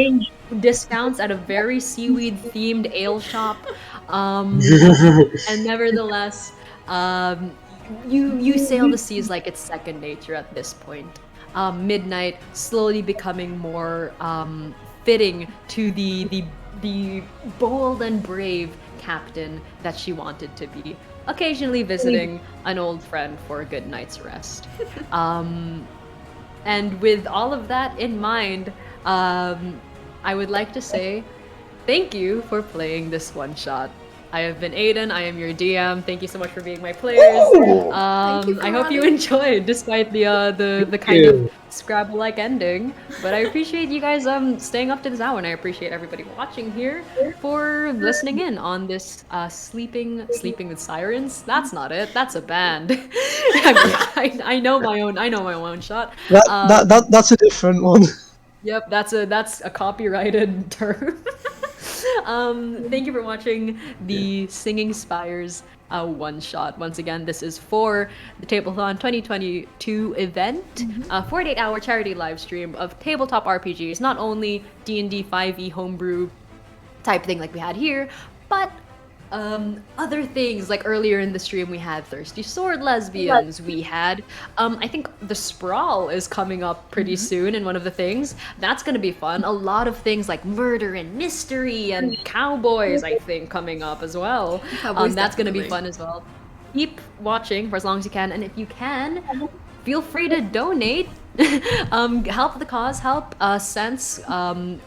discounts at a very seaweed-themed ale shop. And nevertheless, you sail the seas like it's second nature at this point. Midnight slowly becoming more fitting to the bold and brave captain that she wanted to be. Occasionally visiting an old friend for a good night's rest. And with all of that in mind, I would like to say thank you for playing this one shot. I have been Aiden. I am your DM. Thank you so much for being my players. I hope you enjoyed, despite the kind of Scrabble-like ending. But I appreciate you guys staying up to this hour, and I appreciate everybody watching here for listening in on this sleeping with sirens. That's not it. That's a band. I know my own shot. That's a different one. Yep, that's a copyrighted term. Thank you for watching the Singing Spires one shot. Once again, this is for the Tablethon 2022 event, 48-hour charity live stream of tabletop RPGs, not only D&D 5e homebrew type thing like we had here, but other things. Like earlier in the stream we had Thirsty Sword Lesbians, we had I think the Sprawl is coming up pretty soon in one of the things. That's gonna be fun. A lot of things like murder and mystery and cowboys I think coming up as well. That's gonna be fun as well. Keep watching for as long as you can, and if you can, feel free to donate. Help the cause, help Sense,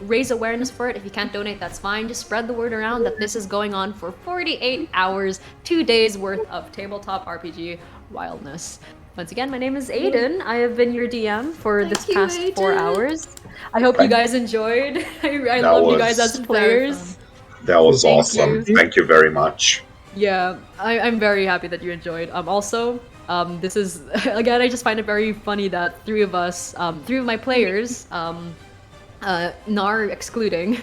raise awareness for it. If you can't donate, that's fine. Just spread the word around that this is going on for 48 hours, 2 days worth of tabletop RPG wildness. Once again, my name is Aiden. I have been your DM for this past 4 hours. I hope you guys enjoyed. I love you guys as players. That was awesome. Thank you very much. Yeah, I'm very happy that you enjoyed. Also, this is, again, I just find it very funny that three of my players, Nar excluding,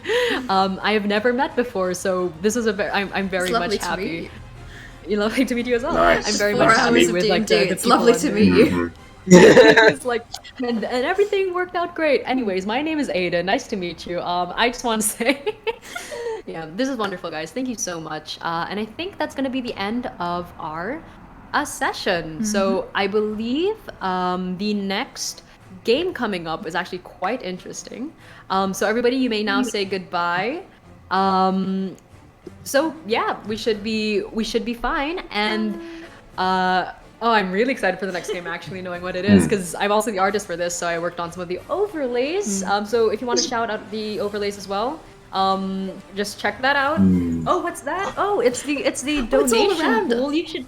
I have never met before, so this is I'm very much happy. Lovely to meet you as well. Nice. I'm very much happy with like the It's lovely to meet you. It's like, and everything worked out great. Anyways, my name is Aiden. Nice to meet you. I just want to say, yeah, this is wonderful, guys. Thank you so much. And I think that's gonna be the end of our session. So I believe the next game coming up is actually quite interesting. So everybody, you may now say goodbye. So yeah, we should be fine. And I'm really excited for the next game, actually knowing what it is, because I'm also the artist for this, so I worked on some of the overlays. So if you want to shout out the overlays as well, just check that out. Oh, what's that? Oh, it's the donation pool. You should.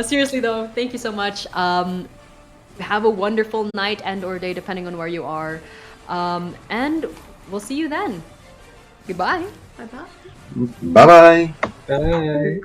Seriously though, thank you so much. Have a wonderful night and/or day, depending on where you are. And we'll see you then. Goodbye. Bye-bye. Bye-bye. Bye.